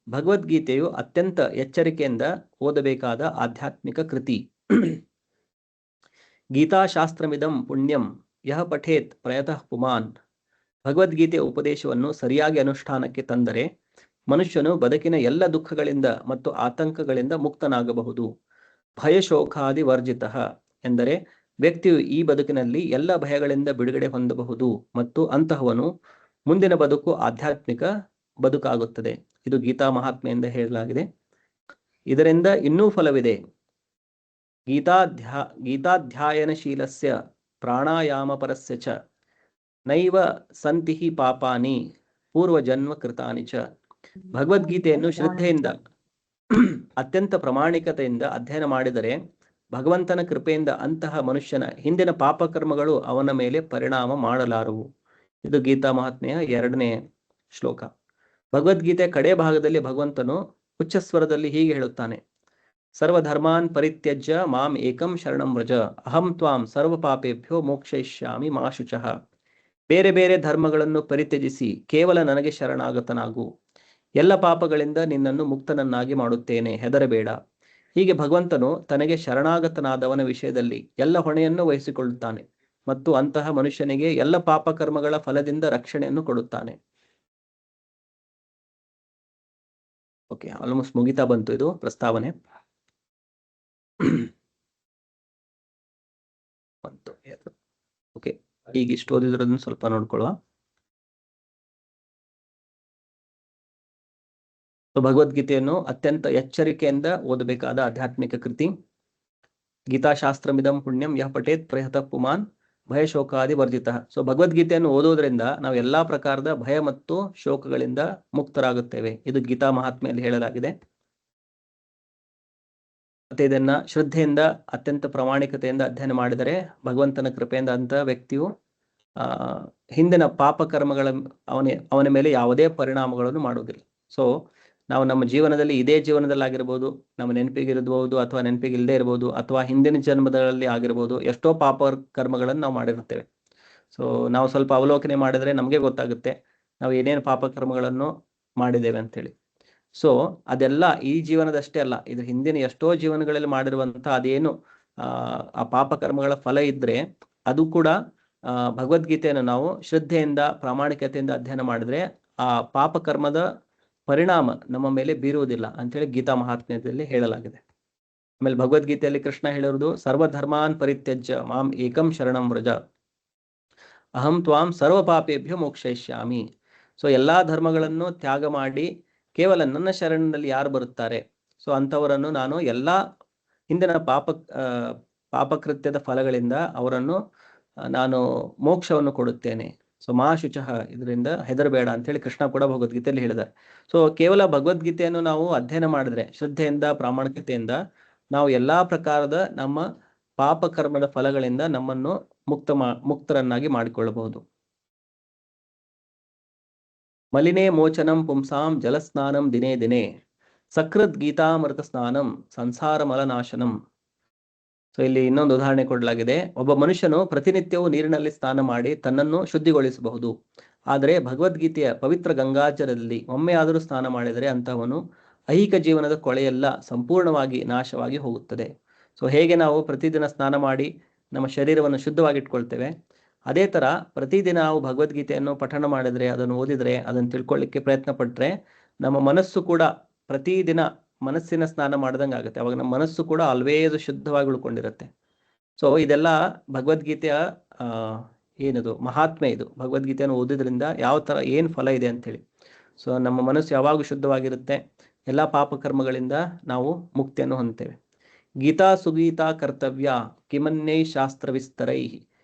ಭಗವದ್ಗೀತೆಯು ಅತ್ಯಂತ ಎಚ್ಚರಿಕೆಯಿಂದ ಓದಬೇಕಾದ ಆಧ್ಯಾತ್ಮಿಕ ಕೃತಿ. ಗೀತಾಶಾಸ್ತ್ರಮಿದಂ ಪುಣ್ಯಂ ಯಹ ಪಠೇತ್ ಪ್ರಯತಃ ಪುಮಾನ್. ಭಗವದ್ಗೀತೆಯ ಉಪದೇಶವನ್ನು ಸರಿಯಾಗಿ ಅನುಷ್ಠಾನಕ್ಕೆ ತಂದರೆ ಮನುಷ್ಯನು ಬದುಕಿನ ಎಲ್ಲ ದುಃಖಗಳಿಂದ ಮತ್ತು ಆತಂಕಗಳಿಂದ ಮುಕ್ತನಾಗಬಹುದು. ಭಯಶೋಕಾದಿ ವರ್ಜಿತಃ ಎಂದರೆ ವ್ಯಕ್ತಿಯು ಈ ಬದುಕಿನಲ್ಲಿ ಎಲ್ಲ ಭಯಗಳಿಂದ ಬಿಡುಗಡೆ ಹೊಂದಬಹುದು ಮತ್ತು ಅಂತಹವನು ಮುಂದಿನ ಬದುಕು ಆಧ್ಯಾತ್ಮಿಕ ಬದುಕಾಗುತ್ತದೆ. ಇದು ಗೀತಾ ಮಹಾತ್ಮೆಯಿಂದ ಹೇಳಲಾಗಿದೆ. ಇದರಿಂದ ಇನ್ನೂ ಫಲವಿದೆ. ಗೀತಾಧ್ಯಾಯನಶೀಲಸ್ಯ ಪ್ರಾಣಾಯಾಮ ಪರಸ್ಯ ಚ ನೈವ ಸಂತಿ ಪಾಪಾನಿ ಪೂರ್ವಜನ್ಮ ಕೃತಾನಿ ಚ. ಭಗವದ್ಗೀತೆಯನ್ನು ಶ್ರದ್ಧೆಯಿಂದ ಅತ್ಯಂತ ಪ್ರಾಮಾಣಿಕತೆಯಿಂದ ಅಧ್ಯಯನ ಮಾಡಿದರೆ ಭಗವಂತನ ಕೃಪೆಯಿಂದ ಅಂತಹ ಮನುಷ್ಯನ ಹಿಂದಿನ ಪಾಪಕರ್ಮಗಳು ಅವನ ಮೇಲೆ ಪರಿಣಾಮ ಮಾಡಲಾರವು. ಇದು ಗೀತಾ ಮಹಾತ್ಮೆಯ 2ನೇ ಶ್ಲೋಕ. ಭಗವದ್ಗೀತೆಯ ಕಡೆ ಭಾಗದಲ್ಲಿ ಭಗವಂತನು ಉಚ್ಚಸ್ವರದಲ್ಲಿ ಹೀಗೆ ಹೇಳುತ್ತಾನೆ: ಸರ್ವಧರ್ಮಾನ್ ಪರಿತ್ಯಜ್ಯ ಮಾಂ ಏಕಂ ಶರಣಂ ವ್ರಜ ಅಹಂ ತ್ವಾಂ ಸರ್ವ ಪಾಪೇಭ್ಯೋ ಮೋಕ್ಷಯಿಷ್ಯಾಮಿ ಮಾ ಶುಚಃ. ಬೇರೆ ಬೇರೆ ಧರ್ಮಗಳನ್ನು ಪರಿತ್ಯಜಿಸಿ ಕೇವಲ ನನಗೆ ಶರಣಾಗತನಾಗು. ಎಲ್ಲ ಪಾಪಗಳಿಂದ ನಿನ್ನನ್ನು ಮುಕ್ತನನ್ನಾಗಿ ಮಾಡುತ್ತೇನೆ, ಹೆದರಬೇಡ. ಹೀಗೆ ಭಗವಂತನು ತನಗೆ ಶರಣಾಗತನಾದವನ ವಿಷಯದಲ್ಲಿ ಎಲ್ಲ ಹೊಣೆಯನ್ನು ವಹಿಸಿಕೊಳ್ಳುತ್ತಾನೆ ಮತ್ತು ಅಂತಹ ಮನುಷ್ಯನಿಗೆ ಎಲ್ಲ ಪಾಪಕರ್ಮಗಳ ಫಲದಿಂದ ರಕ್ಷಣೆಯನ್ನು ಕೊಡುತ್ತಾನೆ. ಓಕೆ, ಆಲ್ಮೋಸ್ಟ್ ಮುಗಿತಾ ಬಂತು ಇದು ಪ್ರಸ್ತಾವನೆ. ಓಕೆ, ಈಗ ಇಷ್ಟು ಓದಿದ್ರದನ್ನು ಸ್ವಲ್ಪ ನೋಡ್ಕೊಳ್ಳುವ. ಭಗವದ್ಗೀತೆಯನ್ನು ಅತ್ಯಂತ ಎಚ್ಚರಿಕೆಯಿಂದ ಓದಬೇಕಾದ ಆಧ್ಯಾತ್ಮಿಕ ಕೃತಿ. ಗೀತಾಶಾಸ್ತ್ರಮಿದಂ ಪುಣ್ಯಂ ಯಹ ಪಠೇತ್ ಪ್ರಯತಃ ಪುಮಾನ್ ಭಯಶೋಕಾದಿ ವರ್ಜಿತಃ. ಸೊ ಭಗವದ್ಗೀತೆಯನ್ನು ಓದೋದ್ರಿಂದ ನಾವು ಎಲ್ಲಾ ಪ್ರಕಾರದ ಭಯ ಮತ್ತು ಶೋಕಗಳಿಂದ ಮುಕ್ತರಾಗುತ್ತೇವೆ. ಇದು ಗೀತಾ ಮಹಾತ್ಮೆಯಲ್ಲಿ ಹೇಳಲಾಗಿದೆ. ಮತ್ತೆ ಇದನ್ನ ಶ್ರದ್ಧೆಯಿಂದ ಅತ್ಯಂತ ಪ್ರಾಮಾಣಿಕತೆಯಿಂದ ಅಧ್ಯಯನ ಮಾಡಿದರೆ ಭಗವಂತನ ಕೃಪೆಯಿಂದ ಅಂತ ವ್ಯಕ್ತಿಯು ಹಿಂದಿನ ಪಾಪಕರ್ಮಗಳ ಅವನ ಮೇಲೆ ಯಾವುದೇ ಪರಿಣಾಮಗಳನ್ನು ಮಾಡುವುದಿಲ್ಲ. ಸೊ ನಾವು ನಮ್ಮ ಜೀವನದಲ್ಲಿ ಇದೇ ಜೀವನದಲ್ಲಾಗಿರ್ಬೋದು, ನಮ್ಮ ನೆನಪಿಗಿರಬಹುದು ಅಥವಾ ನೆನಪಿಗಿಲ್ಲದೆ ಇರ್ಬೋದು, ಅಥವಾ ಹಿಂದಿನ ಜನ್ಮದಲ್ಲಿ ಆಗಿರ್ಬೋದು, ಎಷ್ಟೋ ಪಾಪ ಕರ್ಮಗಳನ್ನು ನಾವು ಮಾಡಿರ್ತೇವೆ. ಸೊ ನಾವು ಸ್ವಲ್ಪ ಅವಲೋಕನೆ ಮಾಡಿದ್ರೆ ನಮಗೆ ಗೊತ್ತಾಗುತ್ತೆ ನಾವು ಏನೇನು ಪಾಪಕರ್ಮಗಳನ್ನು ಮಾಡಿದ್ದೇವೆ ಅಂತೇಳಿ. ಸೊ ಅದೆಲ್ಲ ಈ ಜೀವನದಷ್ಟೇ ಅಲ್ಲ, ಇದ್ರ ಹಿಂದಿನ ಎಷ್ಟೋ ಜೀವನಗಳಲ್ಲಿ ಮಾಡಿರುವಂತಹ ಅದೇನು ಆ ಪಾಪಕರ್ಮಗಳ ಫಲ ಇದ್ರೆ ಅದು ಕೂಡ ಭಗವದ್ಗೀತೆಯನ್ನು ನಾವು ಶ್ರದ್ಧೆಯಿಂದ ಪ್ರಾಮಾಣಿಕತೆಯಿಂದ ಅಧ್ಯಯನ ಮಾಡಿದ್ರೆ ಆ ಪಾಪಕರ್ಮದ ಪರಿಣಾಮ ನಮ್ಮ ಮೇಲೆ ಬೀರುವುದಿಲ್ಲ ಅಂತೇಳಿ ಗೀತಾ ಮಹಾತ್ಮ್ಯದಲ್ಲಿ ಹೇಳಲಾಗಿದೆ. ಆಮೇಲೆ ಭಗವದ್ಗೀತೆಯಲ್ಲಿ ಕೃಷ್ಣ ಹೇಳಿರುವುದು ಸರ್ವಧರ್ಮಾನ್ ಪರಿತ್ಯಜ್ಯ ಮಾಂ ಏಕಂ ಶರಣಂ ವ್ರಜ ಅಹಂ ತ್ವಾಂ ಸರ್ವ ಪಾಪೇಭ್ಯೋ ಮೋಕ್ಷಯಿಷ್ಯಾಮಿ. ಸೊ ಎಲ್ಲಾ ಧರ್ಮಗಳನ್ನು ತ್ಯಾಗ ಮಾಡಿ ಕೇವಲ ನನ್ನ ಶರಣದಲ್ಲಿ ಯಾರು ಬರುತ್ತಾರೆ, ಸೊ ಅಂಥವರನ್ನು ನಾನು ಎಲ್ಲಾ ಹಿಂದಿನ ಪಾಪಕೃತ್ಯದ ಫಲಗಳಿಂದ ಅವರನ್ನು ನಾನು ಮೋಕ್ಷವನ್ನು ಕೊಡುತ್ತೇನೆ. ಸೊ ಮಾ ಶುಚಃ, ಇದರಿಂದ ಹೆದರಬೇಡ ಅಂತೇಳಿ ಕೃಷ್ಣ ಕೂಡ ಭಗವದ್ಗೀತೆಯಲ್ಲಿ ಹೇಳಿದ್ದಾರೆ. ಸೊ ಕೇವಲ ಭಗವದ್ಗೀತೆಯನ್ನು ನಾವು ಅಧ್ಯಯನ ಮಾಡಿದ್ರೆ ಶ್ರದ್ಧೆಯಿಂದ ಪ್ರಾಮಾಣಿಕತೆಯಿಂದ ನಾವು ಎಲ್ಲಾ ಪ್ರಕಾರದ ನಮ್ಮ ಪಾಪಕರ್ಮದ ಫಲಗಳಿಂದ ನಮ್ಮನ್ನು ಮುಕ್ತರನ್ನಾಗಿ ಮಾಡಿಕೊಳ್ಳಬಹುದು. ಮಲಿನೇ ಮೋಚನಂ ಪುಂಸಾಂ ಜಲಸ್ನಾನಂ ದಿನೇ ದಿನೇ ಸಕೃತ್ ಗೀತಾಮೃತ ಸ್ನಾನಂ ಸಂಸಾರ ಮಲನಾಶನಂ. ಸೊ ಇಲ್ಲಿ ಇನ್ನೊಂದು ಉದಾಹರಣೆ ಕೊಡಲಾಗಿದೆ. ಒಬ್ಬ ಮನುಷ್ಯನು ಪ್ರತಿನಿತ್ಯವೂ ನೀರಿನಲ್ಲಿ ಸ್ನಾನ ಮಾಡಿ ತನ್ನನ್ನು ಶುದ್ಧಿಗೊಳಿಸಬಹುದು. ಆದರೆ ಭಗವದ್ಗೀತೆಯ ಪವಿತ್ರ ಗಂಗಾಜಲದಲ್ಲಿ ಒಮ್ಮೆ ಆದರೂ ಸ್ನಾನ ಮಾಡಿದರೆ ಅಂತಹವನು ಐಹಿಕ ಜೀವನದ ಕೊಳೆಯೆಲ್ಲ ಸಂಪೂರ್ಣವಾಗಿ ನಾಶವಾಗಿ ಹೋಗುತ್ತದೆ. ಸೊ ಹೇಗೆ ನಾವು ಪ್ರತಿದಿನ ಸ್ನಾನ ಮಾಡಿ ನಮ್ಮ ಶರೀರವನ್ನು ಶುದ್ಧವಾಗಿಟ್ಕೊಳ್ತೇವೆ, ಅದೇ ತರ ಪ್ರತಿದಿನ ನಾವು ಭಗವದ್ಗೀತೆಯನ್ನು ಪಠಣ ಮಾಡಿದ್ರೆ, ಅದನ್ನು ಓದಿದ್ರೆ, ಅದನ್ನು ತಿಳ್ಕೊಳ್ಳಿಕ್ಕೆ ಪ್ರಯತ್ನ ಪಟ್ಟರೆ ನಮ್ಮ ಮನಸ್ಸು ಕೂಡ ಪ್ರತಿದಿನ ಮನಸ್ಸಿನ ಸ್ನಾನ ಮಾಡ್ದಂಗೆ ಆಗುತ್ತೆ. ಅವಾಗ ನಮ್ಮ ಮನಸ್ಸು ಕೂಡ ಆಲ್ವೇಸ್ ಶುದ್ಧವಾಗಿ ಉಳ್ಕೊಂಡಿರುತ್ತೆ. ಸೊ ಇದೆಲ್ಲ ಭಗವದ್ಗೀತೆಯ ಏನದು ಮಹಾತ್ಮೆ. ಇದು ಭಗವದ್ಗೀತೆಯನ್ನು ಓದೋದ್ರಿಂದ ಯಾವ ಥರ ಏನು ಫಲ ಇದೆ ಅಂಥೇಳಿ. ಸೊ ನಮ್ಮ ಮನಸ್ಸು ಯಾವಾಗೂ ಶುದ್ಧವಾಗಿರುತ್ತೆ, ಎಲ್ಲ ಪಾಪಕರ್ಮಗಳಿಂದ ನಾವು ಮುಕ್ತಿಯನ್ನು ಹೊಂದ್ತೇವೆ. ಗೀತಾ ಸುಗೀತಾ ಕರ್ತವ್ಯ ಕಿಮನ್ಯೈ ಶಾಸ್ತ್ರ ವಿಸ್ತರೈ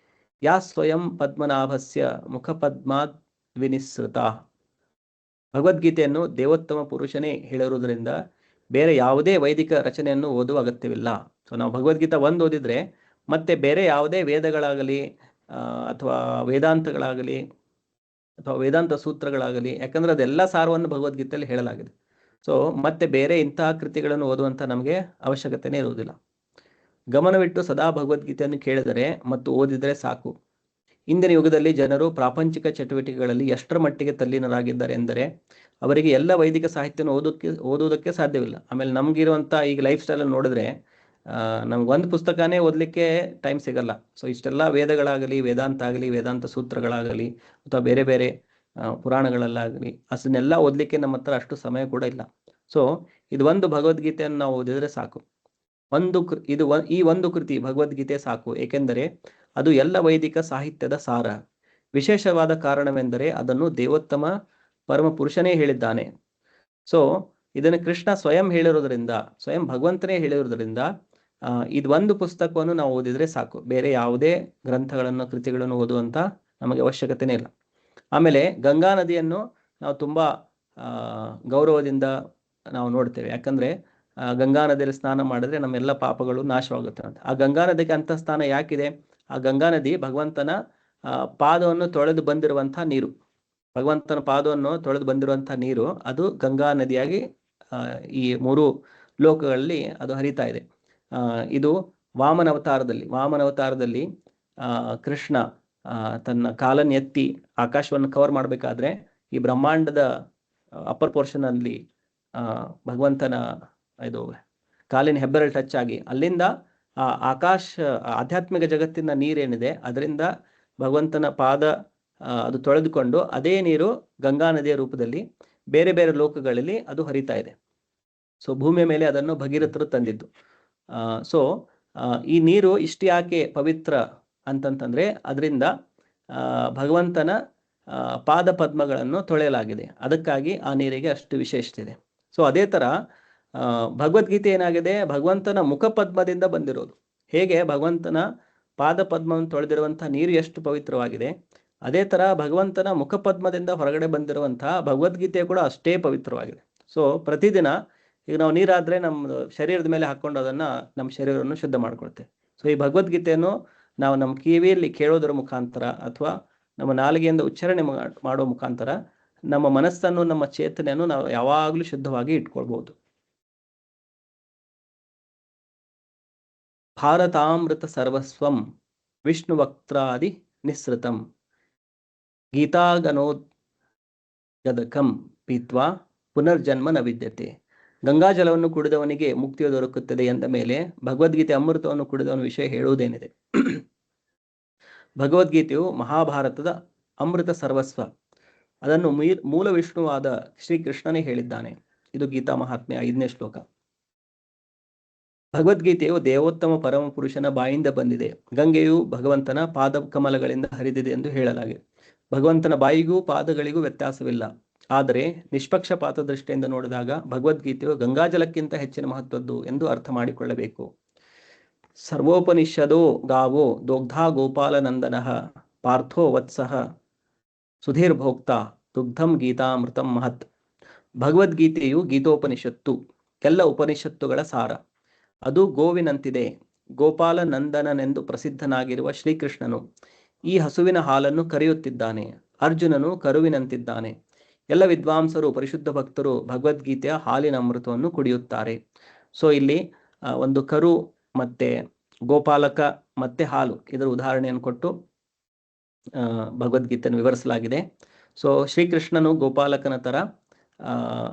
ಯಾ ಸ್ವಯಂ ಪದ್ಮನಾಭಸ್ಯ ಮುಖಪದ್ಮಾದ್ ವಿನಿಸೃತ. ಭಗವದ್ಗೀತೆಯನ್ನು ದೇವೋತ್ತಮ ಪುರುಷನೇ ಹೇಳಿರುವುದರಿಂದ ಬೇರೆ ಯಾವುದೇ ವೈದಿಕ ರಚನೆಯನ್ನು ಓದುವ ಅಗತ್ಯವಿಲ್ಲ. ಸೊ ನಾವು ಭಗವದ್ಗೀತಾ ಒಂದು ಓದಿದ್ರೆ ಮತ್ತೆ ಬೇರೆ ಯಾವುದೇ ವೇದಗಳಾಗಲಿ ಅಥವಾ ವೇದಾಂತಗಳಾಗಲಿ ಅಥವಾ ವೇದಾಂತ ಸೂತ್ರಗಳಾಗಲಿ, ಯಾಕಂದ್ರೆ ಅದೆಲ್ಲ ಸಾರವನ್ನು ಭಗವದ್ಗೀತೆಯಲ್ಲಿ ಹೇಳಲಾಗಿದೆ. ಸೊ ಮತ್ತೆ ಬೇರೆ ಇಂತಹ ಕೃತಿಗಳನ್ನು ಓದುವಂಥ ನಮಗೆ ಅವಶ್ಯಕತೆನೇ ಇರುವುದಿಲ್ಲ. ಗಮನವಿಟ್ಟು ಸದಾ ಭಗವದ್ಗೀತೆಯನ್ನು ಕೇಳಿದರೆ ಮತ್ತು ಓದಿದರೆ ಸಾಕು. ಇಂದಿನ ಯುಗದಲ್ಲಿ ಜನರು ಪ್ರಾಪಂಚಿಕ ಚಟುವಟಿಕೆಗಳಲ್ಲಿ ಎಷ್ಟರ ಮಟ್ಟಿಗೆ ತಲ್ಲೀನರಾಗಿದ್ದಾರೆ ಎಂದರೆ ಅವರಿಗೆ ಎಲ್ಲ ವೈದಿಕ ಸಾಹಿತ್ಯನ ಓದೋದಕ್ಕೆ ಸಾಧ್ಯವಿಲ್ಲ. ಆಮೇಲೆ ನಮಗಿರುವಂಥ ಈಗ ಲೈಫ್ ಸ್ಟೈಲನ್ನು ನೋಡಿದ್ರೆ ನಮ್ಗೊಂದು ಪುಸ್ತಕನೇ ಓದಲಿಕ್ಕೆ ಟೈಮ್ ಸಿಗಲ್ಲ. ಸೊ ಇಷ್ಟೆಲ್ಲ ವೇದಗಳಾಗಲಿ, ವೇದಾಂತ ಆಗಲಿ, ವೇದಾಂತ ಸೂತ್ರಗಳಾಗಲಿ ಅಥವಾ ಬೇರೆ ಬೇರೆ ಪುರಾಣಗಳಲ್ಲಾಗಲಿ ಅದನ್ನೆಲ್ಲ ಓದಲಿಕ್ಕೆ ನಮ್ಮ ಹತ್ರ ಅಷ್ಟು ಸಮಯ ಕೂಡ ಇಲ್ಲ. ಸೊ ಇದು ಒಂದು ಭಗವದ್ಗೀತೆಯನ್ನು ನಾವು ಓದಿದರೆ ಸಾಕು. ಈ ಒಂದು ಕೃತಿ ಭಗವದ್ಗೀತೆ ಸಾಕು, ಏಕೆಂದರೆ ಅದು ಎಲ್ಲ ವೈದಿಕ ಸಾಹಿತ್ಯದ ಸಾರ. ವಿಶೇಷವಾದ ಕಾರಣವೆಂದರೆ ಅದನ್ನು ದೇವೋತ್ತಮ ಪರಮ ಪುರುಷನೇ ಹೇಳಿದ್ದಾನೆ. ಸೊ ಇದನ್ನು ಕೃಷ್ಣ ಸ್ವಯಂ ಹೇಳಿರೋದ್ರಿಂದ, ಸ್ವಯಂ ಭಗವಂತನೇ ಹೇಳಿರೋದ್ರಿಂದ ಇದು ಒಂದು ಪುಸ್ತಕವನ್ನು ನಾವು ಓದಿದ್ರೆ ಸಾಕು. ಬೇರೆ ಯಾವುದೇ ಗ್ರಂಥಗಳನ್ನು, ಕೃತಿಗಳನ್ನು ಓದುವಂತ ನಮಗೆ ಅವಶ್ಯಕತೆನೇ ಇಲ್ಲ. ಆಮೇಲೆ ಗಂಗಾ ನದಿಯನ್ನು ನಾವು ತುಂಬಾ ಗೌರವದಿಂದ ನಾವು ನೋಡ್ತೇವೆ. ಯಾಕಂದ್ರೆ ಗಂಗಾ ನದಿಯಲ್ಲಿ ಸ್ನಾನ ಮಾಡಿದ್ರೆ ನಮ್ಮೆಲ್ಲ ಪಾಪಗಳು ನಾಶವಾಗುತ್ತೆ ಅಂತ. ಆ ಗಂಗಾ ನದಿಗೆ ಅಂತ ಸ್ಥಾನ ಯಾಕಿದೆ? ಆ ಗಂಗಾ ನದಿ ಭಗವಂತನ ಪಾದವನ್ನು ತೊಳೆದು ಬಂದಿರುವಂತಹ ನೀರು. ಭಗವಂತನ ಪಾದವನ್ನು ತೊಳೆದು ಬಂದಿರುವಂತಹ ನೀರು ಅದು ಗಂಗಾ ನದಿಯಾಗಿ ಈ 3 ಲೋಕಗಳಲ್ಲಿ ಅದು ಹರಿತಾ ಇದೆ. ಇದು ವಾಮನ ಅವತಾರದಲ್ಲಿ ಕೃಷ್ಣ ತನ್ನ ಕಾಲನ್ನು ಎತ್ತಿ ಆಕಾಶವನ್ನು ಕವರ್ ಮಾಡಬೇಕಾದ್ರೆ ಈ ಬ್ರಹ್ಮಾಂಡದ ಅಪ್ಪರ್ ಪೋರ್ಷನ್ ಅಲ್ಲಿ ಭಗವಂತನ ಇದು ಕಾಲಿನ ಹೆಬ್ಬೆರಳು ಟಚ್ ಆಗಿ ಅಲ್ಲಿಂದ ಆಧ್ಯಾತ್ಮಿಕ ಜಗತ್ತಿನ ನೀರೇನಿದೆ ಅದರಿಂದ ಭಗವಂತನ ಪಾದ ಅದು ತೊಳೆದುಕೊಂಡು ಅದೇ ನೀರು ಗಂಗಾ ನದಿಯ ರೂಪದಲ್ಲಿ ಬೇರೆ ಬೇರೆ ಲೋಕಗಳಲ್ಲಿ ಅದು ಹರಿತಾ ಇದೆ. ಸೊ ಭೂಮಿಯ ಮೇಲೆ ಅದನ್ನು ಭಗೀರಥರು ತಂದಿದ್ದು. ಸೊ ಈ ನೀರು ಇಷ್ಟು ಯಾಕೆ ಪವಿತ್ರ ಅಂತಂತಂದ್ರೆ ಅದರಿಂದ ಭಗವಂತನ ಪಾದ ಪದ್ಮಗಳನ್ನು ತೊಳೆಯಲಾಗಿದೆ. ಅದಕ್ಕಾಗಿ ಆ ನೀರಿಗೆ ಅಷ್ಟು ವಿಶೇಷತೆ ಇದೆ. ಸೊ ಅದೇ ತರ ಭಗವದ್ಗೀತೆ ಏನಾಗಿದೆ? ಭಗವಂತನ ಮುಖಪದ್ಮದಿಂದ ಬಂದಿರೋದು. ಹೇಗೆ ಭಗವಂತನ ಪಾದ ಪದ್ಮವನ್ನು ತೊಳೆದಿರುವಂತಹ ನೀರು ಎಷ್ಟು ಪವಿತ್ರವಾಗಿದೆ, ಅದೇ ತರ ಭಗವಂತನ ಮುಖಪದ್ಮದಿಂದ ಹೊರಗಡೆ ಬಂದಿರುವಂತಹ ಭಗವದ್ಗೀತೆ ಕೂಡ ಅಷ್ಟೇ ಪವಿತ್ರವಾಗಿದೆ. ಸೊ ಪ್ರತಿದಿನ ಈಗ ನಾವು ನೀರಾದ್ರೆ ನಮ್ಮ ಶರೀರದ ಮೇಲೆ ಹಾಕೊಂಡು ಅದನ್ನ ನಮ್ಮ ಶರೀರವನ್ನು ಶುದ್ಧ ಮಾಡ್ಕೊಳ್ತೇವೆ. ಸೊ ಈ ಭಗವದ್ಗೀತೆಯನ್ನು ನಾವು ನಮ್ಮ ಕಿವಿಯಲ್ಲಿ ಕೇಳೋದರ ಮುಖಾಂತರ ಅಥವಾ ನಮ್ಮ ನಾಲಿಗೆಯಿಂದ ಉಚ್ಚಾರಣೆ ಮಾಡೋ ಮುಖಾಂತರ ನಮ್ಮ ಮನಸ್ಸನ್ನು, ನಮ್ಮ ಚೇತನೆಯನ್ನು ನಾವು ಯಾವಾಗಲೂ ಶುದ್ಧವಾಗಿ ಇಟ್ಕೊಳ್ಬಹುದು. ಭಾರತಾಮೃತ ಸರ್ವಸ್ವಂ ವಿಷ್ಣು ವಕ್ತ್ರಾದಿ ನಿಸ್ಸೃತಂ ಗೀತಾಗನೋದ್ಗದಕಂ ಪೀತ್ವಾ ಪುನರ್ಜನ್ಮ ನ ವಿದ್ಯತೆ. ಗಂಗಾಜಲವನ್ನು ಕುಡಿದವನಿಗೆ ಮುಕ್ತಿಯು ದೊರಕುತ್ತದೆ ಎಂದ ಮೇಲೆ ಭಗವದ್ಗೀತೆ ಅಮೃತವನ್ನು ಕುಡಿದವನ ವಿಷಯ ಹೇಳುವುದೇನಿದೆ? ಭಗವದ್ಗೀತೆಯು ಮಹಾಭಾರತದ ಅಮೃತ ಸರ್ವಸ್ವ. ಅದನ್ನು ಮೂಲ ವಿಷ್ಣುವಾದ ಶ್ರೀಕೃಷ್ಣನೇ ಹೇಳಿದ್ದಾನೆ. ಇದು ಗೀತಾ ಮಹಾತ್ಮೆ 5ನೇ ಶ್ಲೋಕ. ಭಗವದ್ಗೀತೆಯು ದೇವೋತ್ತಮ ಪರಮ ಪುರುಷನ ಬಾಯಿಂದ ಬಂದಿದೆ. ಗಂಗೆಯು ಭಗವಂತನ ಪಾದ ಕಮಲಗಳಿಂದ ಹರಿದಿದೆ ಎಂದು ಹೇಳಲಾಗಿದೆ. ಭಗವಂತನ ಬಾಯಿಗೂ ಪಾದಗಳಿಗೂ ವ್ಯತ್ಯಾಸವಿಲ್ಲ. ಆದರೆ ನಿಷ್ಪಕ್ಷಪಾತ ದೃಷ್ಟಿಯಿಂದ ನೋಡಿದಾಗ ಭಗವದ್ಗೀತೆಯು ಗಂಗಾಜಲಕ್ಕಿಂತ ಹೆಚ್ಚಿನ ಮಹತ್ವದ್ದು ಎಂದು ಅರ್ಥ ಮಾಡಿಕೊಳ್ಳಬೇಕು. ಸರ್ವೋಪನಿಷದೋ ಗಾವೋ ದೋಗ್ಧಾ ಗೋಪಾಲನಂದನಃ ಪಾರ್ಥೋ ವತ್ಸಃ ಸುಧೀರ್ಭೋಕ್ತ ದುಗ್ಧಂ ಗೀತಾಮೃತಂ ಮಹತ್. ಭಗವದ್ಗೀತೆಯು ಗೀತೋಪನಿಷತ್ತು, ಎಲ್ಲ ಉಪನಿಷತ್ತುಗಳ ಸಾರ. ಅದು ಗೋವಿನಂತಿದೆ. ಗೋಪಾಲನಂದನನೆಂದು ಪ್ರಸಿದ್ಧನಾಗಿರುವ ಶ್ರೀಕೃಷ್ಣನು ಈ ಹಸುವಿನ ಹಾಲನ್ನು ಕರೆಯುತ್ತಿದ್ದಾನೆ. ಅರ್ಜುನನು ಕರುವಿನಂತಿದ್ದಾನೆ. ಎಲ್ಲ ವಿದ್ವಾಂಸರು, ಪರಿಶುದ್ಧ ಭಕ್ತರು ಭಗವದ್ಗೀತೆಯ ಹಾಲಿನ ಅಮೃತವನ್ನು ಕುಡಿಯುತ್ತಾರೆ. ಸೊ ಇಲ್ಲಿ ಒಂದು ಕರು ಮತ್ತೆ ಗೋಪಾಲಕ ಮತ್ತೆ ಹಾಲು, ಇದರ ಉದಾಹರಣೆಯನ್ನು ಕೊಟ್ಟು ಭಗವದ್ಗೀತೆಯನ್ನು ವಿವರಿಸಲಾಗಿದೆ. ಸೊ ಶ್ರೀಕೃಷ್ಣನು ಗೋಪಾಲಕನ ತರ,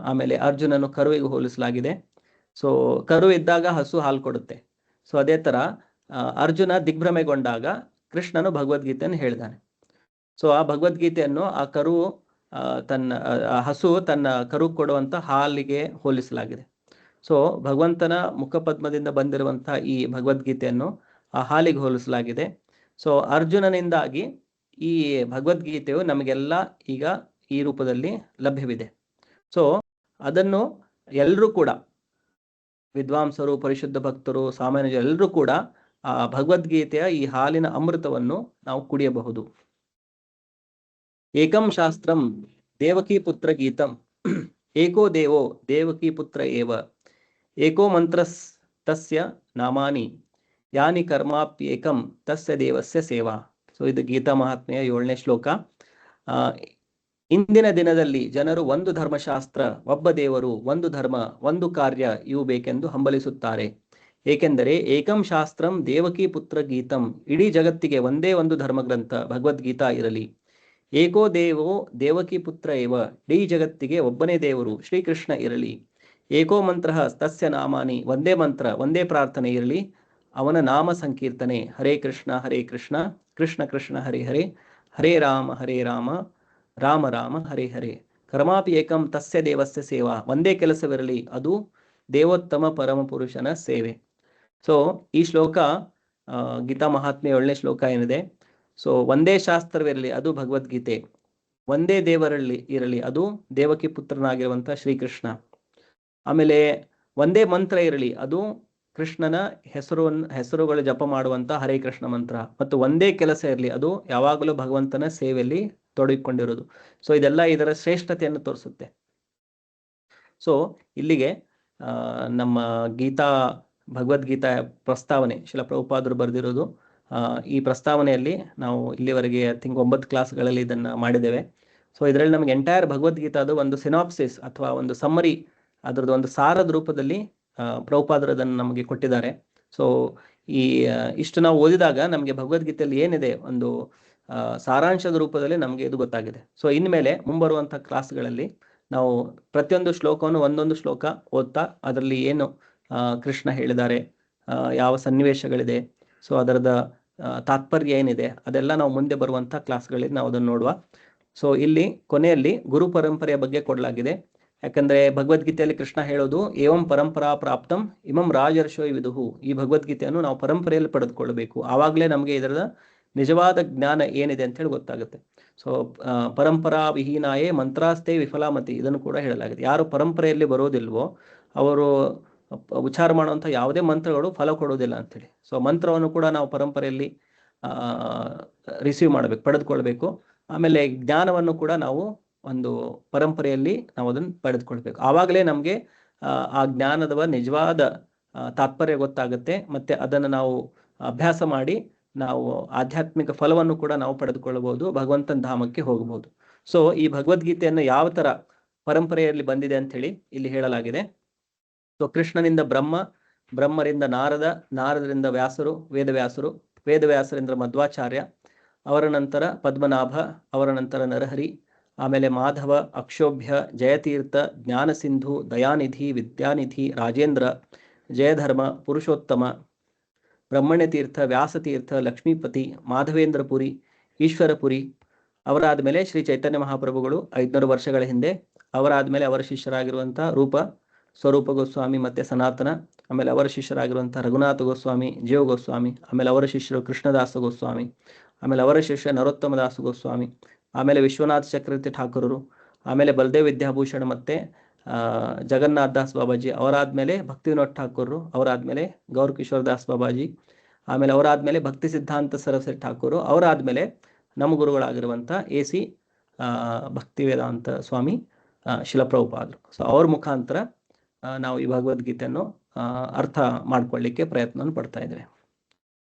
ಆಮೇಲೆ ಅರ್ಜುನನು ಕರುವಿಗೆ ಹೋಲಿಸಲಾಗಿದೆ. ಸೊ ಕರು ಇದ್ದಾಗ ಹಸು ಹಾಲು ಕೊಡುತ್ತೆ. ಸೊ ಅದೇ ತರ ಅರ್ಜುನ ದಿಗ್ಭ್ರಮೆಗೊಂಡಾಗ ಕೃಷ್ಣನು ಭಗವದ್ಗೀತೆಯನ್ನು ಹೇಳಿದಾನೆ. ಸೊ ಆ ಭಗವದ್ಗೀತೆಯನ್ನು ಆ ಕರು ಹಸು ತನ್ನ ಕರು ಕೊಡುವಂತ ಹಾಲಿಗೆ ಹೋಲಿಸಲಾಗಿದೆ. ಸೊ ಭಗವಂತನ ಮುಖಪದ್ಮದಿಂದ ಬಂದಿರುವಂತಹ ಈ ಭಗವದ್ಗೀತೆಯನ್ನು ಆ ಹಾಲಿಗೆ ಹೋಲಿಸಲಾಗಿದೆ. ಸೊ ಅರ್ಜುನನಿಂದಾಗಿ ಈ ಭಗವದ್ಗೀತೆಯು ನಮಗೆಲ್ಲ ಈಗ ಈ ರೂಪದಲ್ಲಿ ಲಭ್ಯವಿದೆ. ಸೊ ಅದನ್ನು ಎಲ್ಲರೂ ಕೂಡ, ವಿದ್ವಾಂಸರು, ಪರಿಶುದ್ಧ ಭಕ್ತರು, ಸಾಮಾನ್ಯ ಎಲ್ಲರೂ ಕೂಡ ಆ ಭಗವದ್ಗೀತೆಯ ಈ ಹಾಲಿನ ಅಮೃತವನ್ನು ನಾವು ಕುಡಿಯಬಹುದು. ಏಕಂ ಶಾಸ್ತ್ರಂ ದೇವಕಿ ಪುತ್ರ ಗೀತಂ ಏಕೋ ದೇವೋ ದೇವಕಿ ಪುತ್ರ ಏವ ಏಕೋ ಮಂತ್ರಸ್ತಸ್ಯ ನಾಮಾನಿ ಯಾನಿ ಕರ್ಮಾಪ್ಯೇಕಂ ತಸ್ಯ ದೇವಸ್ಯ ಸೇವಾ. ಸೊ ಇದು ಗೀತಾ ಮಹಾತ್ಮೆಯ 7ನೇ ಶ್ಲೋಕ. ಇಂದಿನ ದಿನದಲ್ಲಿ ಜನರು ಒಂದು ಧರ್ಮಶಾಸ್ತ್ರ, ಒಬ್ಬ ದೇವರು, ಒಂದು ಧರ್ಮ, ಒಂದು ಕಾರ್ಯ ಇವು ಬೇಕೆಂದು ಹಂಬಲಿಸುತ್ತಾರೆ. ಏಕೆಂದರೆ ಏಕಂ ಶಾಸ್ತ್ರಂ ದೇವಕಿ ಪುತ್ರ ಗೀತಂ, ಇಡೀ ಜಗತ್ತಿಗೆ ಒಂದೇ ಒಂದು ಧರ್ಮಗ್ರಂಥ ಭಗವದ್ಗೀತಾ ಇರಲಿ. ಏಕೋ ದೇವೋ ದೇವಕಿ ಪುತ್ರ ಏವ, ಇಡೀ ಜಗತ್ತಿಗೆ ಒಬ್ಬನೇ ದೇವರು ಶ್ರೀಕೃಷ್ಣ ಇರಲಿ. ಏಕೋ ಮಂತ್ರ ತಸ್ಯ ನಾಮಾನಿ, ಒಂದೇ ಮಂತ್ರ, ಒಂದೇ ಪ್ರಾರ್ಥನೆ ಇರಲಿ, ಅವನ ನಾಮ ಸಂಕೀರ್ತನೆ. ಹರೇ ಕೃಷ್ಣ ಕೃಷ್ಣ ಕೃಷ್ಣ ಹರೇ ಹರೇ, ಹರೇ ರಾಮ ರಾಮ ರಾಮ ಹರೇ ಹರೇ. ಕರ್ಮಾಪಿ ಏಕಂ ತಸ್ಯ ದೇವಸ್ಯ ಸೇವಾ, ಒಂದೇ ಕೆಲಸವಿರಲಿ, ಅದು ದೇವೋತ್ತಮ ಪರಮ ಪುರುಷನ ಸೇವೆ. ಸೊ ಈ ಶ್ಲೋಕ ಗೀತಾ ಮಹಾತ್ಮೆ 7ನೇ ಶ್ಲೋಕ ಏನಿದೆ, ಸೊ ಒಂದೇ ಶಾಸ್ತ್ರವಿರಲಿ, ಅದು ಭಗವದ್ಗೀತೆ. ಒಂದೇ ದೇವರಲ್ಲಿ ಇರಲಿ, ಅದು ದೇವಕಿ ಪುತ್ರನಾಗಿರುವಂಥ ಶ್ರೀಕೃಷ್ಣ. ಆಮೇಲೆ ಒಂದೇ ಮಂತ್ರ ಇರಲಿ, ಅದು ಕೃಷ್ಣನ ಹೆಸರುಗಳು ಜಪ ಮಾಡುವಂಥ ಹರೇ ಕೃಷ್ಣ ಮಂತ್ರ. ಮತ್ತು ಒಂದೇ ಕೆಲಸ ಇರಲಿ, ಅದು ಯಾವಾಗಲೂ ಭಗವಂತನ ಸೇವೆಯಲ್ಲಿ ತೊಡಗಿಕೊಂಡಿರೋದು. ಸೊ ಇದೆಲ್ಲ ಇದರ ಶ್ರೇಷ್ಠತೆಯನ್ನು ತೋರಿಸುತ್ತೆ. ಸೊ ಇಲ್ಲಿಗೆ ನಮ್ಮ ಭಗವದ್ಗೀತಾ ಪ್ರಸ್ತಾವನೆ ಶಿಲ ಪ್ರಭುಪಾದರು ಬರೆದಿರೋದು. ಈ ಪ್ರಸ್ತಾವನೆಯಲ್ಲಿ ನಾವು ಇಲ್ಲಿವರೆಗೆ ಐ ಥಿಂಕ್ 9 ಕ್ಲಾಸ್ಗಳಲ್ಲಿ ಇದನ್ನು ಮಾಡಿದ್ದೇವೆ. ಸೊ ಇದರಲ್ಲಿ ನಮಗೆ ಎಂಟೈರ್ ಭಗವದ್ಗೀತಾದು ಒಂದು ಸಿನಾಪ್ಸಿಸ್ ಅಥವಾ ಒಂದು ಸಮ್ಮರಿ, ಅದರದ್ದು ಒಂದು ಸಾರದ ರೂಪದಲ್ಲಿ ಪ್ರಭುಪಾದರು ಅದನ್ನು ನಮಗೆ ಕೊಟ್ಟಿದ್ದಾರೆ. ಸೊ ಇಷ್ಟು ನಾವು ಓದಿದಾಗ ನಮಗೆ ಭಗವದ್ಗೀತೆಯಲ್ಲಿ ಏನಿದೆ ಒಂದು ಸಾರಾಂಶದ ರೂಪದಲ್ಲಿ ನಮಗೆ ಇದು ಗೊತ್ತಾಗಿದೆ. ಸೊ ಇನ್ಮೇಲೆ ಮುಂಬರುವಂಥ ಕ್ಲಾಸ್ಗಳಲ್ಲಿ ನಾವು ಪ್ರತಿಯೊಂದು ಶ್ಲೋಕವನ್ನು ಒಂದೊಂದು ಶ್ಲೋಕ ಓದ್ತಾ ಅದರಲ್ಲಿ ಏನು ಕೃಷ್ಣ ಹೇಳಿದ್ದಾರೆ, ಯಾವ ಸನ್ನಿವೇಶಗಳಿದೆ, ಸೊ ಅದರದ ತಾತ್ಪರ್ಯ ಏನಿದೆ, ಅದೆಲ್ಲ ನಾವು ಮುಂದೆ ಬರುವಂಥ ಕ್ಲಾಸ್ಗಳಲ್ಲಿ ನಾವು ಅದನ್ನು ನೋಡುವ. ಸೊ ಇಲ್ಲಿ ಕೊನೆಯಲ್ಲಿ ಗುರು ಪರಂಪರೆಯ ಬಗ್ಗೆ ಕೊಡಲಾಗಿದೆ. ಯಾಕಂದ್ರೆ ಭಗವದ್ಗೀತೆಯಲ್ಲಿ ಕೃಷ್ಣ ಹೇಳೋದು ಏವಂ ಪರಂಪರಾ ಪ್ರಾಪ್ತಂ ಇಮಂ ರಾಜರ್ಷೋ ವಿದುಹು, ಈ ಭಗವದ್ಗೀತೆಯನ್ನು ನಾವು ಪರಂಪರೆಯಲ್ಲಿ ಪಡೆದುಕೊಳ್ಳಬೇಕು. ಆವಾಗಲೇ ನಮಗೆ ಇದರ ನಿಜವಾದ ಜ್ಞಾನ ಏನಿದೆ ಅಂತ ಹೇಳಿ ಗೊತ್ತಾಗುತ್ತೆ. ಸೊ ಪರಂಪರಾ ವಿಹೀನಾಯೇ ಮಂತ್ರಾಸ್ತೆ ವಿಫಲಾಮತಿ, ಇದನ್ನು ಕೂಡ ಹೇಳಲಾಗಿದೆ. ಯಾರು ಪರಂಪರೆಯಲ್ಲಿ ಬರೋದಿಲ್ವೋ ಅವರು ಉಚ್ಚಾರ ಮಾಡುವಂಥ ಯಾವುದೇ ಮಂತ್ರಗಳು ಫಲ ಕೊಡೋದಿಲ್ಲ ಅಂತೇಳಿ. ಸೊ ಮಂತ್ರವನ್ನು ಕೂಡ ನಾವು ಪರಂಪರೆಯಲ್ಲಿ ರಿಸೀವ್ ಮಾಡಬೇಕು, ಪಡೆದುಕೊಳ್ಬೇಕು. ಆಮೇಲೆ ಜ್ಞಾನವನ್ನು ಕೂಡ ನಾವು ಒಂದು ಪರಂಪರೆಯಲ್ಲಿ ನಾವು ಅದನ್ನು ಪಡೆದುಕೊಳ್ಬೇಕು. ಆವಾಗಲೇ ನಮಗೆ ಆ ಜ್ಞಾನದ ನಿಜವಾದ ತಾತ್ಪರ್ಯ ಗೊತ್ತಾಗುತ್ತೆ. ಮತ್ತೆ ಅದನ್ನು ನಾವು ಅಭ್ಯಾಸ ಮಾಡಿ ನಾವು ಆಧ್ಯಾತ್ಮಿಕ ಫಲವನ್ನು ಕೂಡ ನಾವು ಪಡೆದುಕೊಳ್ಳಬಹುದು, ಭಗವಂತನ ಧಾಮಕ್ಕೆ ಹೋಗಬಹುದು. ಸೊ ಈ ಭಗವದ್ಗೀತೆಯನ್ನು ಯಾವ ತರ ಪರಂಪರೆಯಲ್ಲಿ ಬಂದಿದೆ ಅಂತ ಹೇಳಿ ಇಲ್ಲಿ ಹೇಳಲಾಗಿದೆ. ಸೊ ಕೃಷ್ಣನಿಂದ ಬ್ರಹ್ಮರಿಂದ ನಾರದರಿಂದ ವ್ಯಾಸರು, ವೇದವ್ಯಾಸರಿಂದ ಮಧ್ವಾಚಾರ್ಯ, ಅವರ ನಂತರ ಪದ್ಮನಾಭ, ಅವರ ನಂತರ ನರಹರಿ, ಆಮೇಲೆ ಮಾಧವ, ಅಕ್ಷೋಭ್ಯ, ಜಯತೀರ್ಥ, ಜ್ಞಾನಸಿಂಧು, ದಯಾನಿಧಿ, ವಿದ್ಯಾನಿಧಿ, ರಾಜೇಂದ್ರ, ಜಯಧರ್ಮ, ಪುರುಷೋತ್ತಮ, ಬ್ರಹ್ಮಣ್ಯತೀರ್ಥ, ವ್ಯಾಸತೀರ್ಥ, ಲಕ್ಷ್ಮೀಪತಿ, ಮಾಧವೇಂದ್ರಪುರಿ, ಈಶ್ವರಪುರಿ. ಅವರಾದಮೇಲೆ ಶ್ರೀ ಚೈತನ್ಯ ಮಹಾಪ್ರಭುಗಳು 500 ವರ್ಷಗಳ ಹಿಂದೆ. ಅವರಾದಮೇಲೆ ಅವರ ಶಿಷ್ಯರಾಗಿರುವಂಥ ರೂಪ ಸ್ವರೂಪ ಗೋಸ್ವಾಮಿ ಮತ್ತೆ ಸನಾತನ. ಆಮೇಲೆ ಅವರ ಶಿಷ್ಯರಾಗಿರುವಂಥ ರಘುನಾಥ ಗೋಸ್ವಾಮಿ, ಜೀವ ಗೋಸ್ವಾಮಿ. ಆಮೇಲೆ ಅವರ ಶಿಷ್ಯರು ಕೃಷ್ಣದಾಸ ಗೋಸ್ವಾಮಿ. ಆಮೇಲೆ ಅವರ ಶಿಷ್ಯ ನರೋತ್ತಮ ದಾಸ ಗೋಸ್ವಾಮಿ. ಆಮೇಲೆ ವಿಶ್ವನಾಥ ಚಕ್ರವರ್ತಿ ಠಾಕೂರರು. ಆಮೇಲೆ ಬಲದೇವ್ ವಿದ್ಯಾಭೂಷಣ ಮತ್ತೆ ಜಗನ್ನಾಥ ದಾಸ್ ಬಾಬಾಜಿ. ಅವರಾದ್ಮೇಲೆ ಭಕ್ತಿವಿನೋದ್ ಠಾಕೂರರು. ಅವರಾದ್ಮೇಲೆ ಗೌರ್ ಕಿಶೋರ್ ದಾಸ್ ಬಾಬಾಜಿ. ಆಮೇಲೆ ಅವರಾದ್ಮೇಲೆ ಭಕ್ತಿ ಸಿದ್ಧಾಂತ ಸರಸ್ವತಿ ಠಾಕೂರು. ಅವರಾದ್ಮೇಲೆ ನಮ್ಮ ಗುರುಗಳಾಗಿರುವಂಥ AC ಭಕ್ತಿ ವೇದಾಂತ ಸ್ವಾಮಿ ಶಿಲ ಪ್ರಭುಪಾದರು. ಸೊ ಅವ್ರ ಮುಖಾಂತರ ನಾವು ಈ ಭಗವದ್ಗೀತೆಯನ್ನು ಅರ್ಥ ಮಾಡ್ಕೊಳ್ಳಿಕ್ಕೆ ಪ್ರಯತ್ನವನ್ನು ಪಡ್ತಾ ಇದ್ದೇವೆ.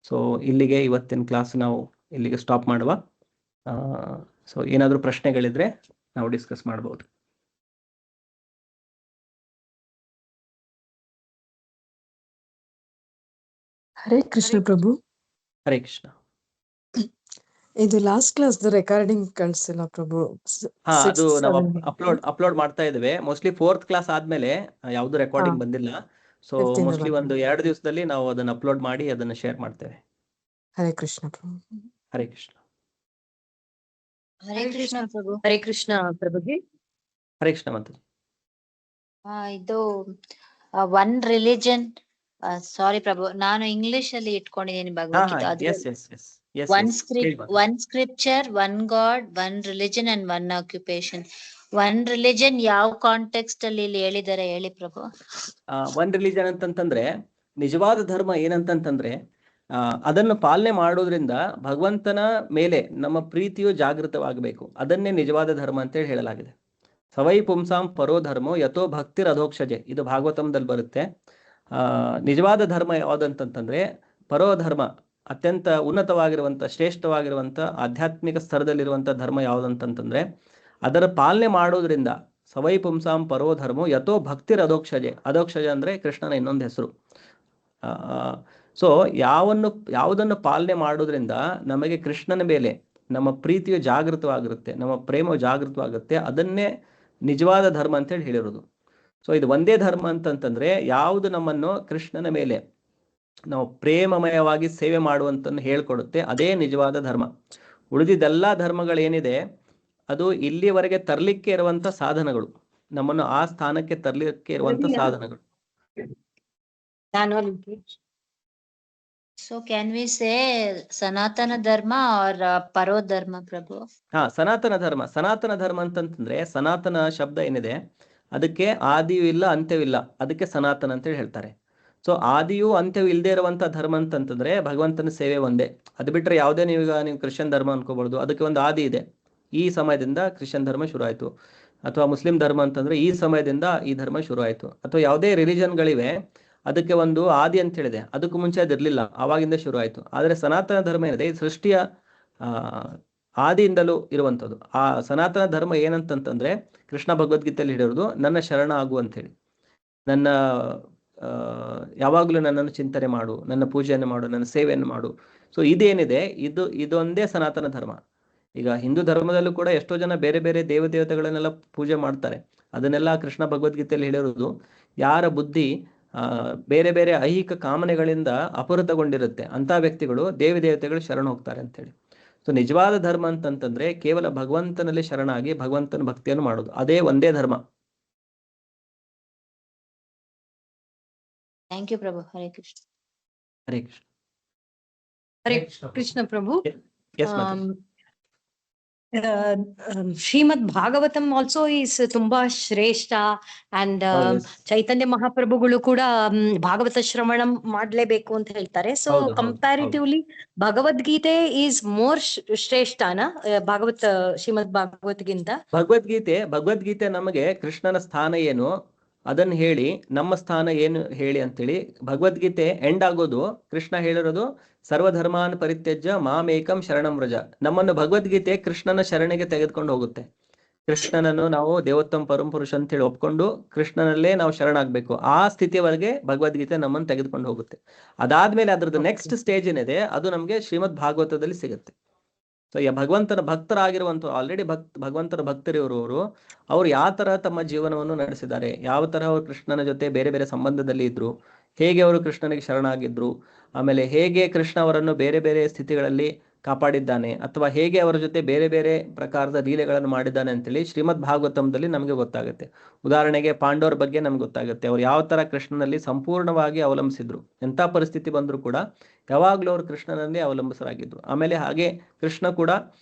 ಸೊ ಇಲ್ಲಿಗೆ ಇವತ್ತಿನ ಕ್ಲಾಸ್ ನಾವು ಇಲ್ಲಿಗೆ ಸ್ಟಾಪ್ ಮಾಡುವ. ಸೊ ಏನಾದರೂ ಪ್ರಶ್ನೆಗಳಿದ್ರೆ ನಾವು ಡಿಸ್ಕಸ್ ಮಾಡಬಹುದು. ಹರೇ ಕೃಷ್ಣ ಪ್ರಭು. ಹರೇ ಕೃಷ್ಣ. ಇದು ಲಾಸ್ಟ್ ಕ್ಲಾಸ್ ರೆಕಾರ್ಡಿಂಗ್ ಕಾಣಿಸ್ತಿಲ್ಲ ಪ್ರಭು. ಅದು ನಾವು ಅಪ್ಲೋಡ್ ಮಾಡ್ತಾ ಇದ್ದೇವೆ. ಮೋಸ್ಟ್ಲಿ 4th ಕ್ಲಾಸ್ ಆದ್ಮೇಲೆ ಯಾವ್ದು ರೆಕಾರ್ಡಿಂಗ್ ಬಂದಿಲ್ಲ. ಸೊ ಮೋಸ್ಟ್ಲಿ ಒಂದು 2 ದಿವಸದಲ್ಲಿ ನಾವು ಅದನ್ನ ಅಪ್ಲೋಡ್ ಮಾಡಿ ಅದನ್ನ ಶೇರ್ ಮಾಡ್ತೇವೆ. ಹರೇ ಕೃಷ್ಣ ಪ್ರಭು. ಹರೇ ಕೃಷ್ಣ. ಹರೇ ಕೃಷ್ಣ ಪ್ರಭು. ಹರೇ ಕೃಷ್ಣ ಪ್ರಭುಜಿ. ಹರೇ ಕೃಷ್ಣ ಮಾತಾಜಿ. ಇದು ಒನ್ ರಿಲಿಜನ್ ಸಾರಿ ಪ್ರಭು, ನಾನು ಇಂಗ್ಲಿಷ್ ಅಲ್ಲಿ ಇಟ್ಕೊಂಡಿದ್ದೀನಿ ಭಗವದ್ಗೀತೆ. Yes yes yes yes one yes one scripture, one god, one religion and one occupation. One religion ಯಾವ ಕಾಂಟೆಕ್ಸ್ಟ್ ಅಲ್ಲಿ ಇಲ್ಲಿ ಹೇಳಿದ್ದಾರೆ ಹೇಳಿ ಪ್ರಭು. ಒನ್ ರಿಲಿಜನ್ ಅಂತಂತಂದ್ರೆ ನಿಜವಾದ ಧರ್ಮ ಏನಂತಂತಂದ್ರೆ ಅದನ್ನು ಪಾಲನೆ ಮಾಡೋದ್ರಿಂದ ಭಗವಂತನ ಮೇಲೆ ನಮ್ಮ ಪ್ರೀತಿಯು ಜಾಗೃತವಾಗಬೇಕು. ಅದನ್ನೇ ನಿಜವಾದ ಧರ್ಮ ಅಂತೇಳಿ ಹೇಳಲಾಗಿದೆ. ಸವೈ ಪುಂಸಾಂ ಪರೋ ಧರ್ಮೋ ಯಥೋ ಭಕ್ತಿರ್ ಅಧೋಕ್ಷಜೆ, ಇದು ಭಾಗವತಂದಲ್ಲಿ ಬರುತ್ತೆ. ನಿಜವಾದ ಧರ್ಮ ಯಾವುದಂತಂತಂದ್ರೆ ಪರೋ ಧರ್ಮ, ಅತ್ಯಂತ ಉನ್ನತವಾಗಿರುವಂಥ ಶ್ರೇಷ್ಠವಾಗಿರುವಂಥ ಆಧ್ಯಾತ್ಮಿಕ ಸ್ತರದಲ್ಲಿರುವಂಥ ಧರ್ಮ ಯಾವುದಂತಂತಂದ್ರೆ ಅದರ ಪಾಲನೆ ಮಾಡೋದ್ರಿಂದ ಸವೈ ಪುಂಸಾಂ ಪರೋ ಧರ್ಮೋ ಯಥೋ ಭಕ್ತಿರ್ ಅಧೋಕ್ಷಜೆ. ಅಧೋಕ್ಷಜ ಅಂದ್ರೆ ಕೃಷ್ಣನ ಇನ್ನೊಂದು ಹೆಸರು. ಸೊ ಯಾವುದನ್ನು ಪಾಲನೆ ಮಾಡೋದ್ರಿಂದ ನಮಗೆ ಕೃಷ್ಣನ ಮೇಲೆ ನಮ್ಮ ಪ್ರೀತಿಯು ಜಾಗೃತವಾಗಿರುತ್ತೆ, ನಮ್ಮ ಪ್ರೇಮ ಜಾಗೃತವಾಗುತ್ತೆ, ಅದನ್ನೇ ನಿಜವಾದ ಧರ್ಮ ಅಂತೇಳಿ ಹೇಳಿರೋದು. ಸೊ ಇದು ಒಂದೇ ಧರ್ಮ ಅಂತಂತಂದ್ರೆ ಯಾವುದು ನಮ್ಮನ್ನು ಕೃಷ್ಣನ ಮೇಲೆ ನಾವು ಪ್ರೇಮಮಯವಾಗಿ ಸೇವೆ ಮಾಡುವಂತನ್ನು ಹೇಳ್ಕೊಡುತ್ತೆ, ಅದೇ ನಿಜವಾದ ಧರ್ಮ. ಉಳಿದಿದ್ದೆಲ್ಲ ಧರ್ಮಗಳೇನಿದೆ ಅದು ಇಲ್ಲಿವರೆಗೆ ತರಲಿಕ್ಕೆ ಇರುವಂತ ಸಾಧನಗಳು, ನಮ್ಮನ್ನು ಆ ಸ್ಥಾನಕ್ಕೆ ತರಲಿಕ್ಕೆ ಇರುವಂತ ಸಾಧನಗಳು. So can we say Sanatana Dharma or Paro Dharma, Prabhu? ಸನಾತನ ಧರ್ಮ. ಸನಾತನ ಧರ್ಮ ಅಂತಂತಂದ್ರೆ ಸನಾತನ ಶಬ್ದ ಏನಿದೆ ಅದಕ್ಕೆ ಆದಿಯೂ ಇಲ್ಲ ಅಂತ್ಯವಿಲ್ಲ, ಅದಕ್ಕೆ ಸನಾತನ ಅಂತೇಳಿ ಹೇಳ್ತಾರೆ. ಸೊ ಆದಿಯೂ ಅಂತ್ಯವೂ ಇಲ್ಲದೆ ಇರುವಂತ ಧರ್ಮ ಅಂತಂತಂದ್ರೆ ಭಗವಂತನ ಸೇವೆ ಒಂದೇ. ಅದು ಬಿಟ್ರೆ ಯಾವುದೇ ನೀವು ಕ್ರಿಶ್ಚಿಯನ್ ಧರ್ಮ ಅನ್ಕೋಬಹುದು, ಅದಕ್ಕೆ ಒಂದು ಆದಿ ಇದೆ, ಈ ಸಮಯದಿಂದ ಕ್ರಿಶ್ಚಿಯನ್ ಧರ್ಮ ಶುರು ಆಯ್ತು. ಅಥವಾ ಮುಸ್ಲಿಂ ಧರ್ಮ ಅಂತಂದ್ರೆ ಈ ಸಮಯದಿಂದ ಈ ಧರ್ಮ ಶುರು ಆಯ್ತು. ಅಥವಾ ಯಾವುದೇ ರಿಲಿಜನ್ಗಳಿವೆ ಅದಕ್ಕೆ ಒಂದು ಆದಿ ಅಂತ ಹೇಳಿದೆ, ಅದಕ್ಕೂ ಮುಂಚೆ ಅದಿರ್ಲಿಲ್ಲ, ಆವಾಗಿಂದ ಶುರು ಆಯ್ತು. ಆದ್ರೆ ಸನಾತನ ಧರ್ಮ ಏನಿದೆ ಈ ಸೃಷ್ಟಿಯ ಆದಿಯಿಂದಲೂ ಇರುವಂಥದ್ದು. ಆ ಸನಾತನ ಧರ್ಮ ಏನಂತಂತಂದ್ರೆ ಕೃಷ್ಣ ಭಗವದ್ಗೀತೆಯಲ್ಲಿ ಹೇಳಿರೋದು ನನ್ನ ಶರಣ ಆಗು ಅಂತೇಳಿ, ನನ್ನ ಯಾವಾಗಲೂ ನನ್ನನ್ನು ಚಿಂತನೆ ಮಾಡು, ನನ್ನ ಪೂಜೆಯನ್ನು ಮಾಡು, ನನ್ನ ಸೇವೆಯನ್ನು ಮಾಡು. ಸೊ ಇದೇನಿದೆ ಇದೊಂದೇ ಸನಾತನ ಧರ್ಮ. ಈಗ ಹಿಂದೂ ಧರ್ಮದಲ್ಲೂ ಕೂಡ ಎಷ್ಟೋ ಜನ ಬೇರೆ ಬೇರೆ ದೇವತೆಗಳನ್ನೆಲ್ಲ ಪೂಜೆ ಮಾಡ್ತಾರೆ. ಅದನ್ನೆಲ್ಲ ಕೃಷ್ಣ ಭಗವದ್ಗೀತೆಯಲ್ಲಿ ಹೇಳಿರೋದು ಯಾರ ಬುದ್ಧಿ ಬೇರೆ ಬೇರೆ ಐಹಿಕ ಕಾಮನೆಗಳಿಂದ ಅಪಹೃತಗೊಂಡಿರುತ್ತೆ ಅಂತ ವ್ಯಕ್ತಿಗಳು ದೇವತೆಗಳು ಶರಣ ಹೋಗ್ತಾರೆ ಅಂತೇಳಿ. ಸೊ ನಿಜವಾದ ಧರ್ಮ ಅಂತಂತಂದ್ರೆ ಕೇವಲ ಭಗವಂತನಲ್ಲಿ ಶರಣಾಗಿ ಭಗವಂತನ ಭಕ್ತಿಯನ್ನು ಮಾಡೋದು, ಅದೇ ಒಂದೇ ಧರ್ಮ. Thank you Prabhu. Hare Krishna. Hare Krishna. Hare Krishna Prabhu. Yes Shrimad Bhagavatam also is ತುಂಬಾ ಶ್ರೇಷ್ಠ ಅಂಡ್ ಚೈತನ್ಯ ಮಹಾಪ್ರಭುಗಳು ಕೂಡ ಭಾಗವತ ಶ್ರವಣ ಮಾಡ್ಲೇಬೇಕು ಅಂತ ಹೇಳ್ತಾರೆ. So comparatively Bhagavadgita is more ಶ್ರೇಷ್ಠನಾ ಶ್ರೀಮದ್ ಭಾಗವತ್ಗಿಂತ? ಭಗವದ್ಗೀತೆ ನಮಗೆ ಕೃಷ್ಣನ ಸ್ಥಾನ ಏನು ಅದನ್ನ ಹೇಳಿ, ನಮ್ಮ ಸ್ಥಾನ ಏನು ಹೇಳಿ ಅಂತೇಳಿ. ಭಗವದ್ಗೀತೆ ಎಂಡ್ ಆಗೋದು ಕೃಷ್ಣ ಹೇಳಿರೋದು ಸರ್ವಧರ್ಮಾನ್ ಪರಿತ್ಯಜ್ಯ ಮಾಮೇಕಂ ಶರಣಂ ವ್ರಜ. ನಮ್ಮನ್ನು ಭಗವದ್ಗೀತೆ ಕೃಷ್ಣನ ಶರಣೆಗೆ ತೆಗೆದುಕೊಂಡು ಹೋಗುತ್ತೆ. ಕೃಷ್ಣನನ್ನು ನಾವು ದೇವೋತ್ತಮ ಪರಮಪುರುಷ ಅಂತ ಹೇಳಿ ಒಪ್ಕೊಂಡು ಕೃಷ್ಣನಲ್ಲೇ ನಾವು ಶರಣಾಗ್ಬೇಕು. ಆ ಸ್ಥಿತಿಯವರೆಗೆ ಭಗವದ್ಗೀತೆ ನಮ್ಮನ್ನು ತೆಗೆದುಕೊಂಡು ಹೋಗುತ್ತೆ. ಅದಾದ್ಮೇಲೆ ಅದ್ರದ್ದು ನೆಕ್ಸ್ಟ್ ಸ್ಟೇಜ್ ಏನಿದೆ ಅದು ನಮ್ಗೆ ಶ್ರೀಮದ್ ಭಾಗವತದಲ್ಲಿ ಸಿಗುತ್ತೆ. ಸೊ ಭಗವಂತನ ಭಕ್ತರಾಗಿರುವಂತ ಆಲ್ರೆಡಿ ಭಗವಂತನ ಭಕ್ತರಿರುವವರು ಅವ್ರು ಯಾವ ತರ ತಮ್ಮ ಜೀವನವನ್ನು ನಡೆಸಿದ್ದಾರೆ, ಯಾವ ತರ ಅವರು ಕೃಷ್ಣನ ಜೊತೆ ಬೇರೆ ಬೇರೆ ಸಂಬಂಧದಲ್ಲಿ ಇದ್ರು, ಹೇಗೆ ಅವರು ಕೃಷ್ಣನಿಗೆ ಶರಣಾಗಿದ್ರು, ಆಮೇಲೆ ಹೇಗೆ ಕೃಷ್ಣ ಅವರನ್ನು ಬೇರೆ ಬೇರೆ ಸ್ಥಿತಿಗಳಲ್ಲಿ ಕಾಪಾಡಿದ್ದಾನೆ, ಅಥವಾ ಹೇಗೆ ಅವರ ಜೊತೆ ಬೇರೆ ಬೇರೆ ಪ್ರಕಾರದ ಲೀಲೆಗಳನ್ನು ಮಾಡಿದ್ದಾನೆ ಅಂತೇಳಿ ಶ್ರೀಮದ್ ಭಾಗವತಂದಲ್ಲಿ ನಮಗೆ ಗೊತ್ತಾಗುತ್ತೆ. ಉದಾಹರಣೆಗೆ ಪಾಂಡವರ ಬಗ್ಗೆ ನಮ್ಗೆ ಗೊತ್ತಾಗುತ್ತೆ, ಅವ್ರು ಯಾವ ತರ ಕೃಷ್ಣನಲ್ಲಿ ಸಂಪೂರ್ಣವಾಗಿ ಅವಲಂಬಿಸಿದ್ರು, ಎಂಥ ಪರಿಸ್ಥಿತಿ ಬಂದರೂ ಕೂಡ ಯಾವಾಗ್ಲೂ ಅವರು ಕೃಷ್ಣನಲ್ಲಿ ಅವಲಂಬಿಸರಾಗಿದ್ರು. ಆಮೇಲೆ ಹಾಗೆ ಕೃಷ್ಣ ಕೂಡ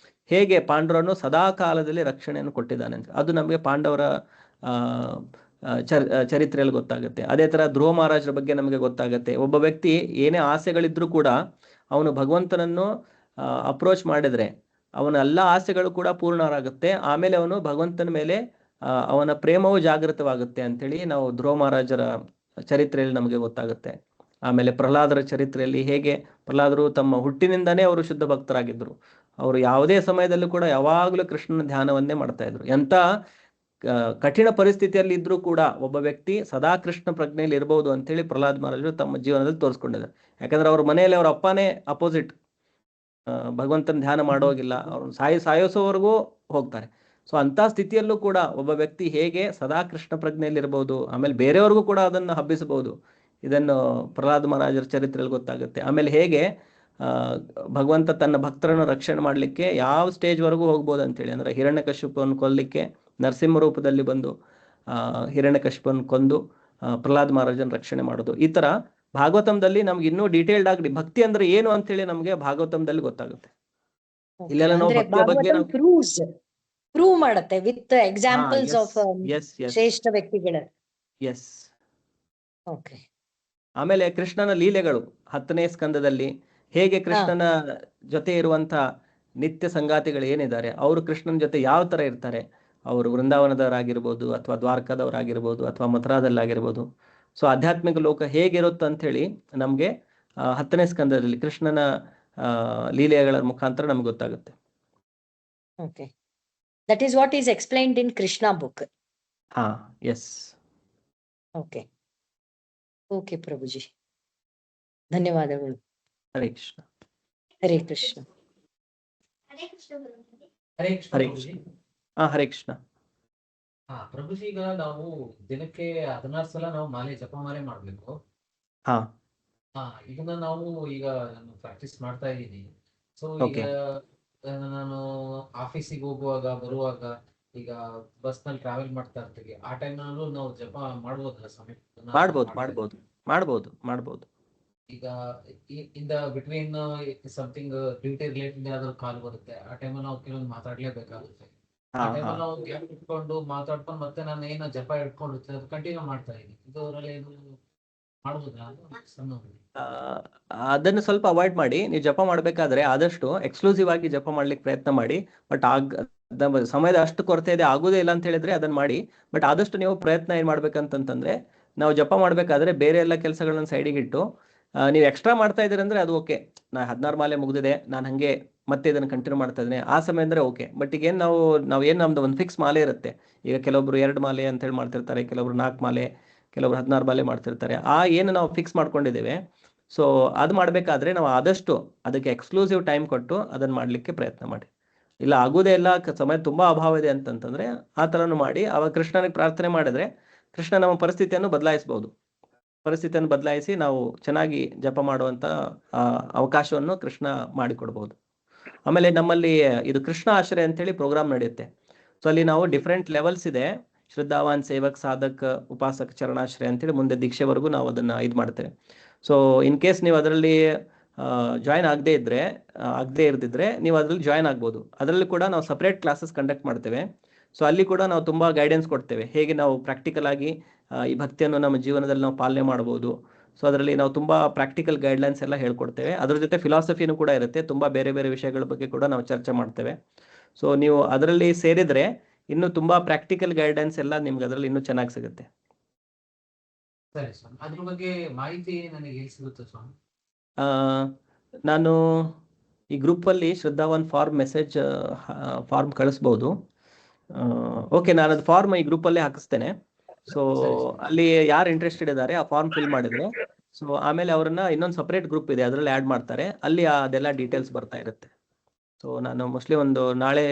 ಹೇಗೆ ಪಾಂಡವರನ್ನು ಸದಾ ಕಾಲದಲ್ಲಿ ರಕ್ಷಣೆಯನ್ನು ಕೊಟ್ಟಿದ್ದಾನೆ ಅಂತ ಅದು ನಮಗೆ ಪಾಂಡವರ ಚರಿತ್ರೆಯಲ್ಲಿ ಗೊತ್ತಾಗುತ್ತೆ. ಅದೇ ತರ ಧ್ರುವ ಮಹಾರಾಜರ ಬಗ್ಗೆ ನಮಗೆ ಗೊತ್ತಾಗುತ್ತೆ. ಒಬ್ಬ ವ್ಯಕ್ತಿ ಏನೇ ಆಸೆಗಳಿದ್ರೂ ಕೂಡ ಅವನು ಭಗವಂತನನ್ನು ಅಪ್ರೋಚ್ ಮಾಡಿದ್ರೆ ಅವನ ಎಲ್ಲ ಆಸೆಗಳು ಕೂಡ ಪೂರ್ಣರಾಗುತ್ತೆ. ಆಮೇಲೆ ಅವನು ಭಗವಂತನ ಮೇಲೆ ಅವನ ಪ್ರೇಮವು ಜಾಗೃತವಾಗುತ್ತೆ ಅಂತೇಳಿ ನಾವು ಧ್ರುವ ಮಹಾರಾಜರ ಚರಿತ್ರೆಯಲ್ಲಿ ನಮಗೆ ಗೊತ್ತಾಗುತ್ತೆ. ಆಮೇಲೆ ಪ್ರಹ್ಲಾದರ ಚರಿತ್ರೆಯಲ್ಲಿ ಹೇಗೆ ಪ್ರಹ್ಲಾದರು ತಮ್ಮ ಹುಟ್ಟಿನಿಂದಾನೇ ಅವರು ಶುದ್ಧ ಭಕ್ತರಾಗಿದ್ರು. ಅವರು ಯಾವುದೇ ಸಮಯದಲ್ಲೂ ಕೂಡ ಯಾವಾಗಲೂ ಕೃಷ್ಣನ ಧ್ಯಾನವನ್ನೇ ಮಾಡ್ತಾ ಇದ್ರು. ಎಂತ ಕಠಿಣ ಪರಿಸ್ಥಿತಿಯಲ್ಲಿ ಇದ್ರೂ ಕೂಡ ಒಬ್ಬ ವ್ಯಕ್ತಿ ಸದಾ ಕೃಷ್ಣ ಪ್ರಜ್ಞೆಯಲ್ಲಿ ಇರಬಹುದು ಅಂತೇಳಿ ಪ್ರಹ್ಲಾದ್ ಮಹಾರಾಜರು ತಮ್ಮ ಜೀವನದಲ್ಲಿ ತೋರಿಸ್ಕೊಂಡಿದ್ದಾರೆ. ಯಾಕಂದ್ರೆ ಅವ್ರ ಮನೆಯಲ್ಲಿ ಅವ್ರ ಅಪ್ಪನೇ ಅಪೋಸಿಟ್, ಭಗವಂತನ ಧ್ಯಾನ ಮಾಡೋಗಿಲ್ಲ, ಅವ್ರು ಸಾಯೋಸೋವರೆಗೂ ಹೋಗ್ತಾರೆ. ಸೊ ಅಂತ ಸ್ಥಿತಿಯಲ್ಲೂ ಕೂಡ ಒಬ್ಬ ವ್ಯಕ್ತಿ ಹೇಗೆ ಸದಾ ಕೃಷ್ಣ ಪ್ರಜ್ಞೆಯಲ್ಲಿ ಇರಬಹುದು, ಆಮೇಲೆ ಬೇರೆಯವ್ರಿಗೂ ಕೂಡ ಅದನ್ನು ಹಬ್ಬಿಸಬಹುದು, ಇದನ್ನು ಪ್ರಹ್ಲಾದ್ ಮಹಾರಾಜರ ಚರಿತ್ರೆಯಲ್ಲಿ ಗೊತ್ತಾಗುತ್ತೆ. ಆಮೇಲೆ ಹೇಗೆ ಭಗವಂತ ತನ್ನ ಭಕ್ತರನ್ನು ರಕ್ಷಣೆ ಮಾಡಲಿಕ್ಕೆ ಯಾವ ಸ್ಟೇಜ್ ವರೆಗೂ ಹೋಗ್ಬೋದು ಅಂತೇಳಿ, ಅಂದ್ರೆ ಹಿರಣ್ಯಕಶಿಪವನ್ನು ಕೊಲ್ಲಲಿಕ್ಕೆ ನರಸಿಂಹ ರೂಪದಲ್ಲಿ ಬಂದು ಹಿರಣ್ಯಕಶಿಪನ್ನು ಕೊಂದು ಪ್ರಹ್ಲಾದ್ ಮಹಾರಾಜನ ರಕ್ಷಣೆ ಮಾಡೋದು. ಈ ತರ ಭಾಗವತಂದಲ್ಲಿ ನಮ್ಗೆ ಇನ್ನೂ ಡೀಟೇಲ್ಡ್ ಆಗಿ ಭಕ್ತಿ ಅಂದ್ರೆ ಏನು ಅಂತೇಳಿ ನಮ್ಗೆ ಭಾಗವತಂದಲ್ಲಿ ಗೊತ್ತಾಗುತ್ತೆ. ಇಲ್ಲೆಲ್ಲ ನಾವು ಅಂದ್ರೆ ಭಕ್ತಿಯ ಬಗ್ಗೆ ಭಾಗವತಂ ಪ್ರೂವ್ ಮಾಡತ್ತೆ with examples of yes yes ಶ್ರೇಷ್ಠ ವ್ಯಕ್ತಿಗಳ. ಎಸ್. ಓಕೆ. ಆಮೇಲೆ ಕೃಷ್ಣನ ಲೀಲೆಗಳು 10ನೇ ಸ್ಕಂದದಲ್ಲಿ ಹೇಗೆ ಕೃಷ್ಣನ ಜೊತೆ ಇರುವಂತ ನಿತ್ಯ ಸಂಗಾತಿಗಳು ಏನಿದ್ದಾರೆ, ಅವರು ಕೃಷ್ಣನ ಜೊತೆ ಯಾವ ತರ ಇರ್ತಾರೆ, ಅವರು ವೃಂದಾವನದವರಾಗಿರ್ಬೋದು ಅಥವಾ ದ್ವಾರಕಾದವರಾಗಿರ್ಬೋದು ಅಥವಾ ಮಥುರಾದಲ್ಲಾಗಿರ್ಬೋದು. ಸೊ ಆಧ್ಯಾತ್ಮಿಕ ಲೋಕ ಹೇಗಿರುತ್ತೆ ಅಂತ ಹೇಳಿ ನಮ್ಗೆ 10ನೇ ಸ್ಕಂದದಲ್ಲಿ ಕೃಷ್ಣನ ಲೀಲೆಗಳ ಮುಖಾಂತರ ನಮ್ಗೆ ಗೊತ್ತಾಗುತ್ತೆ. Okay. That is what is explained in Krishna book. ಹಾ, ಎಸ್. ಓಕೆ. ಓಕೆ ಪ್ರಭುಜಿ, ಧನ್ಯವಾದಗಳು. ಹರೇ ಕೃಷ್ಣ. ಹರೇ ಕೃಷ್ಣ. ಹರೇ ಕೃಷ್ಣ ಹರೇ ಪ್ರಭುಜಿ. ಹಾ, ಹರೇ ಕೃಷ್ಣ. ಪ್ರಭುಜಿ, ಈಗ ನಾವು ದಿನಕ್ಕೆ 16 ಸಲ ನಾವು ಜಪ ಮಾಲೆ ಮಾಡ್ಬೇಕು. ಹಾ, ಇದನ್ನ ನಾವು ಈಗ ನಾನು ಪ್ರಾಕ್ಟೀಸ್ ಮಾಡ್ತಾ ಇದ್ದೀನಿ. ಸೊ ಈಗ ನಾನು ಆಫೀಸಿಗೆ ಹೋಗುವಾಗ ಬರುವಾಗ ಈಗ ಬಸ್ ನಲ್ಲಿ ಟ್ರಾವೆಲ್ ಮಾಡ್ತಾ ಇರ್ತೀವಿ, ಆ ಟೈಮ್ ನಲ್ಲೂ ನಾವು ಜಪ ಮಾಡ್ಬೋದಲ್ಲ ಸಮಯ? ಮಾಡ್ಬೋದು. ಈಗ in the between something duty related ಯಾವ್ದಾದ್ರು ಕಾಲ್ ಬರುತ್ತೆ, ಆ ಟೈಮಲ್ಲಿ ನಾವು ಕೆಲವೊಂದು ಮಾತಾಡ್ಲೇಬೇಕಾಗುತ್ತೆ. ಆ ಟೈಮಲ್ಲಿ ನಾವು ಗ್ಯಾಪ್ ಇಟ್ಕೊಂಡು ಮಾತಾಡ್ಕೊಂಡು ಮತ್ತೆ ನಾನು ಏನೋ ಜಪ ಇಟ್ಕೊಂಡಿರ್ತೀನಿ, ಅದು ಕಂಟಿನ್ಯೂ ಮಾಡ್ತಾ ಇದ್ದೀನಿ. ಇದರಲ್ಲಿ ಏನು ಮಾಡ್ಬೋದಾ? ಅದನ್ನು ಸ್ವಲ್ಪ ಅವಾಯ್ಡ್ ಮಾಡಿ. ನೀವು ಜಪ ಮಾಡ್ಬೇಕಾದ್ರೆ ಆದಷ್ಟು ಎಕ್ಸ್ಕ್ಲೂಸಿವ್ ಆಗಿ ಜಪ ಮಾಡ್ಲಿಕ್ಕೆ ಪ್ರಯತ್ನ ಮಾಡಿ. ಬಟ್ ಸಮಯದ ಅಷ್ಟು ಕೊರತೆ ಇದೆ, ಆಗುದೇ ಇಲ್ಲ ಅಂತ ಹೇಳಿದ್ರೆ ಅದನ್ನ ಮಾಡಿ. ಬಟ್ ಆದಷ್ಟು ನೀವು ಪ್ರಯತ್ನ ಏನ್ ಮಾಡ್ಬೇಕಂತಂದ್ರೆ, ನಾವು ಜಪ ಮಾಡ್ಬೇಕಾದ್ರೆ ಬೇರೆ ಎಲ್ಲ ಕೆಲಸಗಳನ್ನ ಸೈಡಿಗೆ ಇಟ್ಟು ನೀವು ಎಕ್ಸ್ಟ್ರಾ ಮಾಡ್ತಾ ಇದ್ದೀರಿ ಅಂದ್ರೆ ಅದು ಓಕೆ. ನಾ 16 ಮಾಲೆ ಮುಗಿದಿದೆ, ನಾನು ಹಂಗೆ ಮತ್ತೆ ಇದನ್ನ ಕಂಟಿನ್ಯೂ ಮಾಡ್ತಾ ಇದ್ದೀನಿ, ಆ ಸಮಯ ಅಂದ್ರೆ ಓಕೆ. ಬಟ್ ಈಗ ನಾವೇನ್ ನಮ್ದು ಒಂದು ಫಿಕ್ಸ್ ಮಾಲೆ ಇರುತ್ತೆ. ಈಗ ಕೆಲವೊಬ್ರು 2 ಮಾಲೆ ಅಂತ ಹೇಳಿ ಮಾಡ್ತಿರ್ತಾರೆ, ಕೆಲವೊಬ್ರು 4 ಮಾಲೆ, ಕೆಲವರು 16 ಮಾಲೆ ಮಾಡ್ತಿರ್ತಾರೆ. ಏನು ನಾವು ಫಿಕ್ಸ್ ಮಾಡ್ಕೊಂಡಿದ್ದೇವೆ, ಸೊ ಅದು ಮಾಡ್ಬೇಕಾದ್ರೆ ನಾವು ಆದಷ್ಟು ಅದಕ್ಕೆ ಎಕ್ಸ್ಕ್ಲೂಸಿವ್ ಟೈಮ್ ಕೊಟ್ಟು ಅದನ್ನ ಮಾಡ್ಲಿಕ್ಕೆ ಪ್ರಯತ್ನ ಮಾಡಿ. ಇಲ್ಲ ಆಗುದೇ ಇಲ್ಲ, ಸಮಯ ತುಂಬಾ ಅಭಾವ ಇದೆ ಅಂತಂತಂದ್ರೆ ಆ ತರನು ಮಾಡಿ. ಅವಾಗ ಕೃಷ್ಣನಿಗೆ ಪ್ರಾರ್ಥನೆ ಮಾಡಿದ್ರೆ ಕೃಷ್ಣ ನಮ್ಮ ಪರಿಸ್ಥಿತಿಯನ್ನು ಬದಲಾಯಿಸಿ ನಾವು ಚೆನ್ನಾಗಿ ಜಪ ಮಾಡುವಂತ ಅವಕಾಶವನ್ನು ಕೃಷ್ಣ ಮಾಡಿಕೊಡ್ಬಹುದು. ಆಮೇಲೆ ನಮ್ಮಲ್ಲಿ ಇದು ಕೃಷ್ಣ ಆಶ್ರಯ ಅಂತೇಳಿ ಪ್ರೋಗ್ರಾಮ್ ನಡೆಯುತ್ತೆ. ಸೊ ಅಲ್ಲಿ ನಾವು ಡಿಫ್ರೆಂಟ್ ಲೆವೆಲ್ಸ್ ಇದೆ. ಶ್ರದ್ಧಾವಾನ್, ಸೇವಕ್, ಸಾಧಕ್, ಉಪಾಸಕ್, ಚರಣಾಶ್ರಯ ಅಂತೇಳಿ ಮುಂದೆ ದೀಕ್ಷೆವರೆಗೂ ನಾವು ಅದನ್ನ ಇದು ಮಾಡ್ತೇವೆ. ಸೊ ಇನ್ ಕೇಸ್ ನೀವು ಅದರಲ್ಲಿ ಜಾಯಿನ್ ಆಗದೇ ಇರ್ದಿದ್ರೆ ನೀವು ಅದರಲ್ಲಿ ಜಾಯಿನ್ ಆಗ್ಬೋದು. ಅದರಲ್ಲಿ ಕೂಡ ನಾವು ಸಪರೇಟ್ ಕ್ಲಾಸಸ್ ಕಂಡಕ್ಟ್ ಮಾಡ್ತೇವೆ. ಸೊ ಅಲ್ಲಿ ಕೂಡ ನಾವು ತುಂಬಾ ಗೈಡೆನ್ಸ್ ಕೊಡ್ತೇವೆ, ಹೇಗೆ ನಾವು ಪ್ರಾಕ್ಟಿಕಲ್ ಆಗಿ ಈ ಭಕ್ತಿಯನ್ನು ನಮ್ಮ ಜೀವನದಲ್ಲಿ ನಾವು ಪಾಲನೆ ಮಾಡ್ಬೋದು. ಸೊ ಅದರಲ್ಲಿ ನಾವು ತುಂಬಾ ಪ್ರಾಕ್ಟಿಕಲ್ ಗೈಡ್ಲೈನ್ಸ್ ಎಲ್ಲ ಹೇಳ್ಕೊಡ್ತೇವೆ. ಅದ್ರ ಜೊತೆ ಫಿಲಾಸಫಿನೂ ಕೂಡ ಇರುತ್ತೆ, ತುಂಬಾ ಬೇರೆ ಬೇರೆ ವಿಷಯಗಳ ಬಗ್ಗೆ ಕೂಡ ನಾವು ಚರ್ಚೆ ಮಾಡ್ತೇವೆ. ಸೊ ನೀವು ಅದರಲ್ಲಿ ಸೇರಿದ್ರೆ ಇನ್ನು ತುಂಬಾ ಪ್ರಾಕ್ಟಿಕಲ್ ಗೈಡೆನ್ಸ್ ಎಲ್ಲ ನಿಮ್ಗೆ ಅದರಲ್ಲಿ ಇನ್ನೂ ಚೆನ್ನಾಗಿ ಸಿಗುತ್ತೆ. ಸರಿ ಸ್ವಾಮಿ, ಅದ್ರ ಬಗ್ಗೆ ಮಾಹಿತಿ ನನಗೆ ಎಲ್ಲಿ ಸಿಗುತ್ತೆ ಸ್ವಾಮಿ? ನಾನು ಈ ಗ್ರೂಪಲ್ಲಿ ಶ್ರದ್ಧಾವಾನ್ ಮೆಸೇಜ್ ಫಾರ್ಮ್ ಕಳಿಸ್ಬೋದು. ಓಕೆ, ನಾನು ಅದು ಫಾರ್ಮ್ ಈ ಗ್ರೂಪಲ್ಲೇ ಹಾಕಿಸ್ತೇನೆ. ಸೊ ಅಲ್ಲಿ ಯಾರು ಇಂಟ್ರೆಸ್ಟೆಡ್ ಇದ್ದಾರೆ ಆ ಫಾರ್ಮ್ ಫಿಲ್ ಮಾಡಿದ್ರೆ ಸೊ ಆಮೇಲೆ ಅವರನ್ನ ಇನ್ನೊಂದು ಸಪರೇಟ್ ಗ್ರೂಪ್ ಇದೆ ಅದರಲ್ಲಿ ಆ್ಯಡ್ ಮಾಡ್ತಾರೆ. ಅಲ್ಲಿ ಅದೆಲ್ಲ ಡೀಟೇಲ್ಸ್ ಬರ್ತಾ ಇರುತ್ತೆ. ಸೊ ನಾನು ಮೋಸ್ಟ್ಲಿ ಒಂದು ನಾಳೆ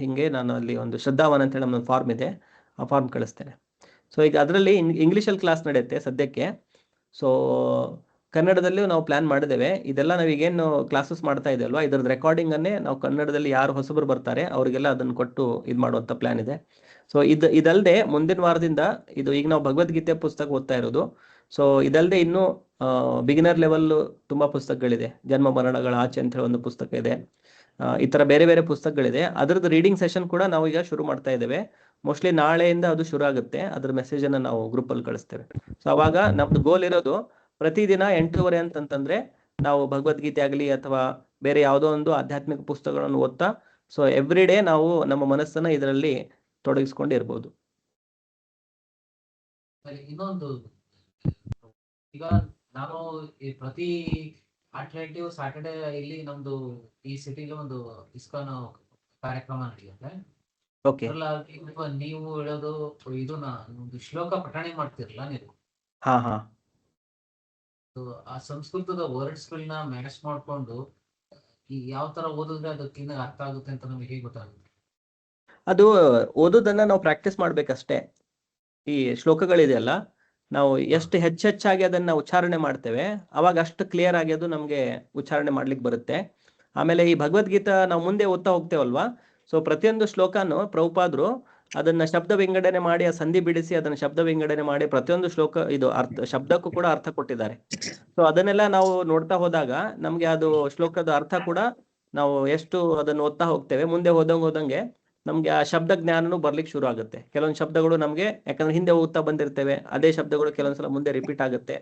ಹಿಂಗೆ ನಾನು ಅಲ್ಲಿ ಒಂದು ಶ್ರದ್ಧಾವಾನ್ ಅಂತೇಳಿ ನಮ್ಮೊಂದು ಫಾರ್ಮ್ ಇದೆ, ಆ ಫಾರ್ಮ್ ಕಳಿಸ್ತೇನೆ. ಸೊ ಈಗ ಅದರಲ್ಲಿ ಇಂಗ್ಲೀಷಲ್ಲಿ ಕ್ಲಾಸ್ ನಡೆಯುತ್ತೆ ಸದ್ಯಕ್ಕೆ. ಸೊ ಕನ್ನಡದಲ್ಲೂ ನಾವು ಪ್ಲಾನ್ ಮಾಡಿದ್ದೇವೆ. ಇದೆಲ್ಲ ನಾವೀಗೇನು ಕ್ಲಾಸಸ್ ಮಾಡ್ತಾ ಇದೆ ಅಲ್ವಾ, ಇದರದ್ದು ರೆಕಾರ್ಡಿಂಗ್ ಅನ್ನೇ ನಾವು ಕನ್ನಡದಲ್ಲಿ ಯಾರು ಹೊಸಬರು ಬರ್ತಾರೆ ಅವರಿಗೆಲ್ಲ ಅದನ್ನು ಕೊಟ್ಟು ಇದು ಮಾಡುವಂಥ ಪ್ಲಾನ್ ಇದೆ. ಸೊ ಇದಲ್ಲದೆ ಮುಂದಿನ ವಾರದಿಂದ ಇದು ಈಗ ನಾವು ಭಗವದ್ಗೀತೆ ಪುಸ್ತಕ ಓದ್ತಾ ಇರೋದು. ಸೊ ಇದಲ್ಲದೆ ಇನ್ನೂ ಬಿಗಿನರ್ ಲೆವೆಲ್ ತುಂಬಾ ಪುಸ್ತಕಗಳಿದೆ. ಜನ್ಮ ಮರಣಗಳ ಆಚೆ ಅಂತ ಹೇಳಿ ಒಂದು ಪುಸ್ತಕ ಇದೆ. ಈ ತರ ಬೇರೆ ಬೇರೆ ಪುಸ್ತಕಗಳಿದೆ. ಅದರದ್ದು ರೀಡಿಂಗ್ ಸೆಷನ್ ಕೂಡ ನಾವು ಈಗ ಶುರು ಮಾಡ್ತಾ ಇದ್ದೇವೆ. ಮೋಸ್ಟ್ಲಿ ನಾಳೆಯಿಂದ ಅದು ಶುರು ಆಗುತ್ತೆ. ಅದ್ರ ಮೆಸೇಜ್ ಅನ್ನ ನಾವು ಗ್ರೂಪ್ ಅಲ್ಲಿ ಕಳಿಸ್ತೇವೆ. ಸೊ ಅವಾಗ ನಮ್ದು ಗೋಲ್ ಇರೋದು ಪ್ರತಿದಿನ 8:30 ಅಂತಂತಂದ್ರೆ ನಾವು ಭಗವದ್ಗೀತೆ ಆಗಲಿ ಅಥವಾ ಬೇರೆ ಯಾವುದೋ ಒಂದು ಆಧ್ಯಾತ್ಮಿಕ ಪುಸ್ತಕಗಳನ್ನು ಓದ್ತಾ ಸೊ ಎವ್ರಿ ಡೇ ನಾವು ನಮ್ಮ ಮನಸ್ಸನ್ನ ಇದರಲ್ಲಿ ತೊಡಗಿಸ್ಕೊಂಡಿರ್ಬೋದು. ಇನ್ನೊಂದು, ಈಗ ನಾನು ಪ್ರತಿ ಆಲ್ಟರ್ನೇಟಿವ್ ಸ್ಯಾಟರ್ಡೆ ಇಲ್ಲಿ ನಮ್ದು ಈ ಸಿಟಿಲಿ ಒಂದು ಇಸ್ಕಾನ್ ಕಾರ್ಯಕ್ರಮ ನಡೆಯುತ್ತೆ. ಓಕೆ, ನೀವು ಹೇಳೋದು ಇದನ್ನ ಒಂದು ಶ್ಲೋಕ ಪಠಣೆ ಮಾಡ್ತಿರಲ್ಲ ನೀವು, ಹಾ ಹಾ, ಆ ಸಂಸ್ಕೃತದ ವರ್ಡ್ಸ್ ಗಳನ್ನ ಮ್ಯಾಚ್ ಮಾಡ್ಕೊಂಡು ಯಾವ ತರ ಓದಿದ್ರೆ ಅದಕ್ಕಿಂತ ಅರ್ಥ ಆಗುತ್ತೆ ಅಂತ ನಮಗೆ ಹೇಗೆ ಗೊತ್ತಾಗುತ್ತೆ? ಅದು ಓದೋದನ್ನ ನಾವು ಪ್ರಾಕ್ಟೀಸ್ ಮಾಡ್ಬೇಕಷ್ಟೇ. ಈ ಶ್ಲೋಕಗಳಿದೆಯಲ್ಲ, ನಾವು ಎಷ್ಟು ಹೆಚ್ಚಾಗಿ ಅದನ್ನ ಉಚ್ಚಾರಣೆ ಮಾಡ್ತೇವೆ ಅವಾಗ ಅಷ್ಟು ಕ್ಲಿಯರ್ ಆಗಿ ಅದು ನಮ್ಗೆ ಉಚ್ಚಾರಣೆ ಮಾಡ್ಲಿಕ್ಕೆ ಬರುತ್ತೆ. ಆಮೇಲೆ ಈ ಭಗವದ್ಗೀತಾ ನಾವು ಮುಂದೆ ಓದ್ತಾ ಹೋಗ್ತೇವಲ್ವಾ, ಸೊ ಪ್ರತಿಯೊಂದು ಶ್ಲೋಕನು ಪ್ರಭುಪಾದರು ಅದನ್ನ ಶಬ್ದ ವಿಂಗಡಣೆ ಮಾಡಿ, ಆ ಸಂಧಿ ಬಿಡಿಸಿ ಅದನ್ನ ಶಬ್ದ ವಿಂಗಡಣೆ ಮಾಡಿ ಪ್ರತಿಯೊಂದು ಶ್ಲೋಕ ಇದು ಅರ್ಥ ಶಬ್ದಕ್ಕೂ ಕೂಡ ಅರ್ಥ ಕೊಟ್ಟಿದ್ದಾರೆ. ಸೊ ಅದನ್ನೆಲ್ಲ ನಾವು ನೋಡ್ತಾ ಹೋದಾಗ ನಮ್ಗೆ ಅದು ಶ್ಲೋಕದ ಅರ್ಥ ಕೂಡ ನಾವು ಎಷ್ಟು ಅದನ್ನು ಓದ್ತಾ ಹೋಗ್ತೇವೆ, ಮುಂದೆ ಹೋದಂಗೆ ನಮ್ಗೆ ಆ ಶಬ್ದ ಜ್ಞಾನನೂ ಬರ್ಲಿಕ್ಕೆ ಶುರು ಆಗುತ್ತೆ. ಕೆಲವೊಂದು ಶಬ್ದಗಳು ನಮ್ಗೆ ಯಾಕಂದ್ರೆ ಹಿಂದೆ ಓದ್ತಾ ಬಂದಿರ್ತೇವೆ, ಅದೇ ಶಬ್ದಗಳು ಕೆಲವೊಂದ್ಸಲ ಮುಂದೆ ರಿಪೀಟ್ ಆಗುತ್ತೆ.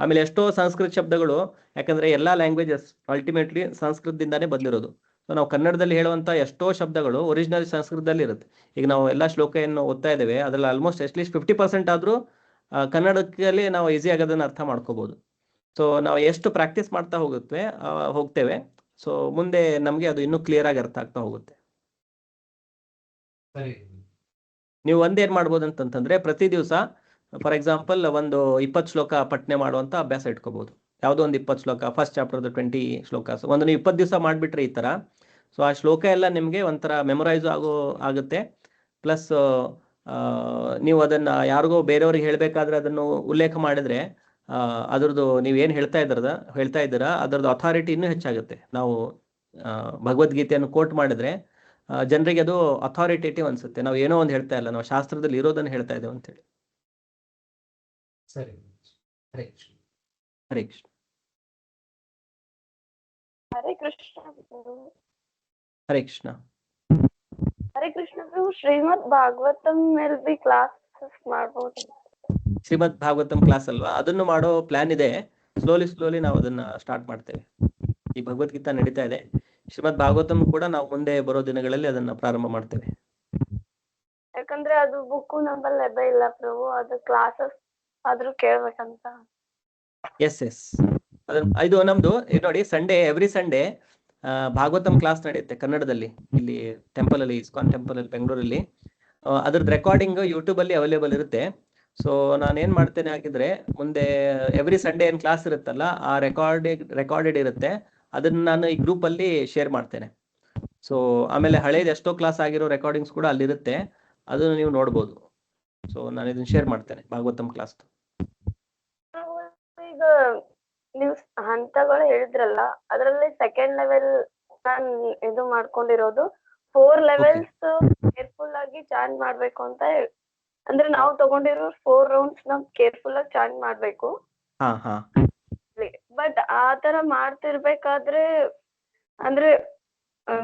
ಆಮೇಲೆ ಎಷ್ಟೋ ಸಂಸ್ಕೃತ ಶಬ್ದಗಳು, ಯಾಕಂದ್ರೆ ಎಲ್ಲಾ ಲ್ಯಾಂಗ್ವೇಜಸ್ ಅಲ್ಟಿಮೇಟ್ಲಿ ಸಂಸ್ಕೃತದಿಂದಾನೇ ಬಂದಿರೋದು. ಸೊ ನಾವು ಕನ್ನಡದಲ್ಲಿ ಹೇಳುವಂತ ಎಷ್ಟೋ ಶಬ್ದಗಳು ಒರಿಜಿನಲ್ ಸಂಸ್ಕೃತದಲ್ಲಿ ಇರುತ್ತೆ. ಈಗ ನಾವು ಎಲ್ಲಾ ಶ್ಲೋಕ ಏನು ಓದ್ತಾ ಇದ್ದೇವೆ ಅದ್ರಲ್ಲಿ ಆಲ್ಮೋಸ್ಟ್ ಅಟ್ಲೀಸ್ಟ್ 50% ಆದ್ರೂ ಕನ್ನಡದಲ್ಲಿ ನಾವು ಈಸಿ ಆಗೋದನ್ನ ಅರ್ಥ ಮಾಡ್ಕೋಬಹುದು. ಸೊ ನಾವು ಎಷ್ಟು ಪ್ರಾಕ್ಟೀಸ್ ಮಾಡ್ತಾ ಹೋಗ್ತೇವೆ, ಸೊ ಮುಂದೆ ನಮ್ಗೆ ಅದು ಇನ್ನೂ ಕ್ಲಿಯರ್ ಆಗಿ ಅರ್ಥ ಆಗ್ತಾ ಹೋಗುತ್ತೆ. ಸರಿ. ನೀವು ಒಂದೇನ್ ಮಾಡ್ಬೋದು ಅಂತಂತಂದ್ರೆ, ಪ್ರತಿ ದಿವಸ ಫಾರ್ ಎಕ್ಸಾಂಪಲ್ ಒಂದು 20 ಶ್ಲೋಕ ಪಠನೆ ಮಾಡುವಂತ ಅಭ್ಯಾಸ ಇಟ್ಕೋಬಹುದು. ಯಾವುದೋ ಒಂದು 20 ಶ್ಲೋಕ, ಫಸ್ಟ್ ಚಾಪ್ಟರ್ದು 20 ಶ್ಲೋಕಾಸ್ ಒಂದು ನೀವು 20 ದಿವಸ ಮಾಡ್ಬಿಟ್ರೆ ಈ ತರ, ಸೊ ಆ ಶ್ಲೋಕ ಎಲ್ಲ ನಿಮ್ಗೆ ಒಂಥರ ಮೆಮೊರೈಸ್ ಆಗುತ್ತೆ. ಪ್ಲಸ್ ನೀವು ಅದನ್ನ ಯಾರಿಗೋ ಬೇರೆಯವ್ರಿಗೆ ಹೇಳ್ಬೇಕಾದ್ರೆ ಅದನ್ನು ಉಲ್ಲೇಖ ಮಾಡಿದ್ರೆ ಅದ್ರದ್ದು ನೀವೇನ್ ಹೇಳ್ತಾ ಇದ್ದೀರಾ ಅದರದ್ದು ಅಥಾರಿಟಿ ಇನ್ನೂ ಹೆಚ್ಚಾಗುತ್ತೆ. ನಾವು ಭಗವದ್ಗೀತೆಯನ್ನು ಕೋಟ್ ಮಾಡಿದ್ರೆ ಜನರಿಗೆ ಅದು ಅಥಾರಿಟೇಟಿವ್ ಅನ್ಸುತ್ತೆ. ನಾವು ಏನೋ ಒಂದು ಹೇಳ್ತಾ ಇಲ್ಲ, ನಾವು ಶಾಸ್ತ್ರದಲ್ಲಿ ಇರೋದನ್ನ ಹೇಳ್ತಾ ಇದ್ದೇವೆ ಅಂತ ಹೇಳಿ. ಸರಿ. ಹರೇ ಕೃಷ್ಣ. ಹರೇ ಕೃಷ್ಣ. ಹರೇ ಕೃಷ್ಣ ಗುರು. ಹರೇ ಕೃಷ್ಣ. ಹರೇ ಕೃಷ್ಣ ಗುರು. ಶ್ರೀಮದ್ ಭಾಗವತಂ ಮೇಲೆ ಬಿ ಕ್ಲಾಸಸ್ ಮಾಡ್ಬೋದು. ಶ್ರೀಮದ್ ಭಾಗವತಂ ಕ್ಲಾಸ್ ಅಲ್ವಾ, ಅದನ್ನು ಮಾಡೋ ಪ್ಲಾನ್ ಇದೆ. ಸ್ಲೋಲಿ ನಾವು ಅದನ್ನ ಸ್ಟಾರ್ಟ್ ಮಾಡ್ತೇವೆ. ಈ ಭಗವದ್ಗೀತಾ ನಡೀತಾ ಇದೆ, ಶ್ರೀಮದ್ ಭಾಗವತಂ ಕೂಡ ನಾವು ಮುಂದೆ ಬರೋ ದಿನಗಳಲ್ಲಿ ಅದನ್ನ ಪ್ರಾರಂಭ ಮಾಡ್ತೇವೆ. ಯಾಕಂದ್ರೆ ಅದು ಬುಕ್ ನಂಬಲ್ಲಿ ಲಭ್ಯ ಇಲ್ಲ ಪ್ರಭು, ಅದು ಕ್ಲಾಸಸ್ ಆದ್ರೂ ಕೇಳ್ಬೇಕಂತ. ಎಸ್ ಇದು ನಮ್ದು ನೋಡಿ, ಎವ್ರಿ ಸಂಡೇ ಭಾಗವತಂ ಕ್ಲಾಸ್ ನಡೆಯುತ್ತೆ ಕನ್ನಡದಲ್ಲಿ, ಇಲ್ಲಿ ಟೆಂಪಲ್ ಅಲ್ಲಿ, ಇಸ್ಕಾನ್ ಟೆಂಪಲ್ ಅಲ್ಲಿ ಬೆಂಗಳೂರಲ್ಲಿ. ಅದ್ರದ್ದು ರೆಕಾರ್ಡಿಂಗ್ ಯೂಟ್ಯೂಬ್ ಅಲ್ಲಿ ಅವೈಲೇಬಲ್ ಇರುತ್ತೆ. ಸೊ ನಾನೇನ್ ಮಾಡ್ತೇನೆ ಹಾಗಿದ್ರೆ, ಮುಂದೆ ಎವ್ರಿ ಸಂಡೇ ಏನ್ ಕ್ಲಾಸ್ ಇರುತ್ತಲ್ಲ, ಆ ರೆಕಾರ್ಡೆಡ್ ಇರುತ್ತೆ, ಅದನ್ನ ನಾನು ಈ ಗ್ರೂಪ್ ಅಲ್ಲಿ ಶೇರ್ ಮಾಡ್ತೇನೆ. ಸೊ ಆಮೇಲೆ ಹಳೇದು ಎಷ್ಟೋ ಕ್ಲಾಸ್ ಆಗಿರೋ ರೆಕಾರ್ಡಿಂಗ್ಸ್ ಕೂಡ ಅಲ್ಲಿರುತ್ತೆ, ಅದನ್ನು ನೀವು ನೋಡ್ಬೋದು. ಸೊ ನಾನು ಇದನ್ನ ಶೇರ್ ಮಾಡ್ತೇನೆ ಭಾಗವತಂ ಕ್ಲಾಸ್. ಈಗ ನೀವು ಹಂತಗಳು ಹೇಳಿದ್ರಲ್ಲ, ಅದರಲ್ಲಿ ಸೆಕೆಂಡ್ ಲೆವೆಲ್ ನಾನು ಇದು ಮಾಡ್ಕೊಂಡಿರೋದು 4 ಲೆವೆಲ್ಸ್ ಕೇರ್ಫುಲ್ ಆಗಿ ಚಾಂಟ್ ಮಾಡ್ಬೇಕು ಅಂತ ಅಂದ್ರೆ ನಾವು ತಗೊಂಡಿರೋ 4 ರೌಂಡ್ಸ್ ನಾವು ಕೇರ್ಫುಲ್ ಆಗಿ ಚಾಂಟ್ ಮಾಡ್ಬೇಕು. ಬಟ್ ಆ ತರ ಮಾಡ್ತಿರ್ಬೇಕಾದ್ರೆ ಅಂದ್ರೆ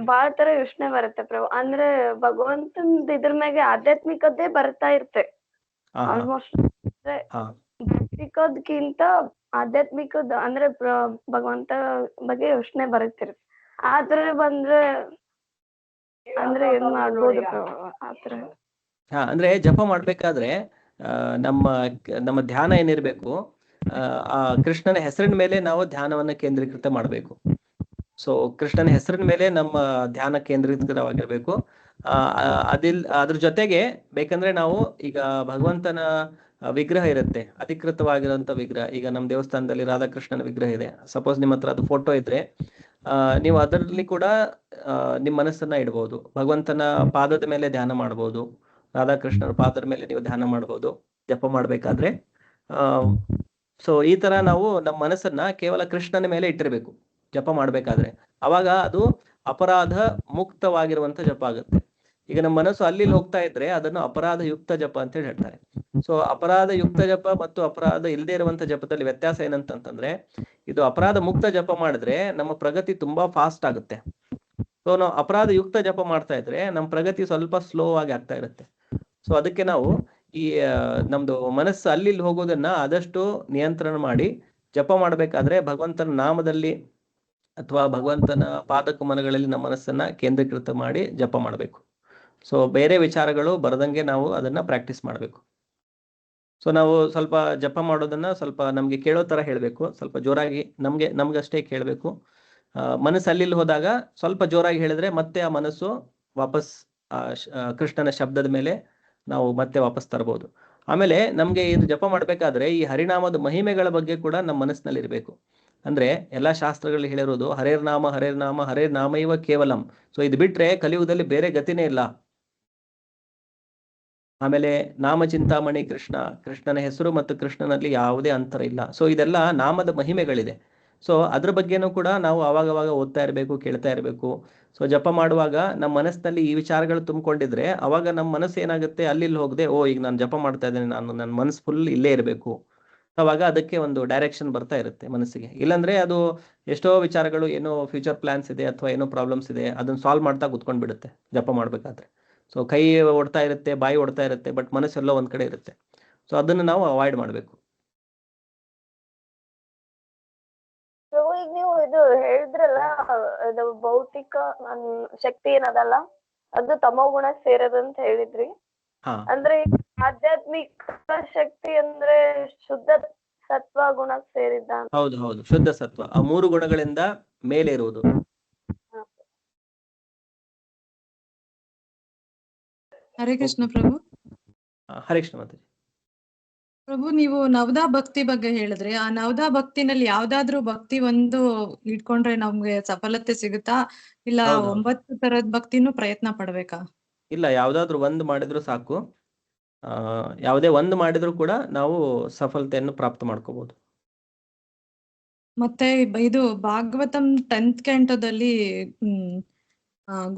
ಬಾಳ ತರ ಯೋಚನೆ ಬರುತ್ತೆ ಪ್ರಭು. ಅಂದ್ರೆ ಭಗವಂತನ ಇದ್ರ ಮ್ಯಾಗೆ ಆಧ್ಯಾತ್ಮಿಕತೆ ಬರ್ತಾ ಇರುತ್ತೆ ಆಲ್ಮೋಸ್ಟ್. ಅಂದ್ರೆ ಭೌತಿಕದ್ಕಿಂತ ಆಧ್ಯಾತ್ಮಿಕದ ಅಂದ್ರೆ ಭಗವಂತ ಬಗ್ಗೆ ಯೋಚನೆ ಬರುತ್ತಿರುತ್ತೆ. ಆತರ ಬಂದ್ರೆ ಅಂದ್ರೆ ಏನ್ ಮಾಡ್ಬೋದು ಆತರ? ಅಂದ್ರೆ ಜಪ ಮಾಡ್ಬೇಕಾದ್ರೆ ನಮ್ಮ ಧ್ಯಾನ ಏನಿರ್ಬೇಕು, ಆ ಕೃಷ್ಣನ ಹೆಸರಿನ ಮೇಲೆ ನಾವು ಧ್ಯಾನವನ್ನ ಕೇಂದ್ರೀಕೃತ ಮಾಡ್ಬೇಕು. ಸೊ ಕೃಷ್ಣನ ಹೆಸರಿನ ಮೇಲೆ ನಮ್ಮ ಧ್ಯಾನ ಕೇಂದ್ರೀಕೃತವಾಗಿರ್ಬೇಕು. ಅದ್ರ ಜೊತೆಗೆ ಬೇಕಂದ್ರೆ ನಾವು ಈಗ ಭಗವಂತನ ವಿಗ್ರಹ ಇರುತ್ತೆ, ಅಧಿಕೃತವಾಗಿರುವಂತ ವಿಗ್ರಹ. ಈಗ ನಮ್ಮ ದೇವಸ್ಥಾನದಲ್ಲಿ ರಾಧಾಕೃಷ್ಣನ ವಿಗ್ರಹ ಇದೆ, ಸಪೋಸ್ ನಿಮ್ಮ ಹತ್ರ ಅದು ಫೋಟೋ ಇದ್ರೆ ನೀವು ಅದರಲ್ಲಿ ಕೂಡ ನಿಮ್ಮ ಮನಸ್ಸನ್ನ ಇಡ್ಬೋದು. ಭಗವಂತನ ಪಾದದ ಮೇಲೆ ಧ್ಯಾನ ಮಾಡ್ಬೋದು, ರಾಧಾಕೃಷ್ಣರ ಪಾದದ ಮೇಲೆ ನೀವು ಧ್ಯಾನ ಮಾಡ್ಬೋದು ಜಪ ಮಾಡ್ಬೇಕಾದ್ರೆ. ಸೊ ಈ ತರ ನಾವು ನಮ್ಮ ಮನಸ್ಸನ್ನ ಕೇವಲ ಕೃಷ್ಣನ ಮೇಲೆ ಇಟ್ಟಿರ್ಬೇಕು ಜಪ ಮಾಡ್ಬೇಕಾದ್ರೆ. ಅವಾಗ ಅದು ಅಪರಾಧ ಮುಕ್ತವಾಗಿರುವಂತ ಜಪ ಆಗುತ್ತೆ. ಈಗ ನಮ್ಮ ಮನಸ್ಸು ಅಲ್ಲಿ ಹೋಗ್ತಾ ಇದ್ರೆ ಅದನ್ನು ಅಪರಾಧ ಯುಕ್ತ ಜಪ ಅಂತ ಹೇಳಿ ಹೇಳ್ತಾರೆ. ಸೊ ಅಪರಾಧ ಯುಕ್ತ ಜಪ ಮತ್ತು ಅಪರಾಧ ಇಲ್ಲದೆ ಇರುವಂತ ಜಪದಲ್ಲಿ ವ್ಯತ್ಯಾಸ ಏನಂತಂದ್ರೆ, ಇದು ಅಪರಾಧ ಮುಕ್ತ ಜಪ ಮಾಡಿದ್ರೆ ನಮ್ಮ ಪ್ರಗತಿ ತುಂಬಾ ಫಾಸ್ಟ್ ಆಗುತ್ತೆ. ಸೊ ನಾವು ಅಪರಾಧ ಯುಕ್ತ ಜಪ ಮಾಡ್ತಾ ಇದ್ರೆ ನಮ್ಮ ಪ್ರಗತಿ ಸ್ವಲ್ಪ ಸ್ಲೋ ಆಗಿ ಆಗ್ತಾ ಇರುತ್ತೆ. ಸೊ ಅದಕ್ಕೆ ನಾವು ಈ ನಮ್ದು ಮನಸ್ಸು ಅಲ್ಲಿ ಹೋಗೋದನ್ನ ಆದಷ್ಟು ನಿಯಂತ್ರಣ ಮಾಡಿ ಜಪ ಮಾಡ್ಬೇಕಾದ್ರೆ ಭಗವಂತನ ನಾಮದಲ್ಲಿ ಅಥವಾ ಭಗವಂತನ ಪಾದಕಮನಗಳಲ್ಲಿ ನಮ್ಮ ಮನಸ್ಸನ್ನ ಕೇಂದ್ರೀಕೃತ ಮಾಡಿ ಜಪ ಮಾಡ್ಬೇಕು. ಸೊ ಬೇರೆ ವಿಚಾರಗಳು ಬರದಂಗೆ ನಾವು ಅದನ್ನ ಪ್ರಾಕ್ಟೀಸ್ ಮಾಡ್ಬೇಕು. ಸೊ ನಾವು ಸ್ವಲ್ಪ ಜಪ ಮಾಡೋದನ್ನ ಸ್ವಲ್ಪ ನಮ್ಗೆ ಕೇಳೋ ತರ ಹೇಳ್ಬೇಕು, ಸ್ವಲ್ಪ ಜೋರಾಗಿ ನಮ್ಗಷ್ಟೇ ಕೇಳ್ಬೇಕು. ಮನಸ್ಸು ಅಲ್ಲಿ ಹೋದಾಗ ಸ್ವಲ್ಪ ಜೋರಾಗಿ ಹೇಳಿದ್ರೆ ಮತ್ತೆ ಆ ಮನಸ್ಸು ವಾಪಸ್ ಕೃಷ್ಣನ ಶಬ್ದದ ಮೇಲೆ ನಾವು ಮತ್ತೆ ವಾಪಸ್ ತರಬಹುದು. ಆಮೇಲೆ ನಮ್ಗೆ ಇದು ಜಪ ಮಾಡ್ಬೇಕಾದ್ರೆ ಈ ಹರಿನಾಮದ ಮಹಿಮೆಗಳ ಬಗ್ಗೆ ಕೂಡ ನಮ್ಮ ಮನಸ್ಸಿನಲ್ಲಿ ಇರಬೇಕು. ಅಂದ್ರೆ ಎಲ್ಲಾ ಶಾಸ್ತ್ರಗಳಲ್ಲಿ ಹೇಳಿರೋದು ಹರೇರ್ ನಾಮ ಹರೇರ್ ನಾಮ ಹರೇರ್ ನಾಮೈವ ಕೇವಲಂ. ಸೊ ಇದು ಬಿಟ್ರೆ ಕಲಿಯುಗದಲ್ಲಿ ಬೇರೆ ಗತಿನೇ ಇಲ್ಲ. ಆಮೇಲೆ ನಾಮಚಿಂತಾಮಣಿ ಕೃಷ್ಣನ ಹೆಸರು ಮತ್ತು ಕೃಷ್ಣನಲ್ಲಿ ಯಾವುದೇ ಅಂತರ ಇಲ್ಲ. ಸೊ ಇದೆಲ್ಲ ನಾಮದ ಮಹಿಮೆಗಳಿದೆ. ಸೊ ಅದ್ರ ಬಗ್ಗೆನೂ ಕೂಡ ನಾವು ಅವಾಗ ಓದ್ತಾ ಇರಬೇಕು, ಕೇಳ್ತಾ ಇರಬೇಕು. ಸೊ ಜಪ ಮಾಡುವಾಗ ನಮ್ಮ ಮನಸ್ಸಿನಲ್ಲಿ ಈ ವಿಚಾರಗಳು ತುಂಬಿಕೊಂಡಿದ್ರೆ ಅವಾಗ ನಮ್ಮ ಮನಸ್ಸು ಏನಾಗುತ್ತೆ, ಅಲ್ಲಿ ಹೋಗದೆ ಈಗ ನಾನು ಜಪ ಮಾಡ್ತಾ ಇದ್ದೇನೆ, ನನ್ನ ಮನಸ್ಸು ಫುಲ್ ಇಲ್ಲೇ ಇರಬೇಕು. ಅವಾಗ ಅದಕ್ಕೆ ಒಂದು ಡೈರೆಕ್ಷನ್ ಬರ್ತಾ ಇರುತ್ತೆ ಮನಸ್ಸಿಗೆ. ಇಲ್ಲಾಂದ್ರೆ ಅದು ಎಷ್ಟೋ ವಿಚಾರಗಳು, ಏನೋ ಫ್ಯೂಚರ್ ಪ್ಲಾನ್ಸ್ ಇದೆ ಅಥವಾ ಏನೋ ಪ್ರಾಬ್ಲಮ್ಸ್ ಇದೆ, ಅದನ್ನ ಸಾಲ್ವ್ ಮಾಡ್ತಾ ಕುತ್ಕೊಂಡ್ ಬಿಡುತ್ತೆ ಜಪ ಮಾಡ್ಬೇಕಾದ್ರೆ. ಸೊ ಕೈ ಓಡ್ತಾ ಇರುತ್ತೆ, ಬಾಯಿ ಓಡ್ತಾ ಇರುತ್ತೆ, ಬಟ್ ಮನಸ್ಸೆಲ್ಲೋ ಒಂದ್ ಕಡೆ ಇರುತ್ತೆ. ಸೊ ಅದನ್ನು ನಾವು ಅವಾಯ್ಡ್ ಮಾಡಬೇಕು. ಈಗ ನೀವು ಇದು ಹೇಳಿದ್ರಲ್ಲ, ಅದು ಭೌತಿಕ ಶಕ್ತಿ ಏನದಲ್ಲ ಅದು ತಮೋಗುಣ ಸೇರದಂತ ಹೇಳಿದ್ರಿ. ಅಂದ್ರೆ ಆಧ್ಯಾತ್ಮಿಕ ಶಕ್ತಿ ಅಂದ್ರೆ ಶುದ್ಧ ಸತ್ವ ಗುಣ ಸೇರಿದ್ದ? ಹೌದು, ಶುದ್ಧ ಸತ್ವ, ಆ 3 ಗುಣಗಳಿಂದ ಮೇಲೆ ಇರುವುದು. ಹರೇ ಕೃಷ್ಣ ಪ್ರಭು. ಹರೇ ಕೃಷ್ಣ ಮಾತಾಜಿ. ಪ್ರಭು, ನೀವು ನವದಾ ಭಕ್ತಿ ಬಗ್ಗೆ ಹೇಳಿದ್ರಿ. ಆ ನವದಾ ಭಕ್ತಿನಲ್ಲಿ ಯಾವ್ದಾದ್ರು ಭಕ್ತಿ ಒಂದು ಇಟ್ಕೊಂಡ್ರೆ ನಮ್ಗೆ ಸಫಲತೆ ಸಿಗುತ್ತಾ, ಇಲ್ಲ 9 ತರದ್ ಭಕ್ತಿನೂ ಪ್ರಯತ್ನ ಪಡ್ಬೇಕಾ? ಇಲ್ಲ, ಯಾವ್ದಾದ್ರು ಒಂದು ಮಾಡಿದ್ರು ಸಾಕು. ಯಾವುದೇ ಒಂದು ಮಾಡಿದ್ರು ಕೂಡ ನಾವು ಸಫಲತೆಯನ್ನು ಪ್ರಾಪ್ತ ಮಾಡ್ಕೋಬಹುದು. ಮತ್ತೆ ಇದು ಭಾಗವತಂ 10th ಕ್ಯಾಂಟೋದಲ್ಲಿ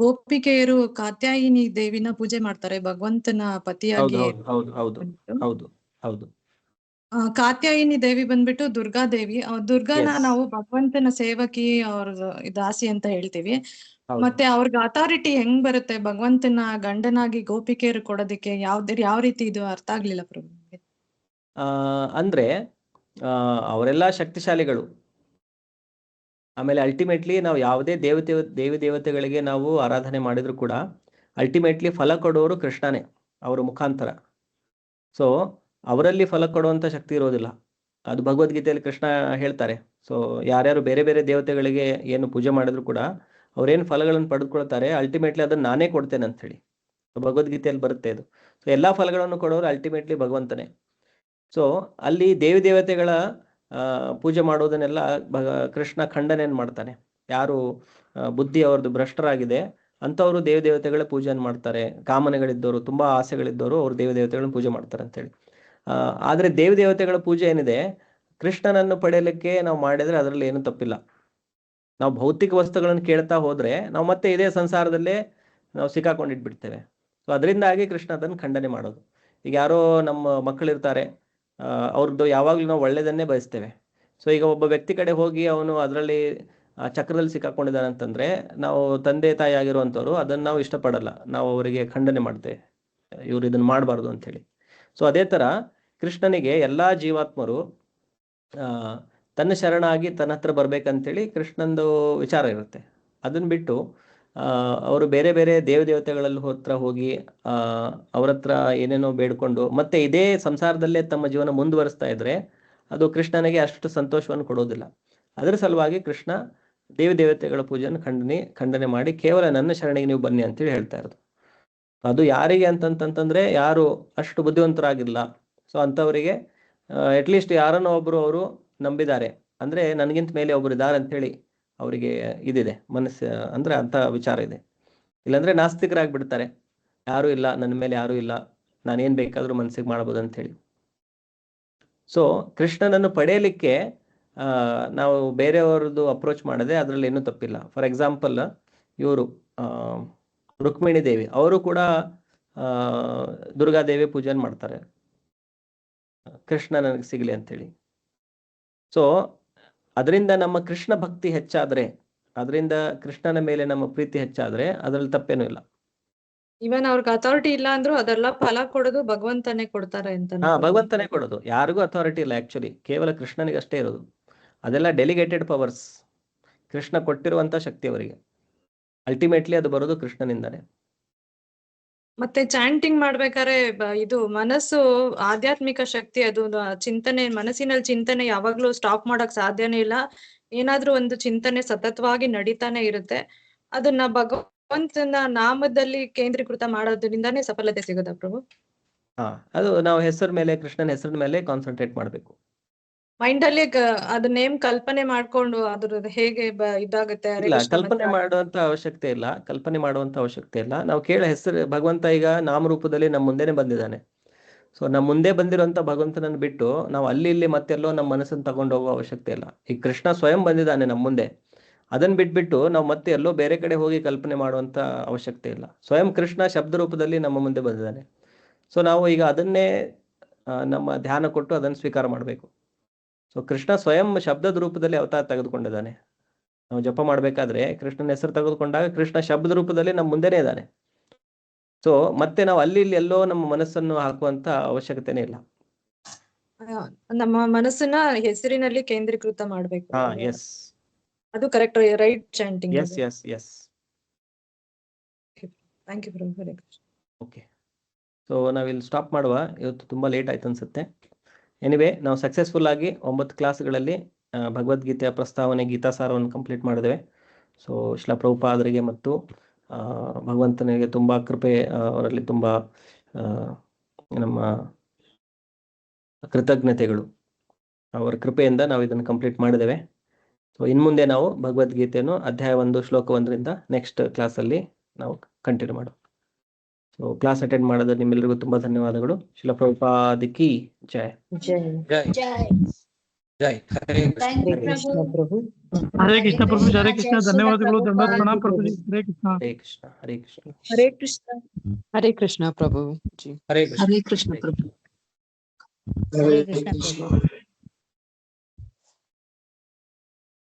ಗೋಪಿಕೆಯರು ಕಾತ್ಯಾಯಿನಿ ದೇವಿನ ಪೂಜೆ ಮಾಡ್ತಾರೆ, ಭಗವಂತನ ಪತಿಯಾಗಿ. ಹೌದು. ಕಾತ್ಯಾಯಿನಿ ದೇವಿ ಬಂದ್ಬಿಟ್ಟು ದುರ್ಗಾ ದೇವಿ. ದುರ್ಗಾನ ನಾವು ಭಗವಂತನ ಸೇವಕಿ, ಅವ್ರ ದಾಸಿ ಅಂತ ಹೇಳ್ತೀವಿ. ಮತ್ತೆ ಅವ್ರಿಗೆ ಅಥಾರಿಟಿ ಹೆಂಗ್ ಬರುತ್ತೆ ಭಗವಂತನ ಗಂಡನಾಗಿ ಗೋಪಿಕೆಯರು ಕೊಡೋದಕ್ಕೆ? ಯಾವ ರೀತಿ ಇದು ಅರ್ಥ ಆಗ್ಲಿಲ್ಲ ಪ್ರಭು. ಅಂದ್ರೆ ಅವರೆಲ್ಲ ಶಕ್ತಿಶಾಲಿಗಳು. ಆಮೇಲೆ ಅಲ್ಟಿಮೇಟ್ಲಿ ನಾವು ಯಾವುದೇ ದೇವಿ ದೇವತೆಗಳಿಗೆ ನಾವು ಆರಾಧನೆ ಮಾಡಿದ್ರು ಕೂಡ ಅಲ್ಟಿಮೇಟ್ಲಿ ಫಲ ಕೊಡೋರು ಕೃಷ್ಣನೇ, ಅವರ ಮುಖಾಂತರ. ಸೊ ಅವರಲ್ಲಿ ಫಲ ಕೊಡುವಂತ ಶಕ್ತಿ ಇರೋದಿಲ್ಲ. ಅದು ಭಗವದ್ಗೀತೆಯಲ್ಲಿ ಕೃಷ್ಣ ಹೇಳ್ತಾರೆ. ಸೊ ಯಾರ್ಯಾರು ಬೇರೆ ಬೇರೆ ದೇವತೆಗಳಿಗೆ ಏನು ಪೂಜೆ ಮಾಡಿದ್ರು ಕೂಡ ಅವ್ರೇನು ಫಲಗಳನ್ನು ಪಡೆದುಕೊಳ್ತಾರೆ, ಅಲ್ಟಿಮೇಟ್ಲಿ ಅದನ್ನ ನಾನೇ ಕೊಡ್ತೇನೆ ಅಂತ ಹೇಳಿ ಭಗವದ್ಗೀತೆಯಲ್ಲಿ ಬರುತ್ತೆ ಅದು. ಸೊ ಎಲ್ಲಾ ಫಲಗಳನ್ನು ಕೊಡೋರು ಅಲ್ಟಿಮೇಟ್ಲಿ ಭಗವಂತನೇ. ಸೊ ಅಲ್ಲಿ ದೇವಿ ದೇವತೆಗಳ ಪೂಜೆ ಮಾಡೋದನ್ನೆಲ್ಲ ಕೃಷ್ಣ ಖಂಡನೆಯನ್ನು ಮಾಡ್ತಾನೆ. ಯಾರು ಬುದ್ಧಿ ಅವ್ರದ್ದು ಭ್ರಷ್ಟರಾಗಿದೆ ಅಂಥವ್ರು ದೇವಿ ದೇವತೆಗಳ ಪೂಜೆಯನ್ನು ಮಾಡ್ತಾರೆ. ಕಾಮನೆಗಳಿದ್ದವರು, ತುಂಬಾ ಆಸೆಗಳಿದ್ದವರು ಅವ್ರು ದೇವಿ ದೇವತೆಗಳನ್ನ ಪೂಜೆ ಮಾಡ್ತಾರೆ ಅಂತೇಳಿ. ಆದ್ರೆ ದೇವಿ ದೇವತೆಗಳ ಪೂಜೆ ಏನಿದೆ, ಕೃಷ್ಣನನ್ನು ಪಡೆಯಲಿಕ್ಕೆ ನಾವು ಮಾಡಿದ್ರೆ ಅದರಲ್ಲಿ ಏನು ತಪ್ಪಿಲ್ಲ. ನಾವು ಭೌತಿಕ ವಸ್ತುಗಳನ್ನು ಕೇಳ್ತಾ ಹೋದ್ರೆ ನಾವು ಮತ್ತೆ ಇದೇ ಸಂಸಾರದಲ್ಲೇ ನಾವು ಸಿಕ್ಕಾಕೊಂಡಿಟ್ಬಿಡ್ತೇವೆ. ಸೊ ಅದರಿಂದಾಗಿ ಕೃಷ್ಣ ಅದನ್ನು ಖಂಡನೆ ಮಾಡೋದು. ಈಗ ಯಾರೋ ನಮ್ಮ ಮಕ್ಕಳಿರ್ತಾರೆ, ಅವ್ರದ್ದು ಯಾವಾಗ್ಲೂ ನಾವು ಒಳ್ಳೇದನ್ನೇ ಬಯಸ್ತೇವೆ. ಸೊ ಈಗ ಒಬ್ಬ ವ್ಯಕ್ತಿ ಕಡೆ ಹೋಗಿ ಅವನು ಅದರಲ್ಲಿ ಚಕ್ರದಲ್ಲಿ ಸಿಕ್ಕಾಕೊಂಡಿದ್ದಾನೆ ಅಂತಂದ್ರೆ ನಾವು ತಂದೆ ತಾಯಿ ಆಗಿರುವಂಥವ್ರು ಅದನ್ನ ನಾವು ಇಷ್ಟಪಡಲ್ಲ, ನಾವು ಅವರಿಗೆ ಖಂಡನೆ ಮಾಡ್ತೇವೆ, ಇವ್ರು ಇದನ್ನ ಮಾಡಬಾರ್ದು ಅಂತ ಹೇಳಿ. ಸೊ ಅದೇ ತರ ಕೃಷ್ಣನಿಗೆ ಎಲ್ಲಾ ಜೀವಾತ್ಮರು ತನ್ನ ಶರಣಾಗಿ ತನ್ನ ಹತ್ರ ಬರ್ಬೇಕಂತೇಳಿ ಕೃಷ್ಣಂದು ವಿಚಾರ ಇರುತ್ತೆ. ಅದನ್ನ ಬಿಟ್ಟು ಅವರು ಬೇರೆ ಬೇರೆ ದೇವತೆಗಳಲ್ಲಿ ಹತ್ರ ಹೋಗಿ ಅವ್ರ ಹತ್ರ ಏನೇನೋ ಬೇಡ್ಕೊಂಡು ಮತ್ತೆ ಇದೇ ಸಂಸಾರದಲ್ಲೇ ತಮ್ಮ ಜೀವನ ಮುಂದುವರಿಸ್ತಾ ಇದ್ರೆ ಅದು ಕೃಷ್ಣನಿಗೆ ಅಷ್ಟು ಸಂತೋಷವನ್ನು ಕೊಡೋದಿಲ್ಲ. ಅದರ ಸಲುವಾಗಿ ಕೃಷ್ಣ ದೇವಿ ದೇವತೆಗಳ ಪೂಜೆಯನ್ನು ಖಂಡನೆ ಮಾಡಿ ಕೇವಲ ನನ್ನ ಶರಣಿಗೆ ನೀವು ಬನ್ನಿ ಅಂತೇಳಿ ಹೇಳ್ತಾ ಇರೋದು. ಅದು ಯಾರಿಗೆ ಅಂತಂತಂದ್ರೆ ಯಾರು ಅಷ್ಟು ಬುದ್ಧಿವಂತರಾಗಿಲ್ಲ, ಸೊ ಅಂಥವರಿಗೆ ಅಟ್ಲೀಸ್ಟ್ ಯಾರನ್ನೋ ಒಬ್ರು ಅವರು ನಂಬಿದ್ದಾರೆ ಅಂದ್ರೆ ನನಗಿಂತ ಮೇಲೆ ಒಬ್ರು ಇದ್ದಾರೆ ಅಂತೇಳಿ ಅವರಿಗೆ ಇದಿದೆ ಮನಸ್ಸು, ಅಂದ್ರೆ ಅಂತ ವಿಚಾರ ಇದೆ. ಇಲ್ಲಾಂದ್ರೆ ನಾಸ್ತಿಕರಾಗ್ಬಿಡ್ತಾರೆ, ಯಾರು ಇಲ್ಲ ನನ್ನ ಮೇಲೆ, ಯಾರು ಇಲ್ಲ, ನಾನೇನ್ ಬೇಕಾದ್ರೂ ಮನಸ್ಸಿಗೆ ಮಾಡ್ಬೋದು ಅಂತ ಹೇಳಿ. ಸೊ ಕೃಷ್ಣನನ್ನು ಪಡೆಯಲಿಕ್ಕೆ ನಾವು ಬೇರೆಯವ್ರದ್ದು ಅಪ್ರೋಚ್ ಮಾಡದೆ ಅದರಲ್ಲಿ ಏನೂ ತಪ್ಪಿಲ್ಲ. ಫಾರ್ ಎಕ್ಸಾಂಪಲ್ ಇವರು ರುಕ್ಮಿಣಿ ದೇವಿ, ಅವರು ಕೂಡ ದುರ್ಗಾದೇವಿ ಪೂಜೆಯನ್ನು ಮಾಡ್ತಾರೆ ಕೃಷ್ಣ ನನಗೆ ಸಿಗಲಿ ಅಂತೇಳಿ. ಸೊ ಅದರಿಂದ ನಮ್ಮ ಕೃಷ್ಣ ಭಕ್ತಿ ಹೆಚ್ಚಾದ್ರೆ, ಅದರಿಂದ ಕೃಷ್ಣನ ಮೇಲೆ ನಮ್ಮ ಪ್ರೀತಿ ಹೆಚ್ಚಾದ್ರೆ ಅದರಲ್ಲಿ ತಪ್ಪೇನೂ ಇಲ್ಲ. ಇವನ್ ಅವ್ರಿಗೆ ಅಥಾರಿಟಿ ಇಲ್ಲ ಅಂದ್ರೂ ಅದೆಲ್ಲ ಫಲ ಕೊಡೋದು ಭಗವಂತನೇ ಕೊಡ್ತಾರೆ ಅಂತ. ಭಗವಂತನೇ ಕೊಡೋದು, ಯಾರಿಗೂ ಅಥಾರಿಟಿ ಇಲ್ಲ ಆಕ್ಚುಲಿ, ಕೇವಲ ಕೃಷ್ಣನಿಗೆ ಅಷ್ಟೇ ಇರೋದು. ಅದೆಲ್ಲ ಡೆಲಿಗೇಟೆಡ್ ಪವರ್ಸ್, ಕೃಷ್ಣ ಕೊಟ್ಟಿರುವಂತ ಶಕ್ತಿ ಅವರಿಗೆ. ಅಲ್ಟಿಮೇಟ್ಲಿ ಅದು ಬರೋದು ಕೃಷ್ಣನಿಂದಾನೆ. ಮತ್ತೆ ಚಾಂಟಿಂಗ್ ಮಾಡ್ಬೇಕಾದ್ರೆ ಇದು ಮನಸ್ಸು ಆಧ್ಯಾತ್ಮಿಕ ಶಕ್ತಿ, ಅದು ಚಿಂತನೆ, ಮನಸ್ಸಿನಲ್ಲಿ ಚಿಂತನೆ ಯಾವಾಗ್ಲೂ ಸ್ಟಾಪ್ ಮಾಡಕ್ ಸಾಧ್ಯನೇ ಇಲ್ಲ. ಏನಾದ್ರೂ ಒಂದು ಚಿಂತನೆ ಸತತವಾಗಿ ನಡೀತಾನೆ ಇರುತ್ತೆ. ಅದನ್ನ ಭಗವಂತನ ನಾಮದಲ್ಲಿ ಕೇಂದ್ರೀಕೃತ ಮಾಡೋದ್ರಿಂದಾನೇ ಸಫಲತೆ ಸಿಗೋದಾ ಪ್ರಭು? ಅದು ನಾವು ಹೆಸರ ಮೇಲೆ, ಕೃಷ್ಣನ ಹೆಸರಿನ ಮೇಲೆ ಕಾನ್ಸಂಟ್ರೇಟ್ ಮಾಡ್ಬೇಕು. ಮೈಂಡ್ ಅಲ್ಲಿ ಅದ್ ನೇಮ್ ಕಲ್ಪನೆ ಮಾಡ್ಕೊಂಡು ಅದ್ರದ್ದು ಹೇಗೆ ಇದಾಗುತ್ತೆ? ಇಲ್ಲ, ಕಲ್ಪನೆ ಮಾಡುವಂತ ಅವಶ್ಯಕತೆ ಇಲ್ಲ, ಕಲ್ಪನೆ ಮಾಡುವಂತ ಅವಶ್ಯಕತೆ ಇಲ್ಲ. ನಾವು ಕೇಳ ಹೆಸರು ಭಗವಂತ ಈಗ ನಾಮರೂಪದಲ್ಲಿ ನಮ್ಮ ಮುಂದೆನೆ ಬಂದಿದ್ದಾನೆ. ಸೊ ನಮ್ಮ ಮುಂದೆ ಬಂದಿರುವಂತ ಭಗವಂತನನ್ನು ಬಿಟ್ಟು ನಾವು ಅಲ್ಲಿ ಇಲ್ಲಿ ಮತ್ತೆಲ್ಲೋ ನಮ್ಮ ಮನಸ್ಸನ್ನು ತಗೊಂಡು ಹೋಗೋ ಅವಶ್ಯಕತೆ ಇಲ್ಲ. ಈ ಕೃಷ್ಣ ಸ್ವಯಂ ಬಂದಿದ್ದಾನೆ ನಮ್ಮ ಮುಂದೆ, ಅದನ್ನ ಬಿಟ್ಬಿಟ್ಟು ನಾವು ಮತ್ತೆ ಎಲ್ಲೋ ಬೇರೆ ಕಡೆ ಹೋಗಿ ಕಲ್ಪನೆ ಮಾಡುವಂತ ಅವಶ್ಯಕತೆ ಇಲ್ಲ. ಸ್ವಯಂ ಕೃಷ್ಣ ಶಬ್ದ ರೂಪದಲ್ಲಿ ನಮ್ಮ ಮುಂದೆ ಬಂದಿದ್ದಾನೆ. ಸೊ ನಾವು ಈಗ ಅದನ್ನೇ ನಮ್ಮ ಧ್ಯಾನ ಕೊಟ್ಟು ಅದನ್ನು ಸ್ವೀಕಾರ ಮಾಡಬೇಕು. ಸೊ ಕೃಷ್ಣ ಸ್ವಯಂ ಶಬ್ದದ ರೂಪದಲ್ಲಿ ಅವತಾರ ತೆಗೆದುಕೊಂಡಿದ್ದಾನೆ. ನಾವು ಜಪ ಮಾಡ್ಬೇಕಾದ್ರೆ ಕೃಷ್ಣನ ಹೆಸರು ತೆಗೆದುಕೊಂಡಾಗ ಕೃಷ್ಣ ಶಬ್ದ ರೂಪದಲ್ಲಿ ನಮ್ಮ ಮುಂದೆನೇ ಇದ್ದಾನೆ. ಸೊ ಮತ್ತೆ ನಾವು ಅಲ್ಲಿ ಇಲ್ಲಿ ಎಲ್ಲೋ ನಮ್ಮ ಮನಸ್ಸನ್ನು ಹಾಕುವಂತ ಅವಶ್ಯಕತೆನೇ ಇಲ್ಲ. ನಮ್ಮ ಮನಸ್ಸನ್ನ ಹೆಸರಿನಲ್ಲಿ ಕೇಂದ್ರೀಕೃತ ಮಾಡ್ಬೇಕು. ಹಾ, ಎಸ್ ಅದು correct, right chanting. Yes yes yes thank you Prabhu. Hare Krishna. Okay, so ನಾವಿಲ್ಲಿ ಸ್ಟಾಪ್ ಮಾಡುವ. ಇವತ್ತು ತುಂಬ ಲೇಟ್ ಆಯ್ತು ಅನ್ಸುತ್ತೆ. ಎನಿವೆ, ನಾವು ಸಕ್ಸಸ್ಫುಲ್ ಆಗಿ 9 ಕ್ಲಾಸ್ಗಳಲ್ಲಿ ಭಗವದ್ಗೀತೆಯ ಪ್ರಸ್ತಾವನೆ ಗೀತಾಸಾರವನ್ನು ಕಂಪ್ಲೀಟ್ ಮಾಡಿದ್ದೇವೆ. ಸೊ ಶ್ರೀಲ ಪ್ರಭುಪಾದರಿಗೆ ಮತ್ತು ಭಗವಂತನಿಗೆ ತುಂಬ ಕೃಪೆ, ಅವರಲ್ಲಿ ತುಂಬ ನಮ್ಮ ಕೃತಜ್ಞತೆಗಳು. ಅವರ ಕೃಪೆಯಿಂದ ನಾವು ಇದನ್ನು ಕಂಪ್ಲೀಟ್ ಮಾಡಿದ್ದೇವೆ. ಸೊ ಇನ್ನು ಮುಂದೆ ನಾವು ಭಗವದ್ಗೀತೆಯನ್ನು ಅಧ್ಯಾಯ 1 ಶ್ಲೋಕ 1ರಿಂದ ನೆಕ್ಸ್ಟ್ ಕ್ಲಾಸಲ್ಲಿ ನಾವು ಕಂಟಿನ್ಯೂ ಮಾಡೋಣ. ಸೊ ಕ್ಲಾಸ್ ಅಟೆಂಡ್ ಮಾಡೋದು ನಿಮ್ಮೆಲ್ಲರಿಗೂ ತುಂಬಾ ಧನ್ಯವಾದಗಳು. ಶ್ರೀಲ ಪ್ರಭುಪಾದ ಕಿ ಜೈ. ಜೈ ಜೈ ಜೈ. ಹರೇ ಥ್ಯಾಂಕ್ ಯು ಹರೇ ಕೃಷ್ಣ ಪ್ರಭು. ಪ್ರಭು. ಹರೇ ಕೃಷ್ಣ ಪ್ರಭು. ಹರೇ ಕೃಷ್ಣ. ಜೈ ಶ್ರೀಲ ಧನ್ಯವಾದಗಳು. ದಂಡ ಪ್ರಭುಪಾದ. ಪ್ರಣಾಮ ಪ್ರಭುಜಿ. ಹರೇ ಕೃಷ್ಣ. ಹರೇ ಕೃಷ್ಣ. ಹರೇ ಕೃಷ್ಣ. ಹರೇ ಕೃಷ್ಣ. ಹರೇ ಕೃಷ್ಣ ಪ್ರಭು ಜಿ. ಹರೇ ಕೃಷ್ಣ. ಹರೇ ಕೃಷ್ಣ ಪ್ರಭು. ಹರೇ ಕೃಷ್ಣ ಪ್ರಭು.